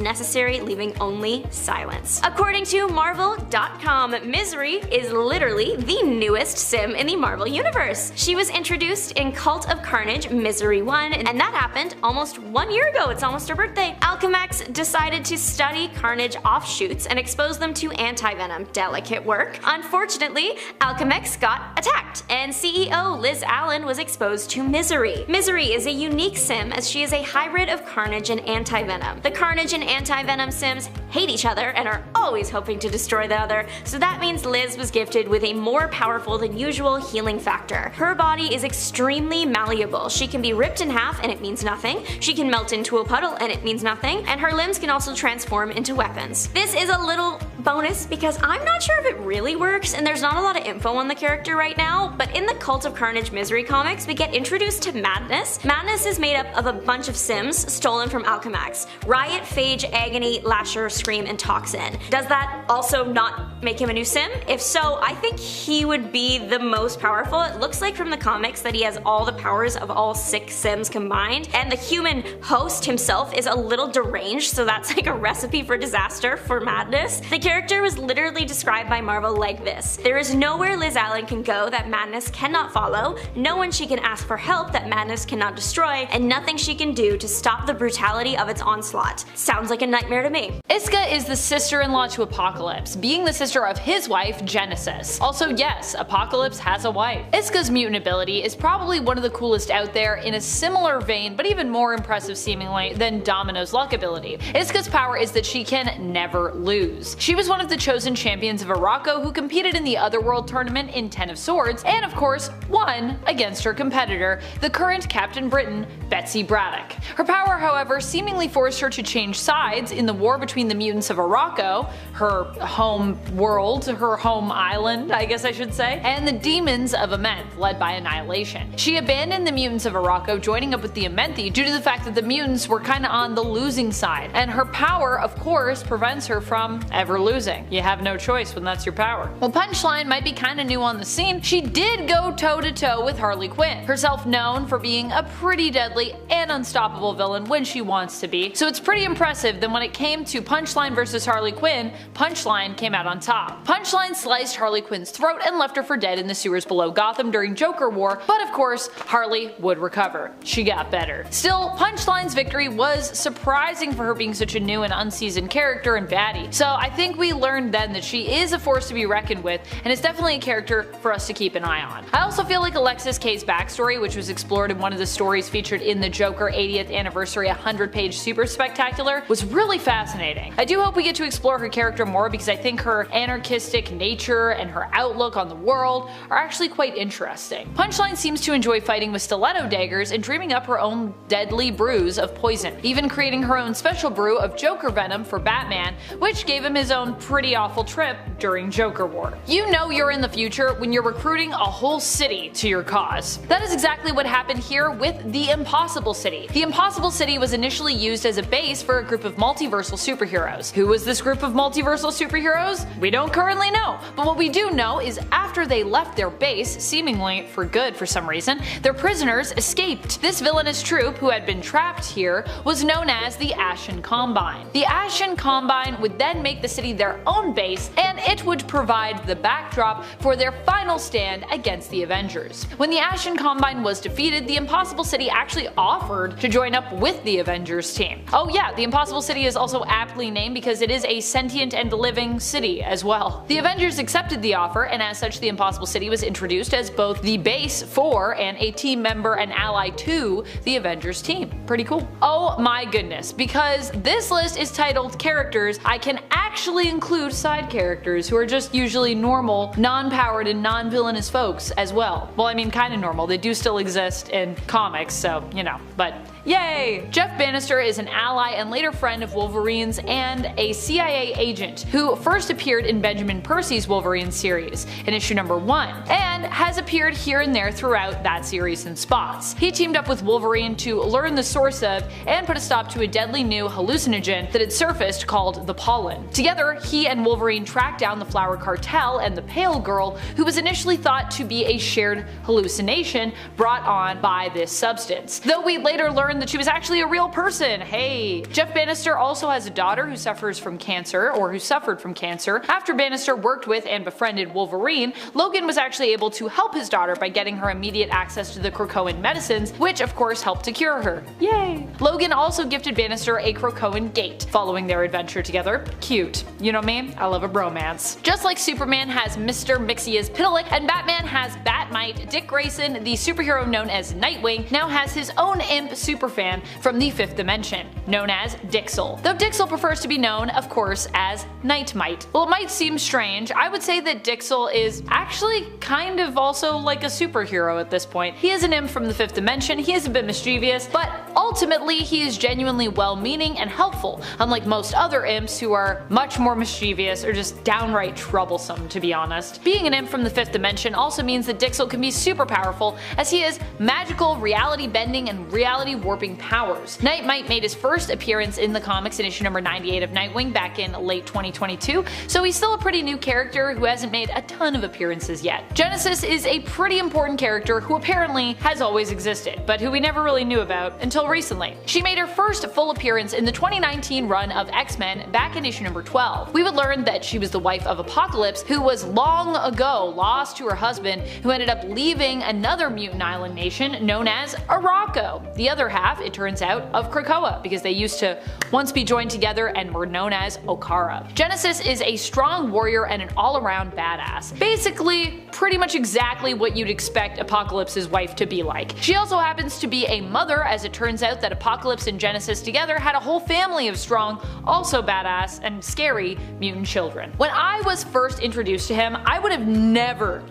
necessary, leaving only silence. According to Marvel.com, Misery is literally the newest sim in the Marvel Universe. She was introduced in Cult of Carnage Misery 1, and that happened almost 1 year ago. It's almost her birthday. Alchemax decided to study Carnage offshoots and expose them to anti-venom. Delicate work. Unfortunately, Alchemax got attacked, and CEO Liz Allen was exposed to Misery. Misery is a unique sim, as she is a hybrid of Carnage and anti-venom. The Carnage and anti-venom sims hate each other and are always hoping to destroy the other, so that means Liz was gifted with a more powerful than usual healing factor. Her body is extremely malleable. She can be ripped in half and it means nothing. She can melt into a puddle and it means nothing, and her limbs can also transform into weapons. This is a little bonus because I'm not sure if it really works, and there's not a lot of info on the character right now, but in the Cult of Carnage Misery comics, we get introduced to Madness. Madness is made up of a bunch of sims stolen from Alchemax: Riot, Phage, Agony, Lasher, Scream, and Toxin. Does that also not make him a new sim? If so, I think he would be the most powerful. It looks like from the comics that he has all the powers of all 6 sims combined, and the human host himself is a little deranged, so that's like a recipe for disaster for Madness. The character was literally described by Marvel like this: there is nowhere Liz Allen can go that Madness cannot follow, no one she can ask for help that Madness cannot destroy, and nothing she can do to stop the brutality of its onslaught. Sounds like a nightmare to me. Iska is the sister-in-law to Apocalypse, being the sister of his wife, Genesis. Also, yes, Apocalypse has a wife. Iska's mutant ability is probably one of the coolest out there, in a similar vein, but even more impressive seemingly, than Domino's luck ability. Iska's power is that she can never lose. She was one of the chosen champions of Araco who competed in the Otherworld tournament in 10 of Swords, and of course, won against her competitor, the current Captain Britain, Betsy Braddock. Her power, however, seemingly forced her to change sides in the war between the mutants of Araco, her home world, her home island, I guess I should say, and the demons of Amenth, led by Annihilation. She abandoned the mutants of Araco, joining up with the Amenthi due to the fact that the mutants were kinda on the losing side, and her power, of course, prevents her from ever losing. You have no choice when that's your power. While Punchline might be kinda new on the scene, she did go toe-to-toe with her Harley Quinn, herself known for being a pretty deadly and unstoppable villain when she wants to be, so it's pretty impressive that when it came to Punchline vs Harley Quinn, Punchline came out on top. Punchline sliced Harley Quinn's throat and left her for dead in the sewers below Gotham during Joker War, but of course, Harley would recover. She got better. Still, Punchline's victory was surprising for her being such a new and unseasoned character and baddie, so I think we learned then that she is a force to be reckoned with, and is definitely a character for us to keep an eye on. I also feel like Alexis K's backstory, which was explored in one of the stories featured in the Joker 80th Anniversary 100-page Super Spectacular, was really fascinating. I do hope we get to explore her character more because I think her anarchistic nature and her outlook on the world are actually quite interesting. Punchline seems to enjoy fighting with stiletto daggers and dreaming up her own deadly brews of poison, even creating her own special brew of Joker venom for Batman, which gave him his own pretty awful trip during Joker War. You know you're in the future when you're recruiting a whole city to your cause. That is exactly what happened here with the Impossible City. The Impossible City was initially used as a base for a group of multiversal superheroes. Who was this group of multiversal superheroes? We don't currently know, but what we do know is after they left their base, seemingly for good for some reason, their prisoners escaped. This villainous troop, who had been trapped here, was known as the Ashen Combine. The Ashen Combine would then make the city their own base, and it would provide the backdrop for their final stand against the Avengers. When the Ashen Combine was defeated, the Impossible City actually offered to join up with the Avengers team. Oh yeah, the Impossible City is also aptly named because it is a sentient and living city as well. The Avengers accepted the offer, and as such the Impossible City was introduced as both the base for and a team member and ally to the Avengers team. Pretty cool. Oh my goodness, because this list is titled characters, I can actually include side characters who are just usually normal, non-powered and non-villainous folks as well. Well, I mean kinda normal, they do still exist in comics, so you know, but yay! Jeff Bannister is an ally and later friend of Wolverine's and a CIA agent who first appeared in Benjamin Percy's Wolverine series in issue number 1 and has appeared here and there throughout that series in spots. He teamed up with Wolverine to learn the source of and put a stop to a deadly new hallucinogen that had surfaced called the pollen. Together, he and Wolverine tracked down the Flower Cartel and the Pale Girl, who was initially thought to be a shared hallucination brought on by this substance, though we later learned that she was actually a real person. Hey! Jeff Bannister also has a daughter who suffers from cancer, or who suffered from cancer. After Bannister worked with and befriended Wolverine, Logan was actually able to help his daughter by getting her immediate access to the Krakoan medicines, which of course helped to cure her. Yay! Logan also gifted Bannister a Krakoan gate following their adventure together. Cute. You know me? I love a bromance. Just like Superman has Mr. Mixia's Pitalik and Batman has Batmite, Dick Grayson, the superhero known as Nightwing, now has his own imp superfan from the 5th dimension, known as Dixel. Though Dixel prefers to be known, of course, as Nightmite. Well, it might seem strange, I would say that Dixel is actually kind of also like a superhero at this point. He is an imp from the 5th dimension, he is a bit mischievous, but ultimately he is genuinely well-meaning and helpful, unlike most other imps who are much more mischievous or just downright troublesome, to be honest. Being an imp from the 5th dimension also means that Dixel can be super powerful, as he has magical reality bending and reality warping powers. Nightmite made his first appearance in the comics in issue number 98 of Nightwing back in late 2022, so he's still a pretty new character who hasn't made a ton of appearances yet. Genesis is a pretty important character who apparently has always existed, but who we never really knew about until recently. She made her first full appearance in the 2019 run of X-Men back in issue number 12. We would learn that she was the wife of Apocalypse, who was long ago lost to her husband, who ended up leaving another mutant island nation known as Araco. The other half, it turns out, of Krakoa, because they used to once be joined together and were known as Okara. Genesis is a strong warrior and an all-around badass. Basically, pretty much exactly what you'd expect Apocalypse's wife to be like. She also happens to be a mother, as it turns out that Apocalypse and Genesis together had a whole family of strong, also badass, and scary mutant children. When I was first introduced to him, I would have never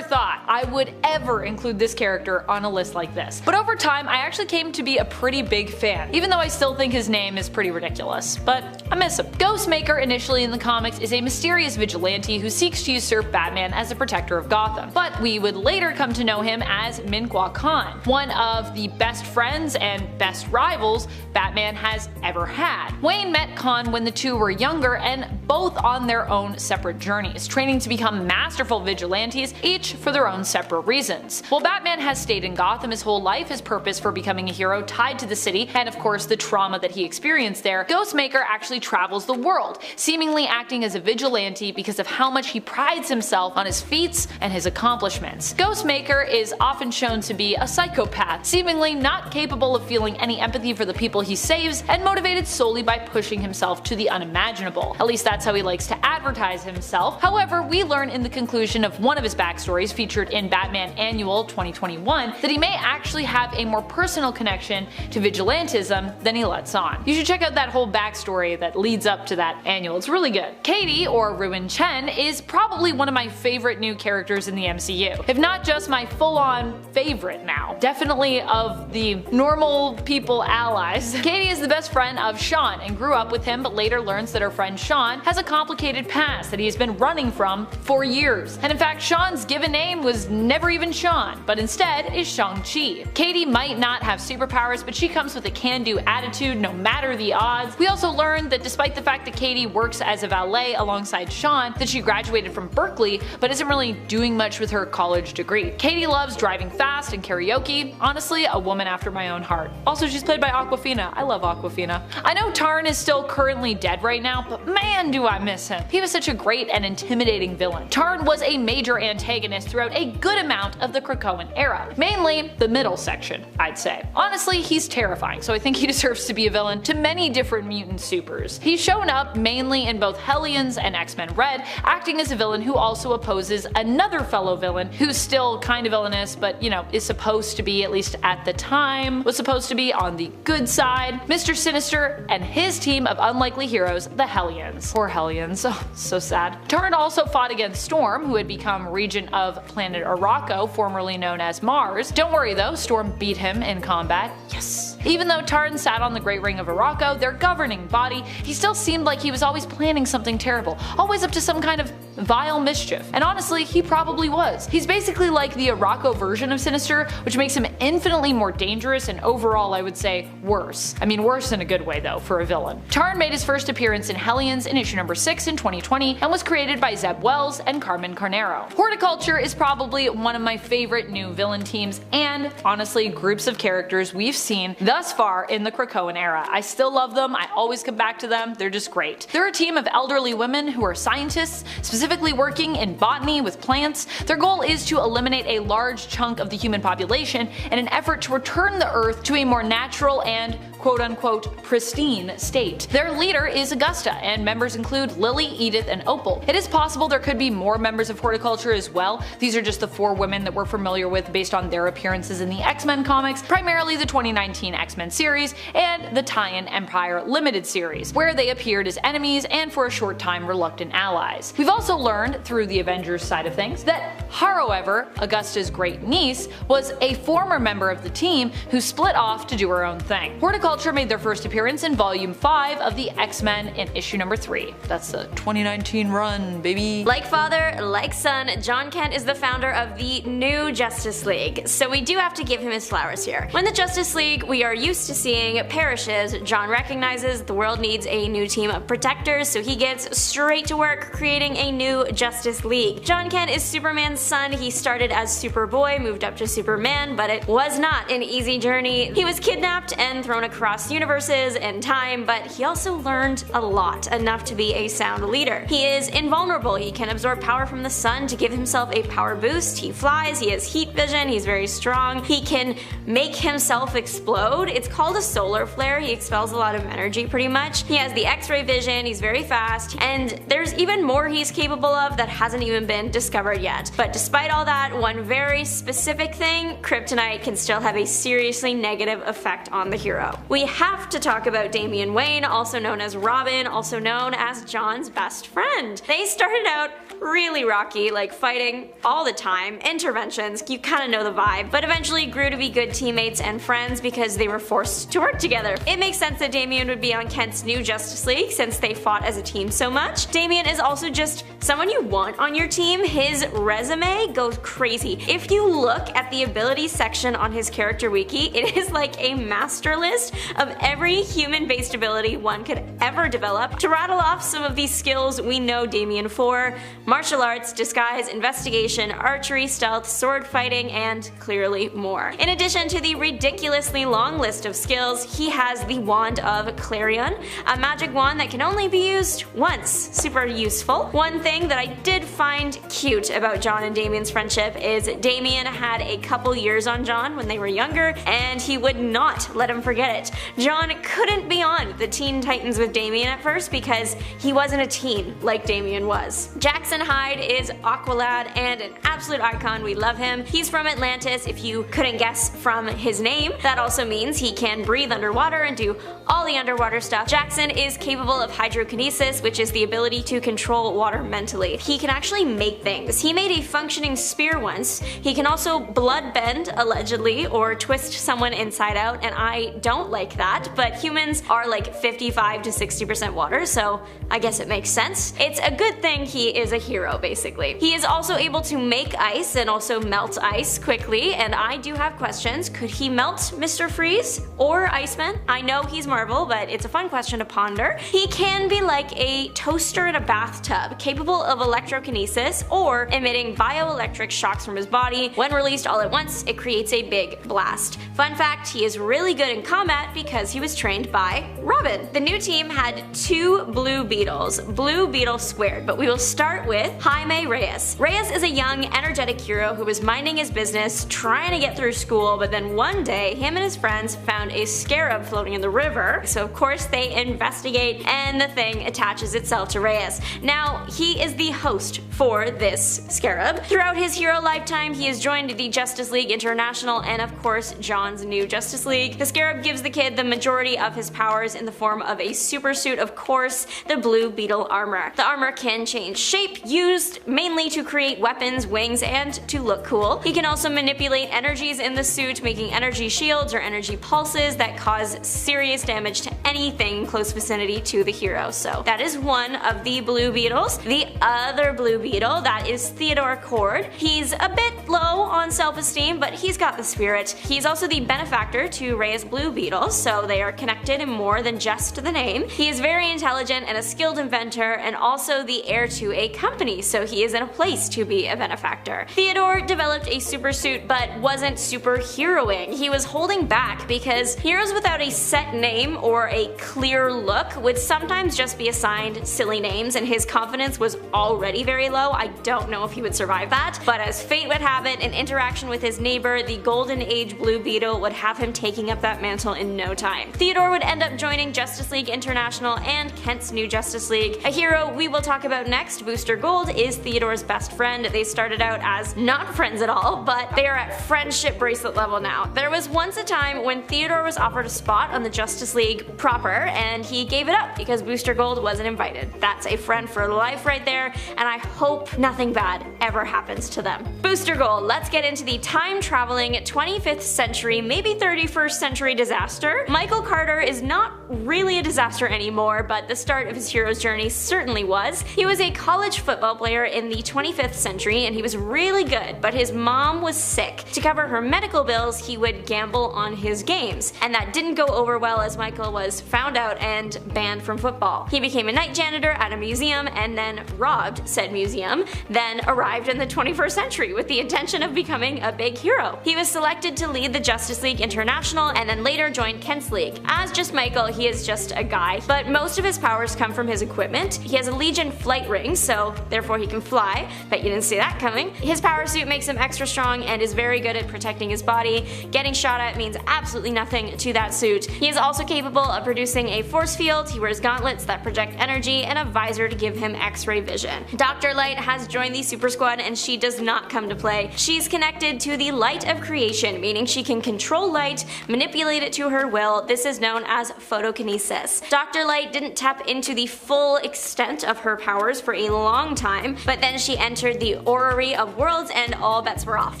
thought I would ever include this character on a list like this. But over time, I actually came to be a pretty big fan, even though I still think his name is pretty ridiculous, but I miss him. Ghostmaker initially in the comics is a mysterious vigilante who seeks to usurp Batman as the protector of Gotham, but we would later come to know him as Minhwa Khan, one of the best friends and best rivals Batman has ever had. Wayne met Khan when the two were younger and both on their own separate journeys, training to become masterful vigilantes, each for their own separate reasons. While Batman has stayed in Gotham his whole life, his purpose for becoming a hero tied to the city, and of course the trauma that he experienced there, Ghostmaker actually travels the world, seemingly acting as a vigilante because of how much he prides himself on his feats and his accomplishments. Ghostmaker is often shown to be a psychopath, seemingly not capable of feeling any empathy for the people he saves, and motivated solely by pushing himself to the unimaginable. At least that's how he likes to advertise himself. However, we learn in the conclusion of one of his backstories featured in Batman Annual 2021 that he may actually have a more personal connection to vigilantism than he lets on. You should check out that whole backstory that leads up to that annual, it's really good. Katie, or Ruin Chen, is probably one of my favorite new characters in the MCU, if not just my full-on favorite now. Definitely of the normal people allies. Katie is the best friend of Sean and grew up with him, but later learns that her friend Sean has a complicated past that he has been running from for years. And in fact, Sean's given name was never even Sean, but instead is Shang-Chi. Katie might not have superpowers, but she comes with a can-do attitude no matter the odds. We also learned that despite the fact that Katie works as a valet alongside Sean, that she graduated from Berkeley, but isn't really doing much with her college degree. Katie loves driving fast and karaoke. Honestly, a woman after my own heart. Also, she's played by Awkwafina. I love Awkwafina. I know Tarn is still currently dead right now, but man do I miss him. He was such a great and intimidating villain. Tarn was a major antagonist throughout a good amount of the Krakoan era. Mainly the middle section, I'd say. Honestly, he's terrifying, so I think he deserves to be a villain to many different mutant supers. He's shown up mainly in both Hellions and X-Men Red, acting as a villain who also opposes another fellow villain who's still kind of villainous, but you know, is supposed to be, at least at the time, was supposed to be on the good side. Mr. Sinister and his team of unlikely heroes, the Hellions. Poor Hellions, oh, so sad. Tarn also fought against Storm, who had become regent of planet Arakko, formerly known as Mars. Don't worry though, Storm beat him in combat. Yes. Even though Tarn sat on the Great Ring of Arakko, their governing body, he still seemed like he was always planning something terrible, always up to some kind of vile mischief. And honestly, he probably was. He's basically like the Arakko version of Sinister, which makes him infinitely more dangerous and overall, I would say, worse. I mean, worse in a good way though, for a villain. Tarn made his first appearance in Hellions in issue number 6 in 2020 and was created by Zeb Wells and Carmen Carnero. Horticulture is probably one of my favorite new villain teams and, honestly, groups of characters we've seen thus far in the Krakoan era. I still love them, I always come back to them, they're just great. They're a team of elderly women who are scientists, specifically working in botany with plants. Their goal is to eliminate a large chunk of the human population in an effort to return the Earth to a more natural and quote-unquote pristine state. Their leader is Augusta, and members include Lily, Edith, and Opal. It is possible there could be more members of Horticulture as well. These are just the 4 women that we're familiar with based on their appearances in the X-Men comics, primarily the 2019 X-Men series and the tie-in Empire Limited series, where they appeared as enemies and for a short time reluctant allies. We've also learned, through the Avengers side of things, that however, Augusta's great niece, was a former member of the team who split off to do her own thing. Horticulture made their first appearance in volume 5 of the X-Men in issue number 3. That's the 2019 run, baby. Like father, like son, John Kent is the founder of the new Justice League, so we do have to give him his flowers here. When the Justice League we are used to seeing perishes, John recognizes the world needs a new team of protectors, so he gets straight to work creating a new Justice League. John Kent is Superman's son. He started as Superboy, moved up to Superman, but it was not an easy journey. He was kidnapped and thrown across universes and time, but he also learned a lot, enough to be a sound leader. He is invulnerable. He can absorb power from the sun to give himself a power boost. He flies, he has heat vision, he's very strong. He can make himself explode. It's called a solar flare. He expels a lot of energy pretty much. He has the X-ray vision, he's very fast, and there's even more he's capable of that hasn't even been discovered yet. But despite all that, one very specific thing, kryptonite can still have a seriously negative effect on the hero. we have to talk about Damian Wayne, also known as Robin, also known as John's best friend. They started out really rocky, like fighting all the time, interventions, you kinda know the vibe, but eventually grew to be good teammates and friends because they were forced to work together. It makes sense that Damian would be on Kent's new Justice League since they fought as a team so much. Damian is also just someone you want on your team. His resume goes crazy. If you look at the abilities section on his character wiki, it is like a master list of every human-based ability one could ever develop. To rattle off some of these skills we know Damian for: martial arts, disguise, investigation, archery, stealth, sword fighting, and clearly more. In addition to the ridiculously long list of skills, he has the Wand of Clarion, a magic wand that can only be used once. Super useful. One thing that I did find cute about John and Damian's friendship is Damian had a couple years on John when they were younger, and he would not let him forget it. John couldn't be on the Teen Titans with Damian at first because he wasn't a teen like Damian was. Jackson Hyde is Aqualad and an absolute icon. We love him. He's from Atlantis, if you couldn't guess from his name. That also means he can breathe underwater and do all the underwater stuff. Jackson is capable of hydrokinesis, which is the ability to control water mentally. He can actually make things. He made a functioning spear once. He can also blood bend, allegedly, or twist someone inside out, and I don't like that, but humans are like 55 to 60% water, so I guess it makes sense. It's a good thing he is a hero, basically. He is also able to make ice and also melt ice quickly, and I do have questions. Could he melt Mr. Freeze or Iceman? I know he's Marvel, but it's a fun question to ponder. He can be like a toaster in a bathtub, capable of electrokinesis or emitting bioelectric shocks from his body. When released all at once, it creates a big blast. Fun fact, he is really good in combat because he was trained by Robin. The new team had 2 Blue Beetles, Blue Beetle squared, but we will start with Jaime Reyes. Reyes is a young, energetic hero who was minding his business, trying to get through school, but then one day, him and his friends found a scarab floating in the river, so of course they investigate, and the thing attaches itself to Reyes. Now, he is the host for this scarab. Throughout his hero lifetime, he has joined the Justice League International and of course John's new Justice League. The scarab gives the kid the majority of his powers in the form of a super suit, of course, the Blue Beetle armor. The armor can change shape, used mainly to create weapons, wings, and to look cool. He can also manipulate energies in the suit, making energy shields or energy pulses that cause serious damage to anything in close vicinity to the hero. So that is one of the Blue Beetles. The other Blue Beetle, that is Theodore Cord. He's a bit low on self-esteem, but he's got the spirit. He's also the benefactor to Reyes Blue Beetles, so they are connected in more than just the name. He is very intelligent and a skilled inventor, and also the heir to a company, so he is in a place to be a benefactor. Theodore developed a super suit, but wasn't superheroing. He was holding back because heroes without a set name or a clear look would sometimes just be assigned silly names, and his confidence was already very low. I don't know if he would survive that, but as fate would have it, an interaction with his neighbor, the Golden Age Blue Beetle, would have him taking up that mantle in no time. Theodore would end up joining Justice League International and Kent's new Justice League. A hero we will talk about next, Booster Gold, is Theodore's best friend. They started out as not friends at all, but they are at friendship bracelet level now. There was once a time when Theodore was offered a spot on the Justice League proper, and he gave it up because Booster Gold wasn't invited. That's a friend for life right there, and I hope nothing bad ever happens to them. Booster Gold, let's get into the time-traveling 25th century, maybe 31st century disaster. Michael Carter is not really a disaster anymore, but the start of his hero's journey certainly was. He was a college football player in the 25th century, and he was really good, but his mom was sick. To cover her medical bills, he would gamble on his games, and that didn't go over well as Michael was found out and banned from football. He became a night janitor at a museum and then robbed said museum, then arrived in the 21st century with the intention of becoming a big hero. He was selected to lead the Justice League International and then later joined Kent's League. As just Michael, he is just a guy, but most of his powers come from his equipment. He has a Legion flight ring, so therefore he can fly. Bet you didn't see that coming. His power suit makes him extra strong and is very good at protecting his body. Getting shot at means absolutely nothing to that suit. He is also capable of producing a force field. He wears gauntlets that project energy and a visor to give him X-ray vision. Dr. Light has joined the Super Squad and she does not come to play. She's connected to the light of creation, meaning she can control light, manipulate it to her will. This is known as photokinesis. Dr. Light didn't tap into the full extent of her powers for a long time, but then she entered the orrery of worlds and all bets were off.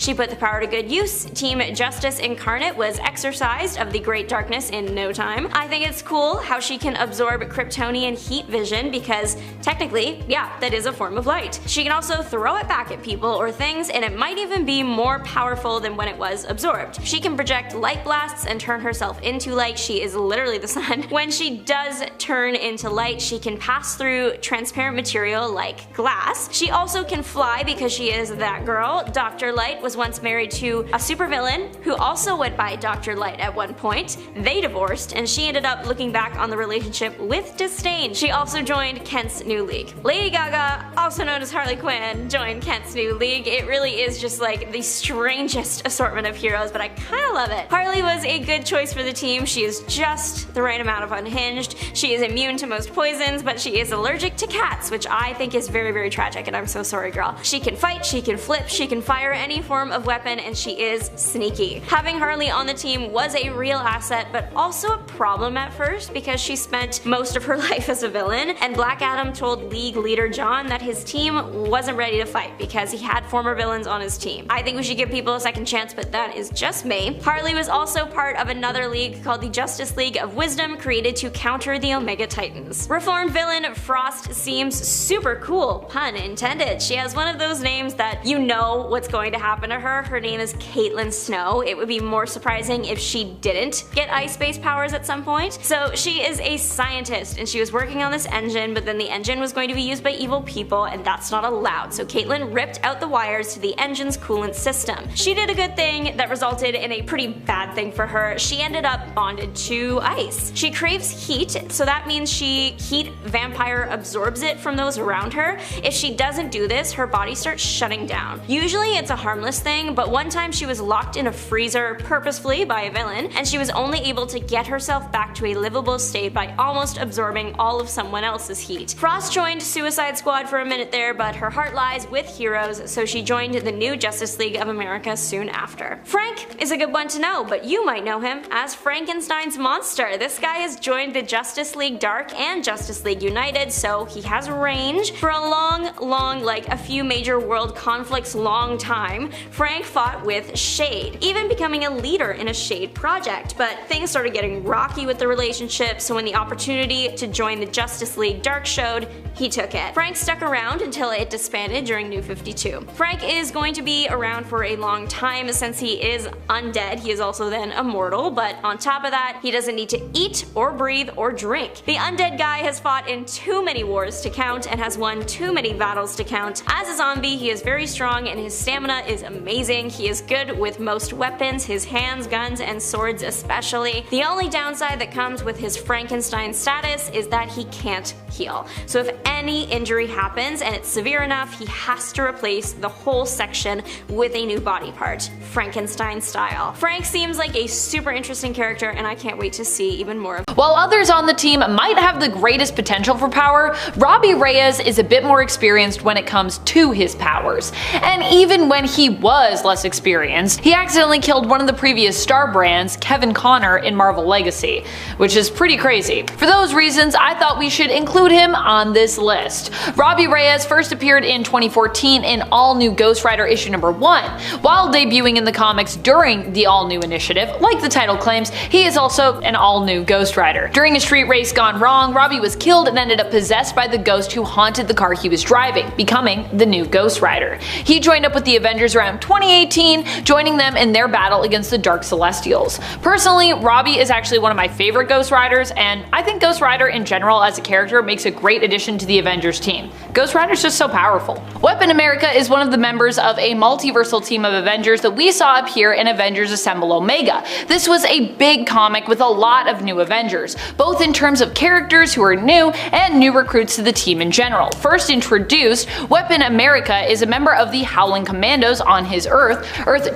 She put the power to good use. Team Justice Incarnate was exorcised of the Great Darkness in no time. I think it's cool how she can absorb Kryptonian heat vision because technically, yeah, that is a form of light. She can also throw it back at people or things and it might even be more powerful than when it was absorbed. She can project light blasts and turn herself into light. She is literally the sun. When she does turn into light, she can pass through transparent material like glass. She also can fly because she is that girl. Dr. Light was once married to a supervillain who also went by Dr. Light at one point. They divorced and she ended up looking back on the relationship with disdain. She also joined Kent's new league. Lady Gaga, also known as Harley Quinn, joined Kent's new league. It really is just like the strangest assortment of heroes, but I kinda love it. Harley was a good choice for the team. She is just the right amount of unhinged. She is immune to most poisons, but she is allergic to cats, which I think is very, very tragic, and I'm so sorry, girl. She can fight, she can flip, she can fire any form of weapon, and she is sneaky. Having Harley on the team was a real asset, but also a problem at first because she spent most of her life as a villain, and Black Adam told League leader John that his team wasn't ready to fight because he had former villains on his team. I think we should give people a second chance, but that is just me. Harley was also part of another league called the Justice League of Wisdom, created to counter the Omega Titans. Reformed villain Frost seems super cool, pun intended. She has one of those names that you know what's going to happen to her. Her name is Caitlin Snow. It would be more surprising if she didn't get ice-based powers at some point. So she is a scientist and she was working on this engine, but then the engine was going to be used by evil people and that's not allowed. So Caitlin ripped out the wires to the engine's coolant system. She did a good thing that resulted in a pretty bad thing for her. She ended up bonded to ice. She craves heat, so that means heat vampire absorbs it from those around her. If she doesn't do this, her body starts shutting down. Usually it's a harmless thing, but one time she was locked in a freezer purposefully by a villain, and she was only able to get herself back to a livable state by almost absorbing all of someone else's heat. Frost joined Suicide Squad for a minute there, but her heart lies with heroes, so she joined the new Justice League of America soon after. Frank is a good one to know, but you might know him as Frankenstein's monster. This guy has joined the Justice League Dark and Justice League United, so he has range. For a long, like a few major world conflicts long time, Frank fought with Shade, even becoming a leader in a Shade project, but things started getting rocky with the relationship, so when the opportunity to join the Justice League Dark showed, he took it. Frank stuck around until it disbanded during New 52. Frank is going to be around for a long time since he is undead. He is also then immortal, but on top of that, he doesn't need to eat or breathe or drink. The undead guy has fought in too many wars to count and has won too many battles to count. As a zombie, he is very strong and his stamina is amazing. He is good with most weapons, his hands, guns, and swords especially. The only downside that comes with his Frankenstein status is that he can't heal. So if any injury happens and it's severe enough, he has to replace the whole section with a new body part, Frankenstein style. Frank seems like a super interesting character and I can't wait to see even more of him. While others on the team might have the greatest potential for power, Robbie Reyes is a bit more experienced when it comes to his powers. And even when he was less experienced, he accidentally killed one of the previous Star Brands, Kevin Connor, in Marvel Legacy, which is pretty crazy. For those reasons, I thought we should include him on this list. Robbie Reyes first appeared in 2014 in All New Ghost Rider issue number 1. While debuting in the comics during the All New initiative, like the title claims, he is also an all-new Ghost Rider. During a street race gone wrong, Robbie was killed and ended up possessed by the ghost who haunted the car he was driving, becoming the new Ghost Rider. He joined up with the Avengers around 2018, joining them in their battle against the Dark Celestials. Personally, Robbie is actually one of my favorite Ghost Riders, and I think Ghost Rider in general as a character makes a great addition to the Avengers team. Ghost Rider's just so powerful. Weapon America is one of the members of a multiversal team of Avengers that we saw appear in Avengers Assemble Omega. This was a big comic with a lot of new Avengers, both in terms of characters who are new and new recruits to the team in general. First introduced, Weapon America is a member of the Howling Commandos on his Earth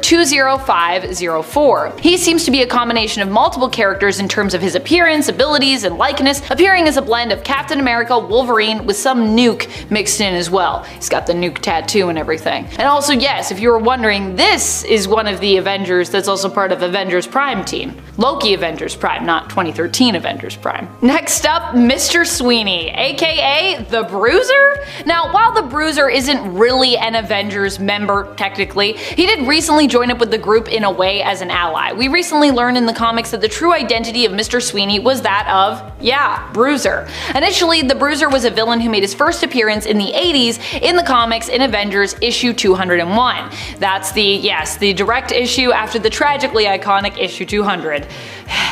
20504. He seems to be a combination of multiple characters in terms of his appearance, abilities, and likeness, appearing as a blend of Captain America, Wolverine with some nuke mixed in as well. He's got the nuke tattoo and everything. And also, yes, if you were wondering, this is one of the Avengers that's also part of Avengers Prime team. Loki Avengers Prime, not 2013 Avengers Prime. Next up, Mr. Sweeney, aka the Bruiser? Now, while the Bruiser isn't really an Avengers member, technically, he did recently join up with the group in a way as an ally. We recently learned in the comics that the true identity of Mr. Sweeney was that of, yeah, Bruiser. Initially, the Bruiser was a villain who made his first appearance in the 80s in the comics in Avengers issue 201. That's the direct issue after the tragically iconic issue 200.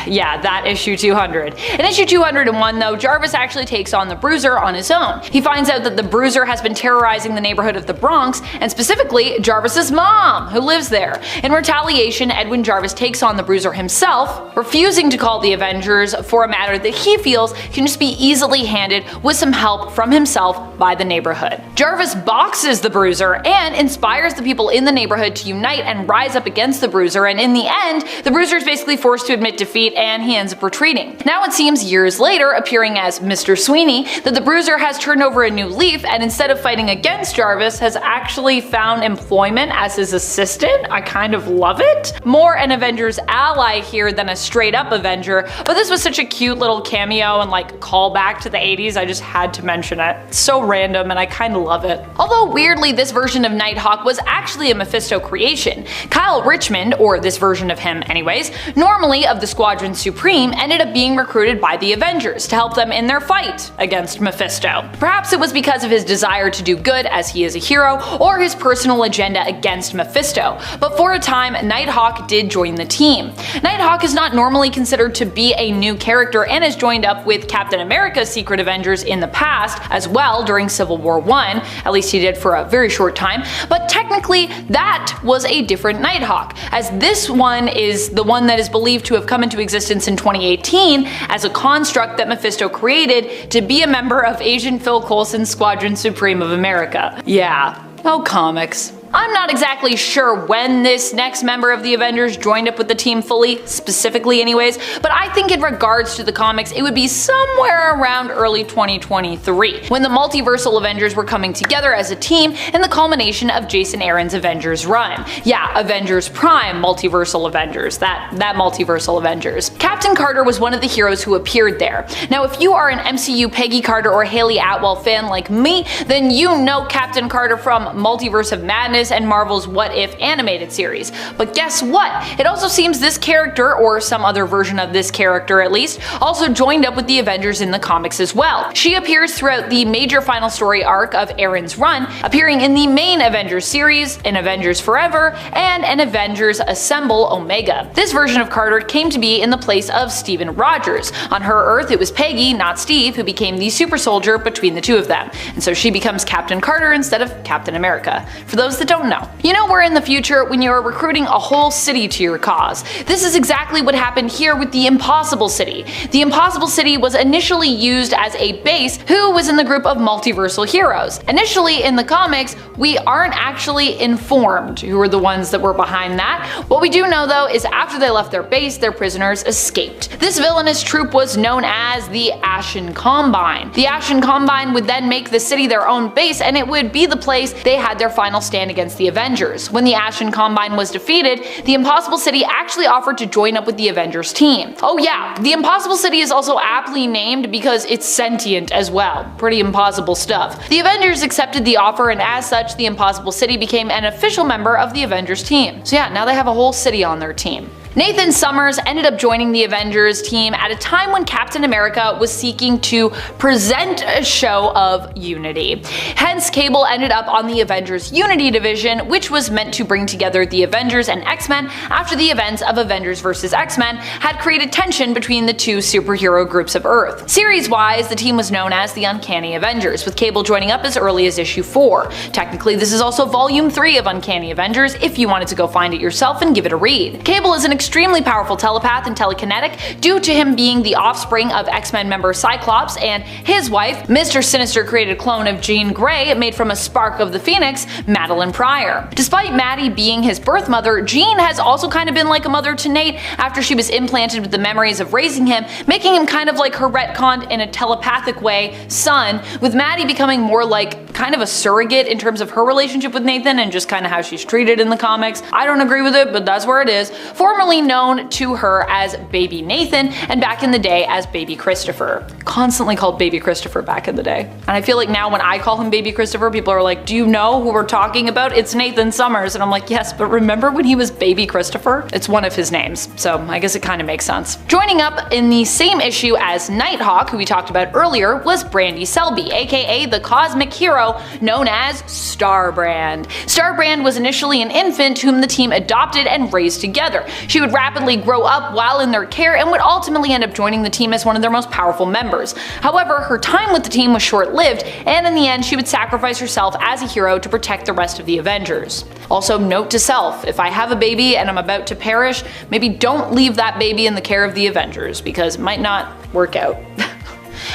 Yeah, that issue 200. In issue 201 though, Jarvis actually takes on the Bruiser on his own. He finds out that the Bruiser has been terrorizing the neighborhood of the Bronx, and specifically Jarvis's mom, who lives there. In retaliation, Edwin Jarvis takes on the Bruiser himself, refusing to call the Avengers for a matter that he feels can just be easily handled with some help from himself by the neighborhood. Jarvis boxes the Bruiser and inspires the people in the neighborhood to unite and rise up against the Bruiser, and in the end, the Bruiser is basically forced to admit defeat and he ends up retreating. Now it seems years later, appearing as Mr. Sweeney, that the Bruiser has turned over a new leaf and instead of fighting against Jarvis has actually found employment as his assistant. I kind of love it. More an Avengers ally here than a straight up Avenger, but this was such a cute little cameo and like callback to the 80s, I just had to mention it. It's so random and I kind of love it. Although weirdly, this version of Nighthawk was actually a Mephisto creation. Kyle Richmond, or this version of him anyways, normally of the Squadron Supreme, ended up being recruited by the Avengers to help them in their fight against Mephisto. Perhaps it was because of his desire to do good as he is a hero, or his personal agenda against Mephisto, but for a time Nighthawk did join the team. Nighthawk is not normally considered to be a new character and has joined up with Captain America's Secret Avengers in the past as well during Civil War I, at least he did for a very short time, but technically that was a different Nighthawk, as this one is the one that is believed to have come into existence in 2018 as a construct that Mephisto created to be a member of Agent Phil Coulson's Squadron Supreme of America. Yeah. Oh, comics. I'm not exactly sure when this next member of the Avengers joined up with the team fully, specifically anyways, but I think in regards to the comics it would be somewhere around early 2023, when the multiversal Avengers were coming together as a team in the culmination of Jason Aaron's Avengers run. Yeah, Avengers Prime Multiversal Avengers, that multiversal Avengers. Captain Carter was one of the heroes who appeared there. Now if you are an MCU Peggy Carter or Haley Atwell fan like me, then you know Captain Carter from Multiverse of Madness and Marvel's What If animated series. But guess what? It also seems this character, or some other version of this character at least, also joined up with the Avengers in the comics as well. She appears throughout the major final story arc of Aaron's run, appearing in the main Avengers series, in Avengers Forever, and in Avengers Assemble Omega. This version of Carter came to be in the place of Steven Rogers. On her Earth, it was Peggy, not Steve, who became the super soldier between the two of them, and so she becomes Captain Carter instead of Captain America. For those that don't know. You know, we're in the future when you're recruiting a whole city to your cause. This is exactly what happened here with the Impossible City. The Impossible City was initially used as a base who was in the group of multiversal heroes. Initially in the comics, we aren't actually informed who were the ones that were behind that. What we do know though is after they left their base, their prisoners escaped. This villainous troop was known as the Ashen Combine. The Ashen Combine would then make the city their own base, and it would be the place they had their final stand against the Avengers. When the Ashen Combine was defeated, the Impossible City actually offered to join up with the Avengers team. Oh yeah, the Impossible City is also aptly named because it's sentient as well. Pretty impossible stuff. The Avengers accepted the offer, and as such, the Impossible City became an official member of the Avengers team. So yeah, now they have a whole city on their team. Nathan Summers ended up joining the Avengers team at a time when Captain America was seeking to present a show of unity. Hence, Cable ended up on the Avengers Unity division, which was meant to bring together the Avengers and X-Men after the events of Avengers vs. X-Men had created tension between the two superhero groups of Earth. Series-wise, the team was known as the Uncanny Avengers, with Cable joining up as early as issue 4. Technically, this is also volume 3 of Uncanny Avengers if you wanted to go find it yourself and give it a read. Cable is an extremely powerful telepath and telekinetic due to him being the offspring of X-Men member Cyclops and his wife, Mr. Sinister created clone of Jean Grey made from a spark of the Phoenix, Madeline Pryor. Despite Maddie being his birth mother, Jean has also kind of been like a mother to Nate after she was implanted with the memories of raising him, making him kind of like her retconned in a telepathic way son, with Maddie becoming more like kind of a surrogate in terms of her relationship with Nathan and just kind of how she's treated in the comics. I don't agree with it, but that's where it is. Formerly known to her as Baby Nathan and back in the day as Baby Christopher. Constantly called Baby Christopher back in the day. And I feel like now when I call him Baby Christopher, people are like, do you know who we're talking about? It's Nathan Summers. And I'm like, yes, but remember when he was Baby Christopher? It's one of his names, so I guess it kind of makes sense. Joining up in the same issue as Nighthawk, who we talked about earlier, was Brandy Selby, aka the cosmic hero known as Starbrand. Starbrand was initially an infant whom the team adopted and raised together. She would rapidly grow up while in their care and would ultimately end up joining the team as one of their most powerful members. However, her time with the team was short-lived, and in the end she would sacrifice herself as a hero to protect the rest of the Avengers. Also, note to self, if I have a baby and I'm about to perish, maybe don't leave that baby in the care of the Avengers, because it might not work out.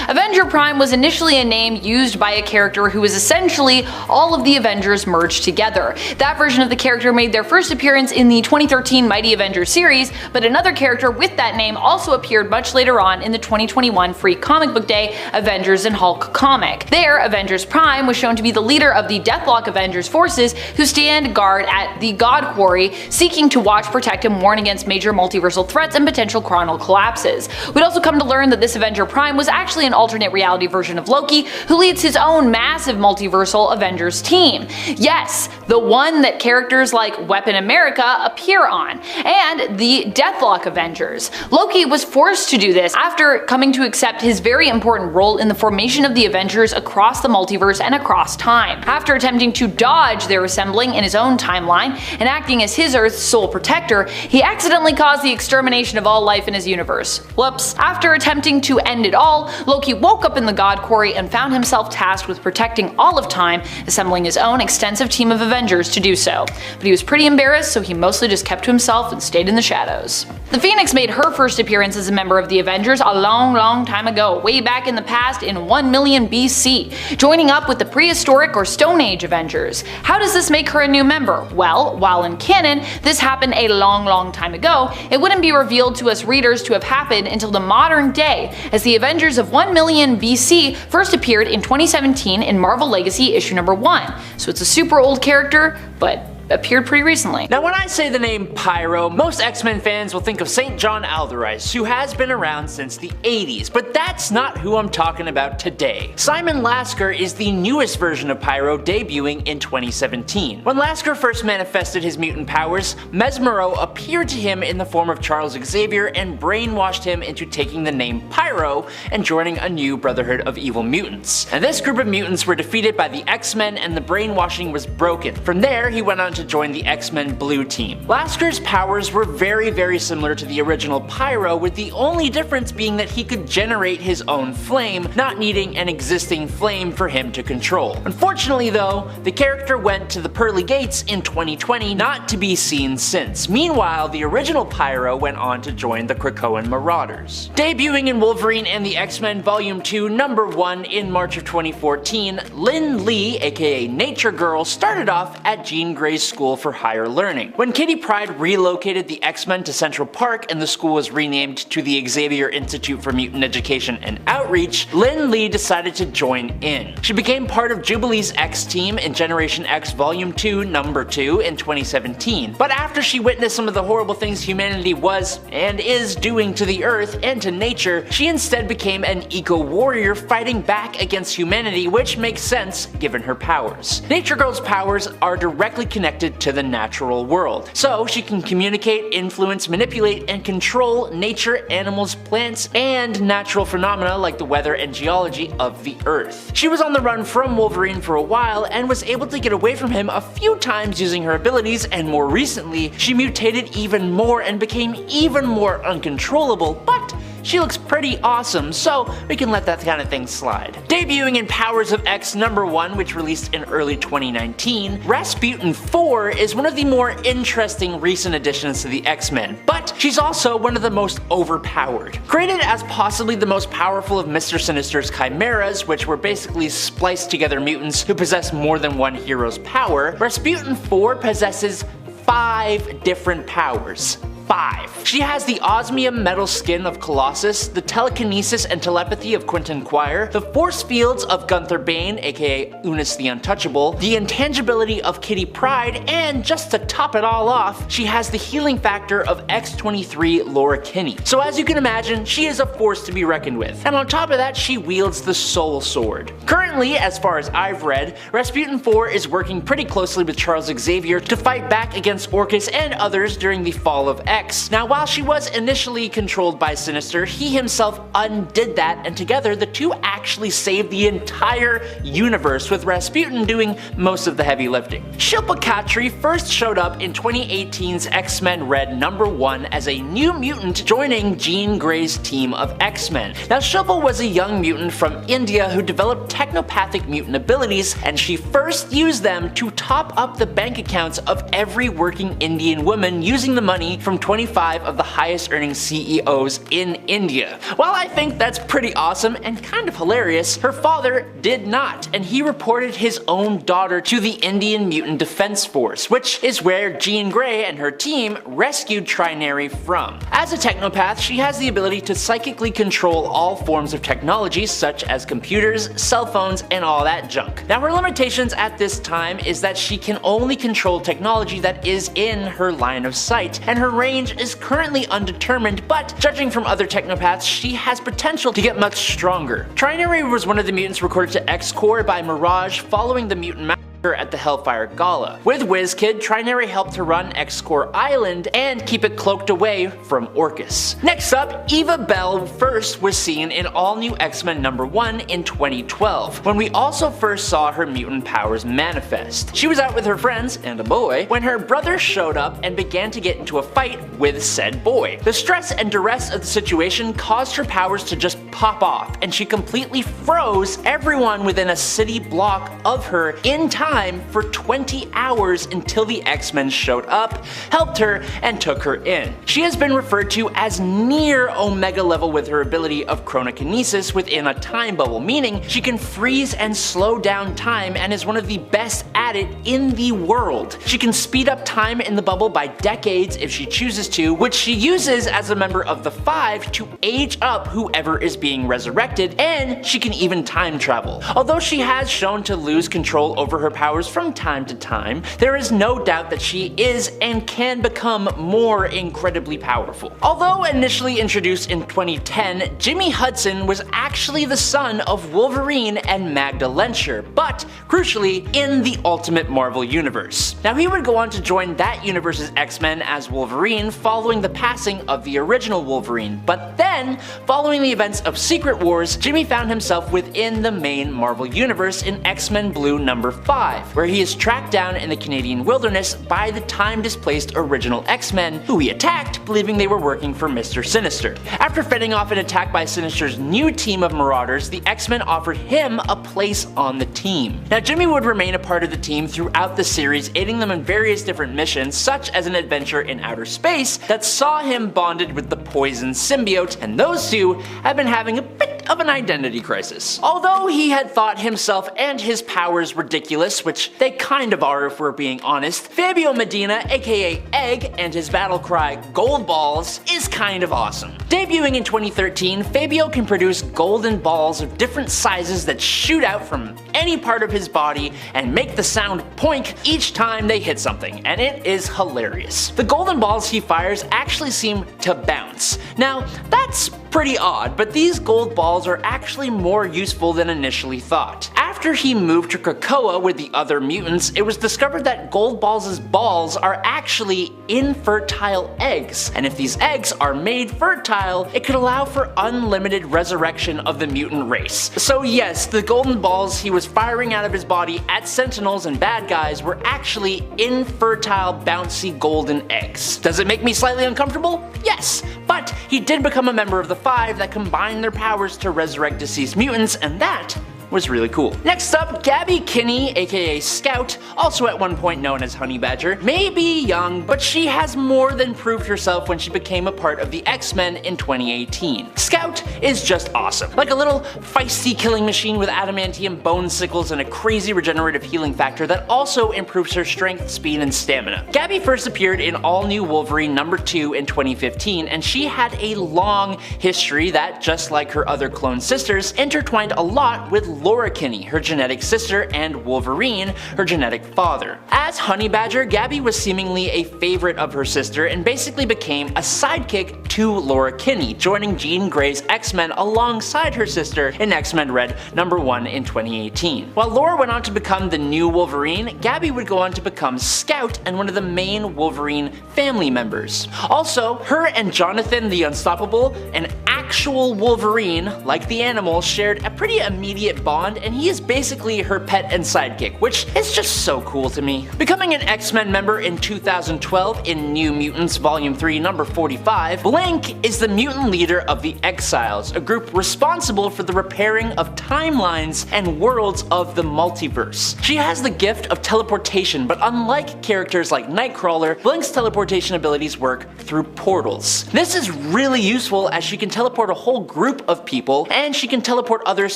Avenger Prime was initially a name used by a character who was essentially all of the Avengers merged together. That version of the character made their first appearance in the 2013 Mighty Avengers series, but another character with that name also appeared much later on in the 2021 Free Comic Book Day Avengers and Hulk comic. There, Avengers Prime was shown to be the leader of the Deathlock Avengers forces who stand guard at the God Quarry, seeking to watch, protect, and warn against major multiversal threats and potential chronal collapses. We'd also come to learn that this Avenger Prime was actually an alternate reality version of Loki, who leads his own massive multiversal Avengers team. Yes, the one that characters like Weapon America appear on, and the Deathlock Avengers. Loki was forced to do this after coming to accept his very important role in the formation of the Avengers across the multiverse and across time. After attempting to dodge their assembling in his own timeline and acting as his Earth's sole protector, he accidentally caused the extermination of all life in his universe. Whoops. After attempting to end it all, Loki woke up in the God Quarry and found himself tasked with protecting all of time, assembling his own extensive team of Avengers to do so. But he was pretty embarrassed, so he mostly just kept to himself and stayed in the shadows. The Phoenix made her first appearance as a member of the Avengers a long time ago, way back in the past in 1 million BC, joining up with the prehistoric or Stone Age Avengers. How does this make her a new member? Well, while in canon this happened a long time ago, it wouldn't be revealed to us readers to have happened until the modern day, as the Avengers of 1 million BC first appeared in 2017 in Marvel Legacy issue number 1. So it's a super old character, but appeared pretty recently. Now when I say the name Pyro, most X-Men fans will think of St. John Alderdice, who has been around since the 80s, but that's not who I'm talking about today. Simon Lasker is the newest version of Pyro, debuting in 2017. When Lasker first manifested his mutant powers, Mesmero appeared to him in the form of Charles Xavier and brainwashed him into taking the name Pyro and joining a new Brotherhood of Evil Mutants. And this group of mutants were defeated by the X-Men and the brainwashing was broken. From there, he went on to join the X-Men Blue Team. Lasker's powers were very similar to the original Pyro, with the only difference being that he could generate his own flame, not needing an existing flame for him to control. Unfortunately though, the character went to the Pearly Gates in 2020, not to be seen since. Meanwhile, the original Pyro went on to join the Krakoan Marauders. Debuting in Wolverine and the X-Men Volume 2 number 1 in March of 2014, Lynn Lee, aka Nature Girl, started off at Jean Grey's school for higher learning. When Kitty Pryde relocated the X-Men to Central Park and the school was renamed to the Xavier Institute for Mutant Education and Outreach, Lynn Lee decided to join in. She became part of Jubilee's X team in Generation X Volume 2 number 2 in 2017. But after she witnessed some of the horrible things humanity was and is doing to the Earth and to nature, she instead became an eco-warrior fighting back against humanity, which makes sense given her powers. Nature Girl's powers are directly connected to the natural world, so she can communicate, influence, manipulate, and control nature, animals, plants, and natural phenomena like the weather and geology of the Earth. She was on the run from Wolverine for a while and was able to get away from him a few times using her abilities, and more recently, she mutated even more and became even more uncontrollable, but she looks pretty awesome, so we can let that kind of thing slide. Debuting in Powers of X #1, which released in early 2019, Rasputin 4 is one of the more interesting recent additions to the X-Men, but she's also one of the most overpowered. Created as possibly the most powerful of Mr. Sinister's chimeras, which were basically spliced together mutants who possess more than one hero's power, Rasputin 4 possesses 5 different powers. 5. She has the osmium metal skin of Colossus, the telekinesis and telepathy of Quinton, the force fields of Gunther Bane, aka Unis the Untouchable, the intangibility of Kitty Pryde, and just to top it all off, she has the healing factor of X-23 Laura Kinney. So as you can imagine, she is a force to be reckoned with. And on top of that, she wields the Soul Sword. Currently, as far as I've read, Rasputin 4 is working pretty closely with Charles Xavier to fight back against Orchis and others during the fall of X. Now, while she was initially controlled by Sinister, he himself undid that, and together the two actually saved the entire universe, with Rasputin doing most of the heavy lifting. Shilpa Khatri first showed up in 2018's X-Men Red #1 as a new mutant joining Jean Grey's team of X-Men. Now, Shilpa was a young mutant from India who developed technopathic mutant abilities, and she first used them to top up the bank accounts of every working Indian woman using the money from 25 of the highest earning CEOs in India. While I think that's pretty awesome and kind of hilarious, her father did not, and he reported his own daughter to the Indian Mutant Defense Force, which is where Jean Grey and her team rescued Trinary from. As a technopath, she has the ability to psychically control all forms of technology such as computers, cell phones, and all that junk. Now, her limitations at this time is that she can only control technology that is in her line of sight, and her range is currently undetermined, but judging from other technopaths, she has potential to get much stronger. Trinary was one of the mutants recorded to X-Corps by Mirage following the Mutant Massacre at the Hellfire Gala. With WizKid, Trinary helped to run X-Corps Island and keep it cloaked away from Orchis. Next up, Eva Bell first was seen in All New X-Men #1 in 2012, when we also first saw her mutant powers manifest. She was out with her friends, and a boy, when her brother showed up and began to get into a fight with said boy. The stress and duress of the situation caused her powers to just pop off, and she completely froze everyone within a city block of her in time for 20 hours until the X-Men showed up, helped her, and took her in. She has been referred to as near Omega level with her ability of chronokinesis within a time bubble, meaning she can freeze and slow down time and is one of the best at it in the world. She can speed up time in the bubble by decades if she chooses to, which she uses as a member of the Five to age up whoever is being resurrected, and she can even time travel. Although she has shown to lose control over her powers from time to time, there is no doubt that she is and can become more incredibly powerful. Although initially introduced in 2010, Jimmy Hudson was actually the son of Wolverine and Magda Lencher, but crucially in the Ultimate Marvel Universe. Now, he would go on to join that universe's X-Men as Wolverine following the passing of the original Wolverine, but then, following the events of Secret Wars, Jimmy found himself within the main Marvel Universe in X-Men Blue #5, where he is tracked down in the Canadian wilderness by the time-displaced original X-Men, who he attacked, believing they were working for Mr. Sinister. After fending off an attack by Sinister's new team of Marauders, the X-Men offered him a place on the team. Now, Jimmy would remain a part of the team throughout the series, aiding them in various different missions, such as an adventure in outer space that saw him bonded with the Poison symbiote, and those two have been having a bit of an identity crisis. Although he had thought himself and his powers ridiculous, which they kind of are if we're being honest, Fabio Medina, aka Egg, and his battle cry Gold Balls is kind of awesome. Debuting in 2013, Fabio can produce golden balls of different sizes that shoot out from any part of his body and make the sound poink each time they hit something, and it is hilarious. The golden balls he fires actually seem to bounce. Now, that's pretty odd, but these gold balls are actually more useful than initially thought. After After he moved to Krakoa with the other mutants, it was discovered that Goldballs' balls are actually infertile eggs, and if these eggs are made fertile, it could allow for unlimited resurrection of the mutant race. So yes, the golden balls he was firing out of his body at Sentinels and bad guys were actually infertile, bouncy golden eggs. Does it make me slightly uncomfortable? Yes, but he did become a member of the Five that combined their powers to resurrect deceased mutants, and that was really cool. Next up, Gabby Kinney, aka Scout, also at one point known as Honey Badger, may be young, but she has more than proved herself when she became a part of the X-Men in 2018. Scout is just awesome. Like a little feisty killing machine with adamantium bone sickles and a crazy regenerative healing factor that also improves her strength, speed, and stamina. Gabby first appeared in All New Wolverine #2 in 2015, and she had a long history that, just like her other clone sisters, intertwined a lot with Laura Kinney, her genetic sister, and Wolverine, her genetic father. As Honey Badger, Gabby was seemingly a favorite of her sister and basically became a sidekick to Laura Kinney, joining Jean Grey's X-Men alongside her sister in X-Men Red #1 in 2018. While Laura went on to become the new Wolverine, Gabby would go on to become Scout and one of the main Wolverine family members. Also, her and Jonathan the Unstoppable, an actual Wolverine, like the animal, shared a pretty immediate bond, and he is basically her pet and sidekick, which is just so cool to me. Becoming an X-Men member in 2012 in New Mutants Volume 3 #45, Blink is the mutant leader of the Exiles, a group responsible for the repairing of timelines and worlds of the multiverse. She has the gift of teleportation, but unlike characters like Nightcrawler, Blink's teleportation abilities work through portals. This is really useful as she can teleport a whole group of people, and she can teleport others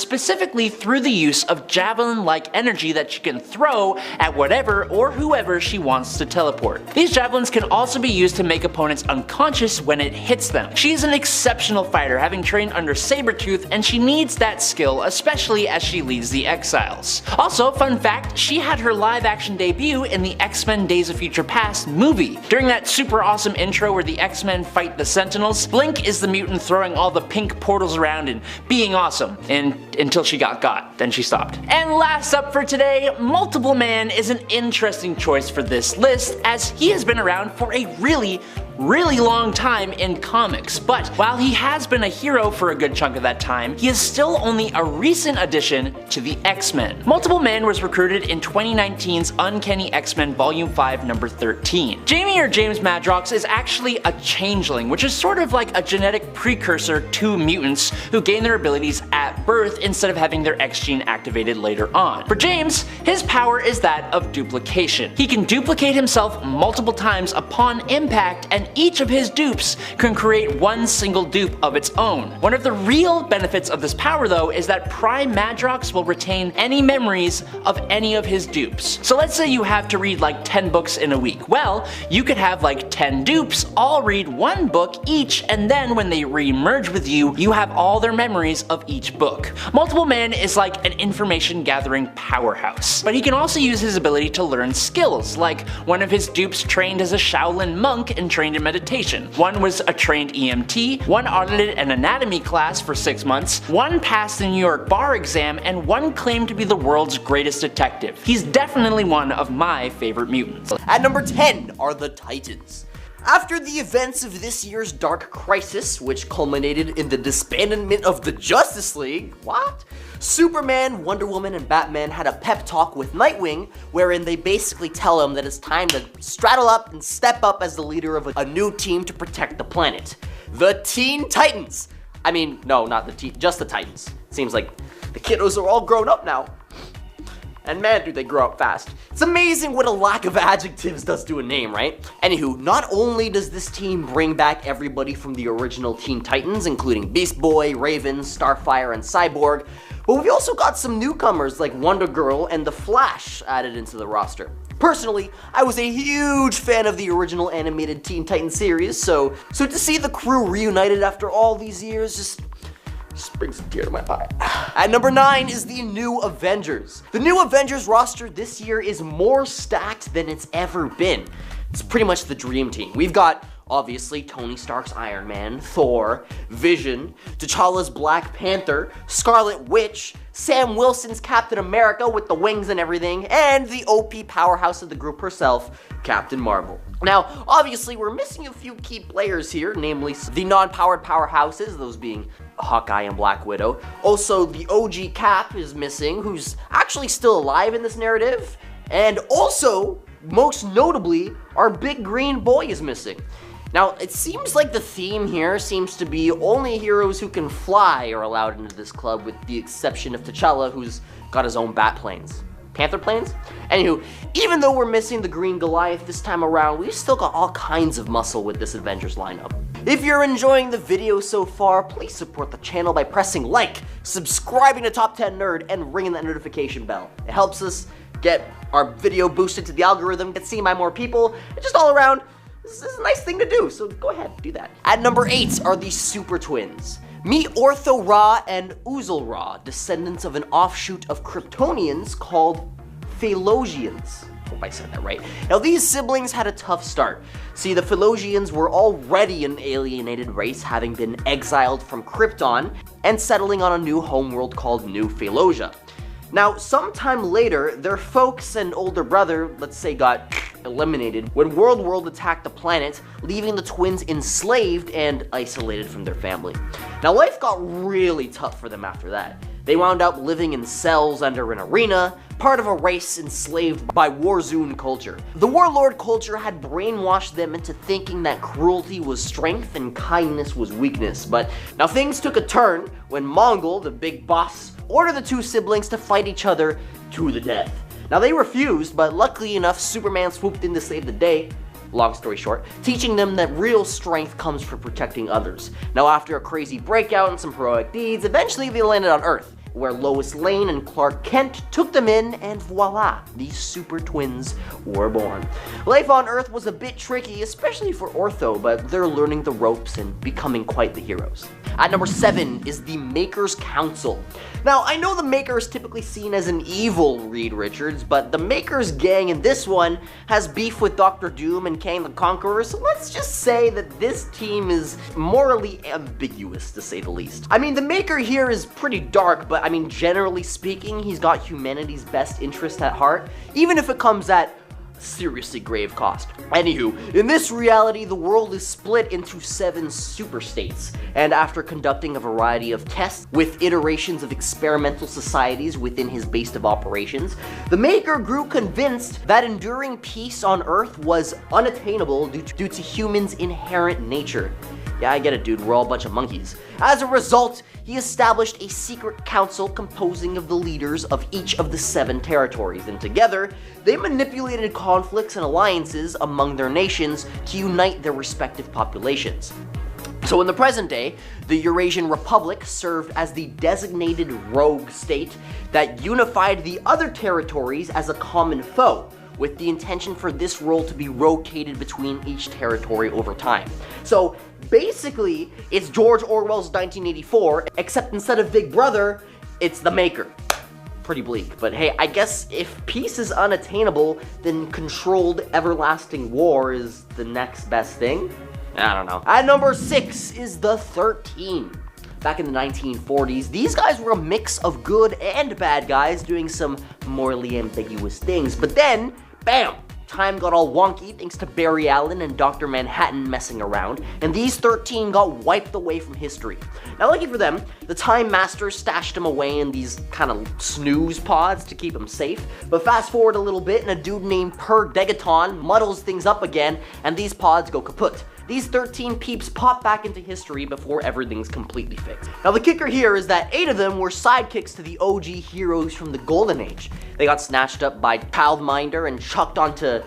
specifically through the use of javelin-like energy that she can throw at whatever or whoever she wants to teleport. These javelins can also be used to make opponents unconscious when it hits them. She is an exceptional fighter, having trained under Sabretooth, and she needs that skill, especially as she leads the Exiles. Also, fun fact, she had her live-action debut in the X-Men Days of Future Past movie. During that super awesome intro where the X-Men fight the Sentinels, Blink is the mutant throwing all the pink portals around and being awesome, and until she got then she stopped. And last up for today, Multiple Man is an interesting choice for this list, as he has been around for a really long time in comics, but while he has been a hero for a good chunk of that time, he is still only a recent addition to the X-Men. Multiple Man was recruited in 2019's Uncanny X-Men Volume 5 #13. Jamie, or James Madrox, is actually a changeling, which is sort of like a genetic precursor to mutants who gain their abilities at birth instead of having their X gene activated later on. For James, his power is that of duplication. He can duplicate himself multiple times upon impact, and each of his dupes can create one single dupe of its own. One of the real benefits of this power though is that Prime Madrox will retain any memories of any of his dupes. So let's say you have to read like 10 books in a week. Well, you could have like 10 dupes all read one book each, and then when they re-merge with you, you have all their memories of each book. Multiple Man is like an information gathering powerhouse. But he can also use his ability to learn skills, like one of his dupes trained as a Shaolin monk and trained in meditation. One was a trained EMT, one audited an anatomy class for 6 months, one passed the New York bar exam, and one claimed to be the world's greatest detective. He's definitely one of my favorite mutants. At number 10 are the Titans. After the events of this year's Dark Crisis, which culminated in the disbandment of the Justice League, Superman, Wonder Woman, and Batman had a pep talk with Nightwing, wherein they basically tell him that it's time to straddle up and step up as the leader of a new team to protect the planet. The Teen Titans! I mean, no, not the Teen, just the Titans. Seems like the kiddos are all grown up now. And man, do they grow up fast. It's amazing what a lack of adjectives does to a name, right? Anywho, not only does this team bring back everybody from the original Teen Titans, including Beast Boy, Raven, Starfire, and Cyborg, but we've also got some newcomers like Wonder Girl and The Flash added into the roster. Personally, I was a huge fan of the original animated Teen Titans series, so to see the crew reunited after all these years just brings a tear to my eye. At number 9 is the New Avengers. The New Avengers roster this year is more stacked than it's ever been. It's pretty much the dream team. We've got obviously Tony Stark's Iron Man, Thor, Vision, T'Challa's Black Panther, Scarlet Witch, Sam Wilson's Captain America with the wings and everything, and the OP powerhouse of the group herself, Captain Marvel. Now, obviously, we're missing a few key players here, namely the non-powered powerhouses, those being Hawkeye and Black Widow. Also, the OG Cap is missing, who's actually still alive in this narrative. And also, most notably, our big green boy is missing. Now, it seems like the theme here seems to be only heroes who can fly are allowed into this club, with the exception of T'Challa, who's got his own bat planes. Panther planes? Anywho, even though we're missing the green Goliath this time around, we've still got all kinds of muscle with this Avengers lineup. If you're enjoying the video so far, please support the channel by pressing like, subscribing to Top 10 Nerd, and ringing that notification bell. It helps us get our video boosted to the algorithm, get seen by more people, and just all around, this is a nice thing to do, so go ahead, do that. At number 8 are the Super Twins. Meet Ortho Ra and Uzul Ra, descendants of an offshoot of Kryptonians called Philosians. Hope I said that right. Now, these siblings had a tough start. See, the Philosians were already an alienated race, having been exiled from Krypton and settling on a new homeworld called New Philosia. Now, sometime later, their folks and older brother, let's say, got eliminated when World attacked the planet, leaving the twins enslaved and isolated from their family. Now, life got really tough for them after that. They wound up living in cells under an arena, part of a race enslaved by Warzone culture. The warlord culture had brainwashed them into thinking that cruelty was strength and kindness was weakness, but now things took a turn when Mongol, the big boss, ordered the two siblings to fight each other to the death. Now, they refused, but luckily enough, Superman swooped in to save the day, long story short, teaching them that real strength comes from protecting others. Now, after a crazy breakout and some heroic deeds, eventually they landed on Earth, where Lois Lane and Clark Kent took them in, and voila, these super twins were born. Life on Earth was a bit tricky, especially for Ortho, but they're learning the ropes and becoming quite the heroes. At number 7 is the Maker's Council. Now, I know the Maker is typically seen as an evil Reed Richards, but the Maker's gang in this one has beef with Dr. Doom and Kang the Conqueror, so let's just say that this team is morally ambiguous, to say the least. I mean, the Maker here is pretty dark, but I mean, generally speaking, he's got humanity's best interest at heart, even if it comes at seriously grave cost. Anywho, in this reality, the world is split into 7 super states, and after conducting a variety of tests with iterations of experimental societies within his base of operations, the Maker grew convinced that enduring peace on Earth was unattainable due to humans' inherent nature. Yeah, I get it, dude, we're all a bunch of monkeys. As a result, he established a secret council composing of the leaders of each of the 7 territories, and together, they manipulated conflicts and alliances among their nations to unite their respective populations. So in the present day, the Eurasian Republic served as the designated rogue state that unified the other territories as a common foe, with the intention for this role to be rotated between each territory over time. So basically, it's George Orwell's 1984, except instead of Big Brother, it's the Maker. Pretty bleak, but hey, I guess if peace is unattainable, then controlled everlasting war is the next best thing? I don't know. At number 6 is the 13. Back in the 1940s, these guys were a mix of good and bad guys doing some morally ambiguous things, but then, bam! Time got all wonky thanks to Barry Allen and Dr. Manhattan messing around, and these 13 got wiped away from history. Now, lucky for them, the Time Masters stashed them away in these kind of snooze pods to keep them safe, but fast forward a little bit and a dude named Per Degaton muddles things up again, and these pods go kaput. These 13 peeps pop back into history before everything's completely fixed. Now, the kicker here is that 8 of them were sidekicks to the OG heroes from the Golden Age. They got snatched up by Childminder and chucked onto,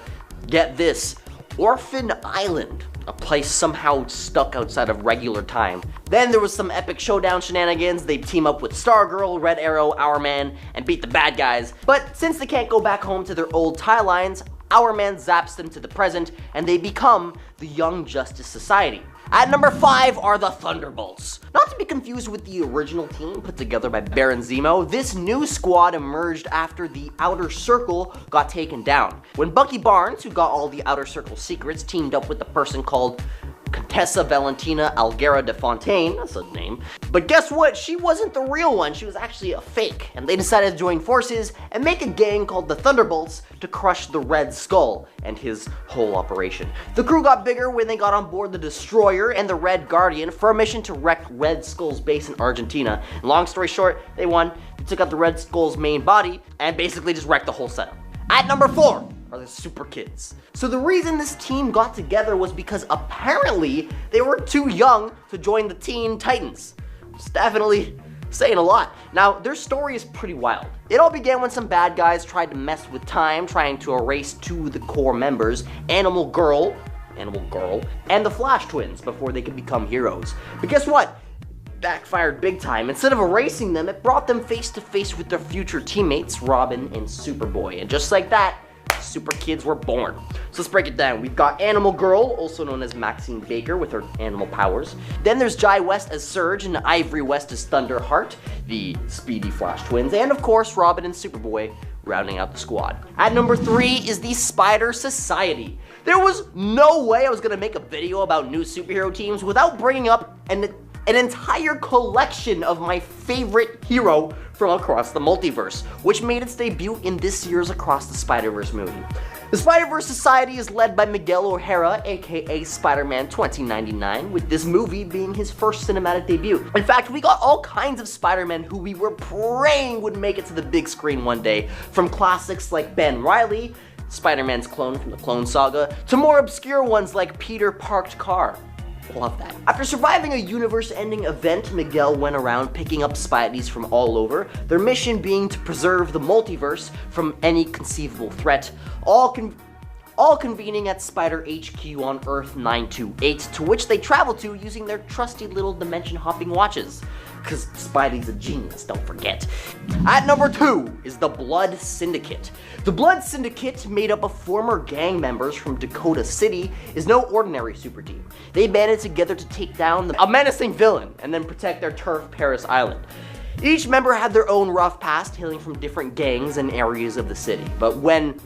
get this, Orphan Island, a place somehow stuck outside of regular time. Then there was some epic showdown shenanigans. They'd team up with Stargirl, Red Arrow, Hourman, and beat the bad guys. But since they can't go back home to their old tie lines, Hourman zaps them to the present, and they become the Young Justice Society. At number 5 are the Thunderbolts. Not to be confused with the original team put together by Baron Zemo, this new squad emerged after the Outer Circle got taken down. When Bucky Barnes, who got all the Outer Circle secrets, teamed up with a person called Contessa Valentina Alguera de Fontaine, that's a name. But guess what? She wasn't the real one, she was actually a fake. And they decided to join forces and make a gang called the Thunderbolts to crush the Red Skull and his whole operation. The crew got bigger when they got on board the Destroyer and the Red Guardian for a mission to wreck Red Skull's base in Argentina. And long story short, they won, they took out the Red Skull's main body, and basically just wrecked the whole setup. At number 4 are the Super Kids. So the reason this team got together was because apparently they were too young to join the Teen Titans. It's definitely saying a lot. Now, their story is pretty wild. It all began when some bad guys tried to mess with time, trying to erase 2 of the core members, Animal Girl, and the Flash Twins before they could become heroes. But guess what? Backfired big time. Instead of erasing them, it brought them face to face with their future teammates, Robin and Superboy. And just like that, Super Kids were born. So let's break it down. We've got Animal Girl, also known as Maxine Baker, with her animal powers. Then there's Jai West as Surge and Ivory West as Thunderheart, the speedy Flash Twins, and of course Robin and Superboy rounding out the squad. At number 3 is the Spider Society. There was no way I was gonna make a video about new superhero teams without bringing up an entire collection of my favorite hero from across the multiverse, which made its debut in this year's Across the Spider-Verse movie. The Spider-Verse Society is led by Miguel O'Hara, aka Spider-Man 2099, with this movie being his first cinematic debut. In fact, we got all kinds of Spider-Men who we were praying would make it to the big screen one day, from classics like Ben Reilly, Spider-Man's clone from the Clone Saga, to more obscure ones like Peter Parked Car. Love that. After surviving a universe-ending event, Miguel went around picking up Spideys from all over, their mission being to preserve the multiverse from any conceivable threat, all convening at Spider HQ on Earth 928, to which they travel to using their trusty little dimension-hopping watches. Because Spidey's a genius, don't forget. At number 2 is the Blood Syndicate. The Blood Syndicate, made up of former gang members from Dakota City, is no ordinary super team. They banded together to take down a menacing villain and then protect their turf, Paris Island. Each member had their own rough past, hailing from different gangs and areas of the city. But when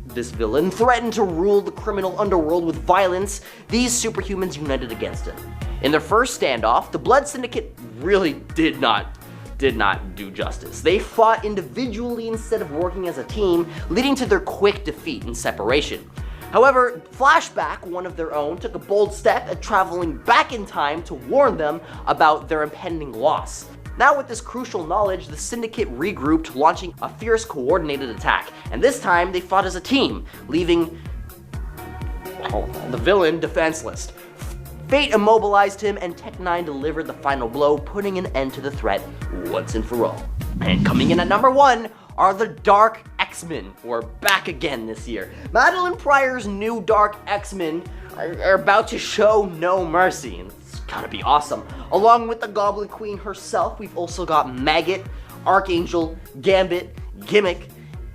this villain threatened to rule the criminal underworld with violence, these superhumans united against him. In their first standoff, the Blood Syndicate really did not do justice. They fought individually instead of working as a team, leading to their quick defeat and separation. However, Flashback, one of their own, took a bold step at traveling back in time to warn them about their impending loss. Now with this crucial knowledge, the Syndicate regrouped, launching a fierce coordinated attack, and this time they fought as a team, leaving the villain defenseless. Fate immobilized him, and Tech-9 delivered the final blow, putting an end to the threat once and for all. And coming in at number 1 are the Dark X-Men, who are back again this year. Madeline Pryor's new Dark X-Men are about to show no mercy, and it's gotta be awesome. Along with the Goblin Queen herself, we've also got Maggot, Archangel, Gambit, Gimmick,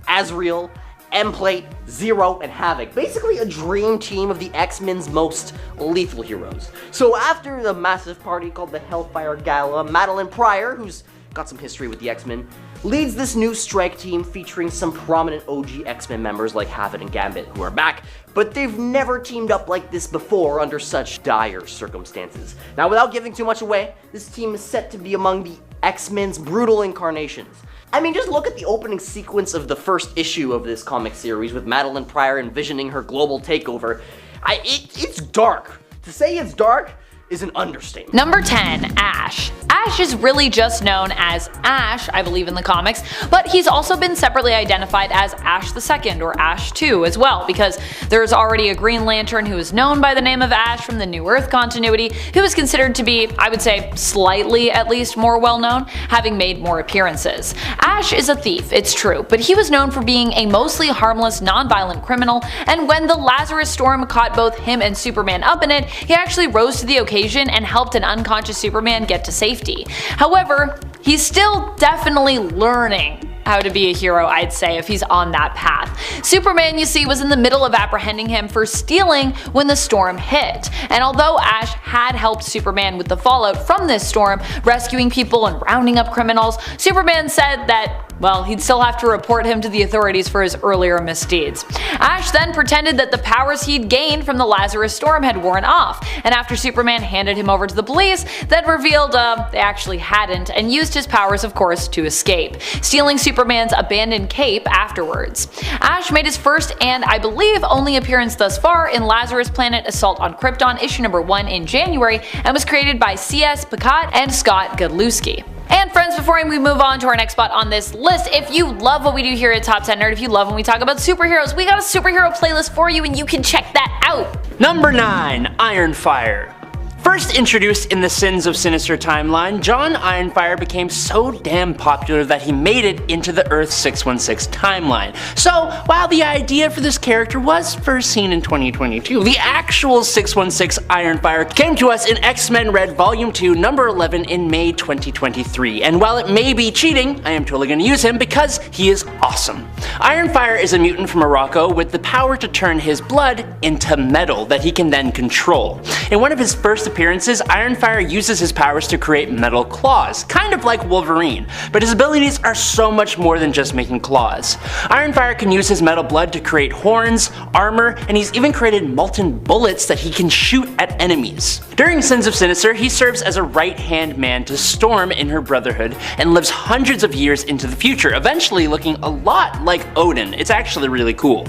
Azrael, M-Plate, Zero, and Havoc. Basically a dream team of the X-Men's most lethal heroes. So after the massive party called the Hellfire Gala, Madeline Pryor, who's got some history with the X-Men, leads this new strike team featuring some prominent OG X-Men members like Havoc and Gambit, who are back, but they've never teamed up like this before under such dire circumstances. Now, without giving too much away, this team is set to be among the X-Men's brutal incarnations. I mean, just look at the opening sequence of the first issue of this comic series with Madeline Pryor envisioning her global takeover. It's dark. To say it's dark is an understatement. Number 10, Ash. Ash is really just known as Ash, I believe, in the comics, but he's also been separately identified as Ash the Second or Ash 2 as well, because there's already a Green Lantern who is known by the name of Ash from the New Earth continuity, who is considered to be, I would say, slightly at least more well known, having made more appearances. Ash is a thief, it's true, but he was known for being a mostly harmless, non-violent criminal, and when the Lazarus Storm caught both him and Superman up in it, he actually rose to the occasion and helped an unconscious Superman get to safety. However, he's still definitely learning how to be a hero, I'd say, if he's on that path. Superman, you see, was in the middle of apprehending him for stealing when the storm hit. And although Ash had helped Superman with the fallout from this storm, rescuing people and rounding up criminals, Superman said that, well, he'd still have to report him to the authorities for his earlier misdeeds. Ash then pretended that the powers he'd gained from the Lazarus Storm had worn off, and after Superman handed him over to the police, that revealed they actually hadn't, and used his powers, of course, to escape, stealing Superman's abandoned cape afterwards. Ash made his first and, I believe, only appearance thus far in Lazarus Planet Assault on Krypton issue number 1 in January, and was created by C.S. Picot and Scott Godlewski. And friends, before we move on to our next spot on this list, if you love what we do here at Top 10 Nerd, if you love when we talk about superheroes, we got a superhero playlist for you and you can check that out! Number 9. Ironfire. First introduced in the Sins of Sinister timeline, John Ironfire became so damn popular that he made it into the Earth 616 timeline. So, while the idea for this character was first seen in 2022, the actual 616 Ironfire came to us in X-Men Red Volume 2, number 11 in May 2023, and while it may be cheating, I am totally going to use him because he is awesome. Ironfire is a mutant from Morocco with the power to turn his blood into metal that he can then control. In one of his first appearances, Ironfire uses his powers to create metal claws, kind of like Wolverine, but his abilities are so much more than just making claws. Ironfire can use his metal blood to create horns, armor, and he's even created molten bullets that he can shoot at enemies. During Sins of Sinister, he serves as a right-hand man to Storm in her Brotherhood and lives hundreds of years into the future, eventually looking a lot like Odin. It's actually really cool.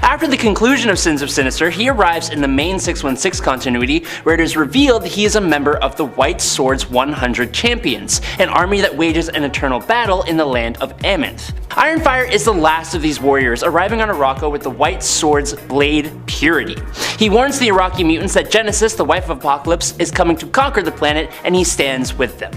After the conclusion of Sins of Sinister, he arrives in the main 616 continuity, where it is revealed he is a member of the White Swords 100 Champions, an army that wages an eternal battle in the land of Amenth. Ironfire is the last of these warriors, arriving on Morocco with the White Sword's blade Purity. He warns the Iraqi mutants that Genesis, the wife of Apocalypse, is coming to conquer the planet, and he stands with them.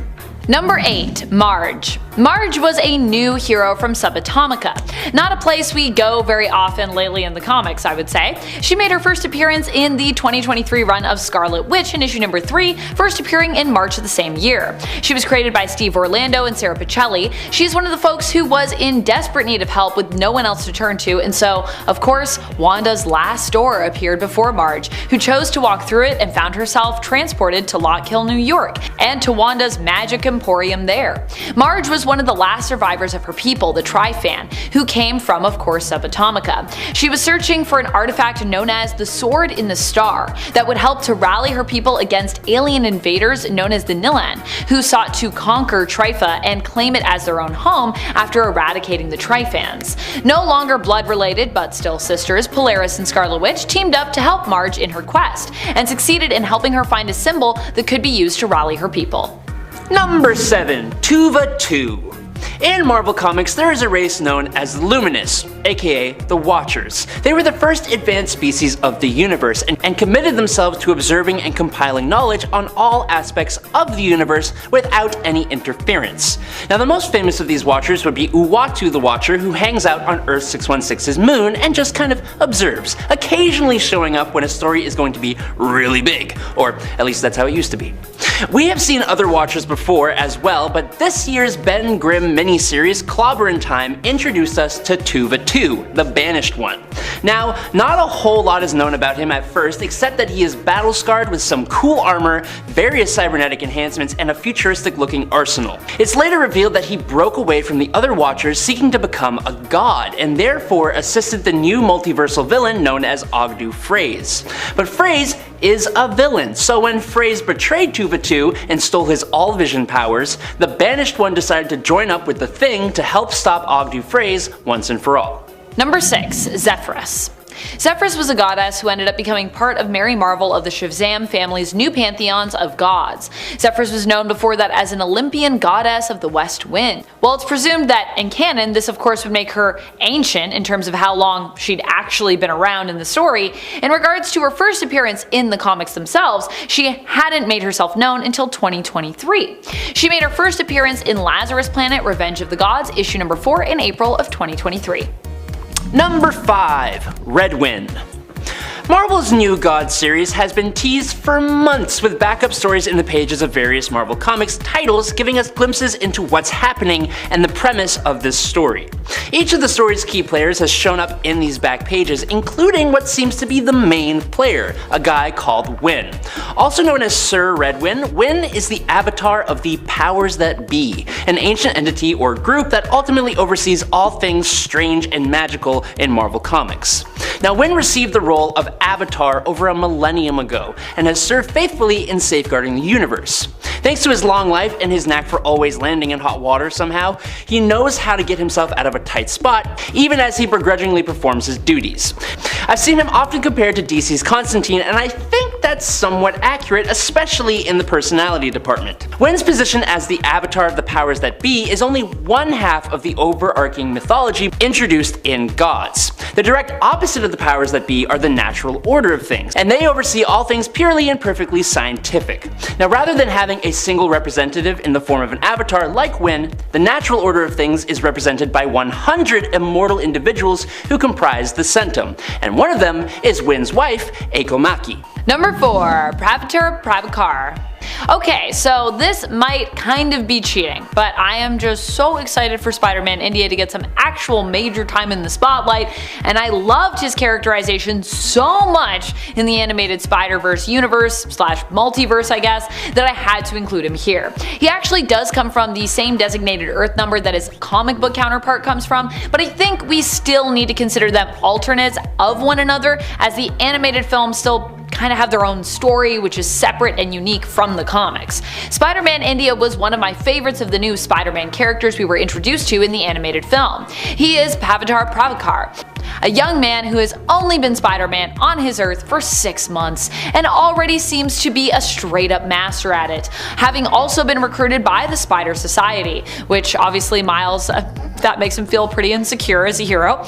Number 8. Marge. Marge was a new hero from Subatomica. Not a place we go very often lately in the comics, I would say. She made her first appearance in the 2023 run of Scarlet Witch in issue number 3, first appearing in March of the same year. She was created by Steve Orlando and Sarah Pichelli. She's one of the folks who was in desperate need of help with no one else to turn to, and so, of course, Wanda's last door appeared before Marge, who chose to walk through it and found herself transported to Lock Hill, New York, and to Wanda's magic emporium there. Marge was one of the last survivors of her people, the Trifan, who came from, of course, Subatomica. She was searching for an artifact known as the Sword in the Star that would help to rally her people against alien invaders known as the Nilan, who sought to conquer Trifa and claim it as their own home after eradicating the Trifans. No longer blood related, but still sisters, Polaris and Scarlet Witch teamed up to help Marge in her quest, and succeeded in helping her find a symbol that could be used to rally her people. Number 7. Tuva 2. In Marvel Comics, there is a race known as the Luminous, aka the Watchers. They were the first advanced species of the universe and committed themselves to observing and compiling knowledge on all aspects of the universe without any interference. Now, the most famous of these Watchers would be Uatu the Watcher, who hangs out on Earth 616's moon and just kind of observes, occasionally showing up when a story is going to be really big, or at least that's how it used to be. We have seen other Watchers before as well, but this year's Ben Grimm miniseries Clobber in Time introduced us to Tuva 2, the Banished One. Now, not a whole lot is known about him at first, except that he is battle-scarred with some cool armor, various cybernetic enhancements, and a futuristic-looking arsenal. It's later revealed that he broke away from the other Watchers seeking to become a god, and therefore assisted the new multiversal villain known as Ogdu Phrase. But Phrase is a villain, so when Phrase betrayed Tuva 2 and stole his all-vision powers, the Banished One decided to join up with the Thing to help stop Ogdu Phrase once and for all. Number 6. Zephyrus. Zephyrus was a goddess who ended up becoming part of Mary Marvel of the Shazam family's new pantheons of gods. Zephyrus was known before that as an Olympian goddess of the West Wind. While it's presumed that, in canon, this of course would make her ancient in terms of how long she'd actually been around in the story, in regards to her first appearance in the comics themselves, she hadn't made herself known until 2023. She made her first appearance in Lazarus Planet Revenge of the Gods, issue number 4 in April of 2023. Number 5. Red Wind. Marvel's New Gods series has been teased for months with backup stories in the pages of various Marvel Comics titles giving us glimpses into what's happening and the premise of this story. Each of the story's key players has shown up in these back pages, including what seems to be the main player, a guy called Wynn. Also known as Sir Redwyn, Wynn is the avatar of the Powers That Be, an ancient entity or group that ultimately oversees all things strange and magical in Marvel Comics. Now, Wynn received the role of Avatar over a millennium ago, and has served faithfully in safeguarding the universe. Thanks to his long life and his knack for always landing in hot water somehow, he knows how to get himself out of a tight spot, even as he begrudgingly performs his duties. I've seen him often compared to DC's Constantine, and I think that's somewhat accurate, especially in the personality department. Wynn's position as the avatar of the Powers That Be is only one half of the overarching mythology introduced in Gods. The direct opposite of the Powers That Be are the natural order of things, and they oversee all things purely and perfectly scientific. Now, rather than having a single representative in the form of an avatar like Wynn, the natural order of things is represented by 100 immortal individuals who comprise the Centum, and one of them is Wynn's wife, Eiko Maki. Number 4. Praviter Pravakar. Okay, so this might kind of be cheating, but I am just so excited for Spider-Man India to get some actual major time in the spotlight, and I loved his characterization so much in the animated Spider-Verse universe / multiverse, I guess, that I had to include him here. He actually does come from the same designated Earth number that his comic book counterpart comes from, but I think we still need to consider them alternates of one another, as the animated films still kind of have their own story, which is separate and unique from the comics. Spider-Man India was one of my favorites of the new Spider-Man characters we were introduced to in the animated film. He is Praviter Pravakar, a young man who has only been Spider-Man on his Earth for 6 months, and already seems to be a straight up master at it, having also been recruited by the Spider Society, which obviously Miles, that makes him feel pretty insecure as a hero.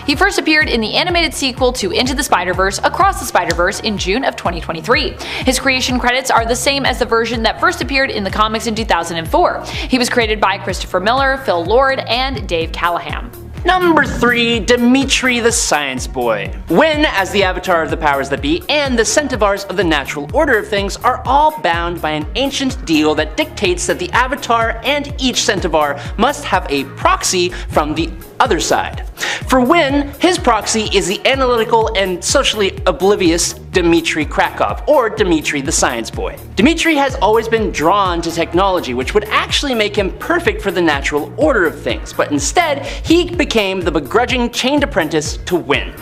He first appeared in the animated sequel to Into the Spider-Verse Across the Spider-Verse in June of 2023. His creation credits are the same as the version that first appeared in the comics in 2004. He was created by Christopher Miller, Phil Lord, and Dave Callahan. Number 3. Dimitri the Science Boy. Wynn, as the avatar of the Powers That Be, and the Centivars of the natural order of things are all bound by an ancient deal that dictates that the avatar and each Centivar must have a proxy from the other side. For Wynn, his proxy is the analytical and socially oblivious Dmitry Krakow, or Dimitri the Science Boy. Dimitri has always been drawn to technology, which would actually make him perfect for the natural order of things, but instead he became the begrudging chained apprentice to Wynn.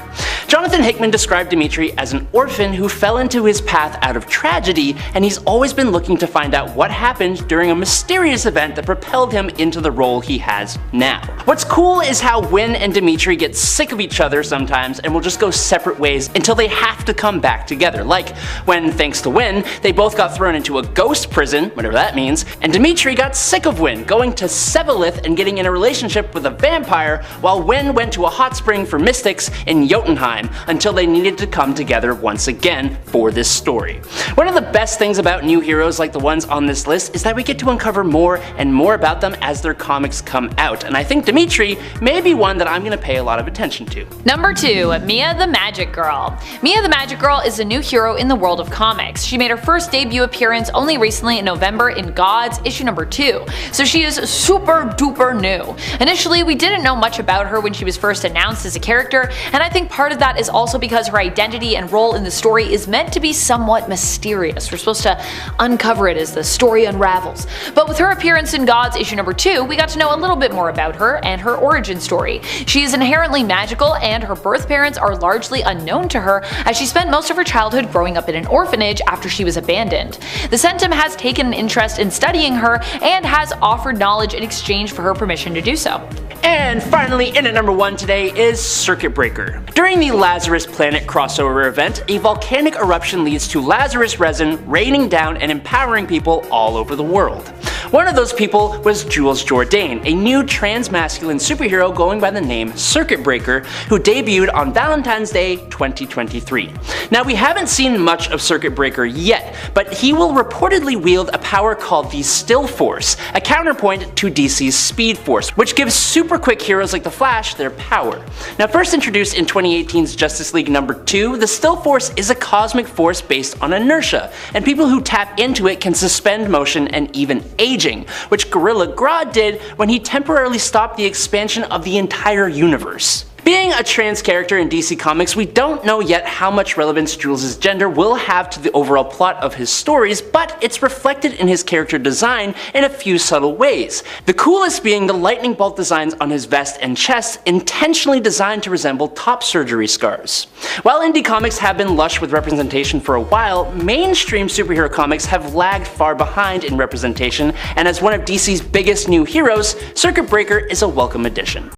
Jonathan Hickman described Dimitri as an orphan who fell into his path out of tragedy, and he's always been looking to find out what happened during a mysterious event that propelled him into the role he has now. What's cool is how Wynn and Dimitri get sick of each other sometimes and will just go separate ways until they have to come back together, like when, thanks to Wynn, they both got thrown into a ghost prison, whatever that means, and Dimitri got sick of Wynn, going to Sevalith and getting in a relationship with a vampire, while Wynn went to a hot spring for mystics in Jotunheim until they needed to come together once again for this story. One of the best things about new heroes like the ones on this list is that we get to uncover more and more about them as their comics come out, and I think Dimitri may be one that I'm going to pay a lot of attention to. Number 2. Mia the Magic Girl. Mia the Magic Girl is a new hero in the world of comics. She made her first debut appearance only recently in November in Gods issue number 2, so she is super duper new. Initially, we didn't know much about her when she was first announced as a character, and I think part of that is also because her identity and role in the story is meant to be somewhat mysterious. We're supposed to uncover it as the story unravels. But with her appearance in Gods issue number 2, we got to know a little bit more about her and her origin story. She is inherently magical, and her birth parents are largely unknown to her, as she spent most of her childhood growing up in an orphanage after she was abandoned. The Centum has taken an interest in studying her and has offered knowledge in exchange for her permission to do so. And finally, in at number 1 today is Circuit Breaker. During the Lazarus Planet crossover event, a volcanic eruption leads to Lazarus resin raining down and empowering people all over the world. One of those people was Jules Jourdain, a new trans-masculine superhero going by the name Circuit Breaker, who debuted on Valentine's Day 2023. Now, we haven't seen much of Circuit Breaker yet, but he will reportedly wield a power called the Still Force, a counterpoint to DC's Speed Force, which gives super super quick heroes like the Flash their power. Now, first introduced in 2018's Justice League #2, the Still Force is a cosmic force based on inertia, and people who tap into it can suspend motion and even aging, which Gorilla Grodd did when he temporarily stopped the expansion of the entire universe. Being a trans character in DC Comics, we don't know yet how much relevance Jules' gender will have to the overall plot of his stories, but it's reflected in his character design in a few subtle ways. The coolest being the lightning bolt designs on his vest and chest, intentionally designed to resemble top surgery scars. While indie comics have been lush with representation for a while, mainstream superhero comics have lagged far behind in representation, and as one of DC's biggest new heroes, Circuit Breaker is a welcome addition.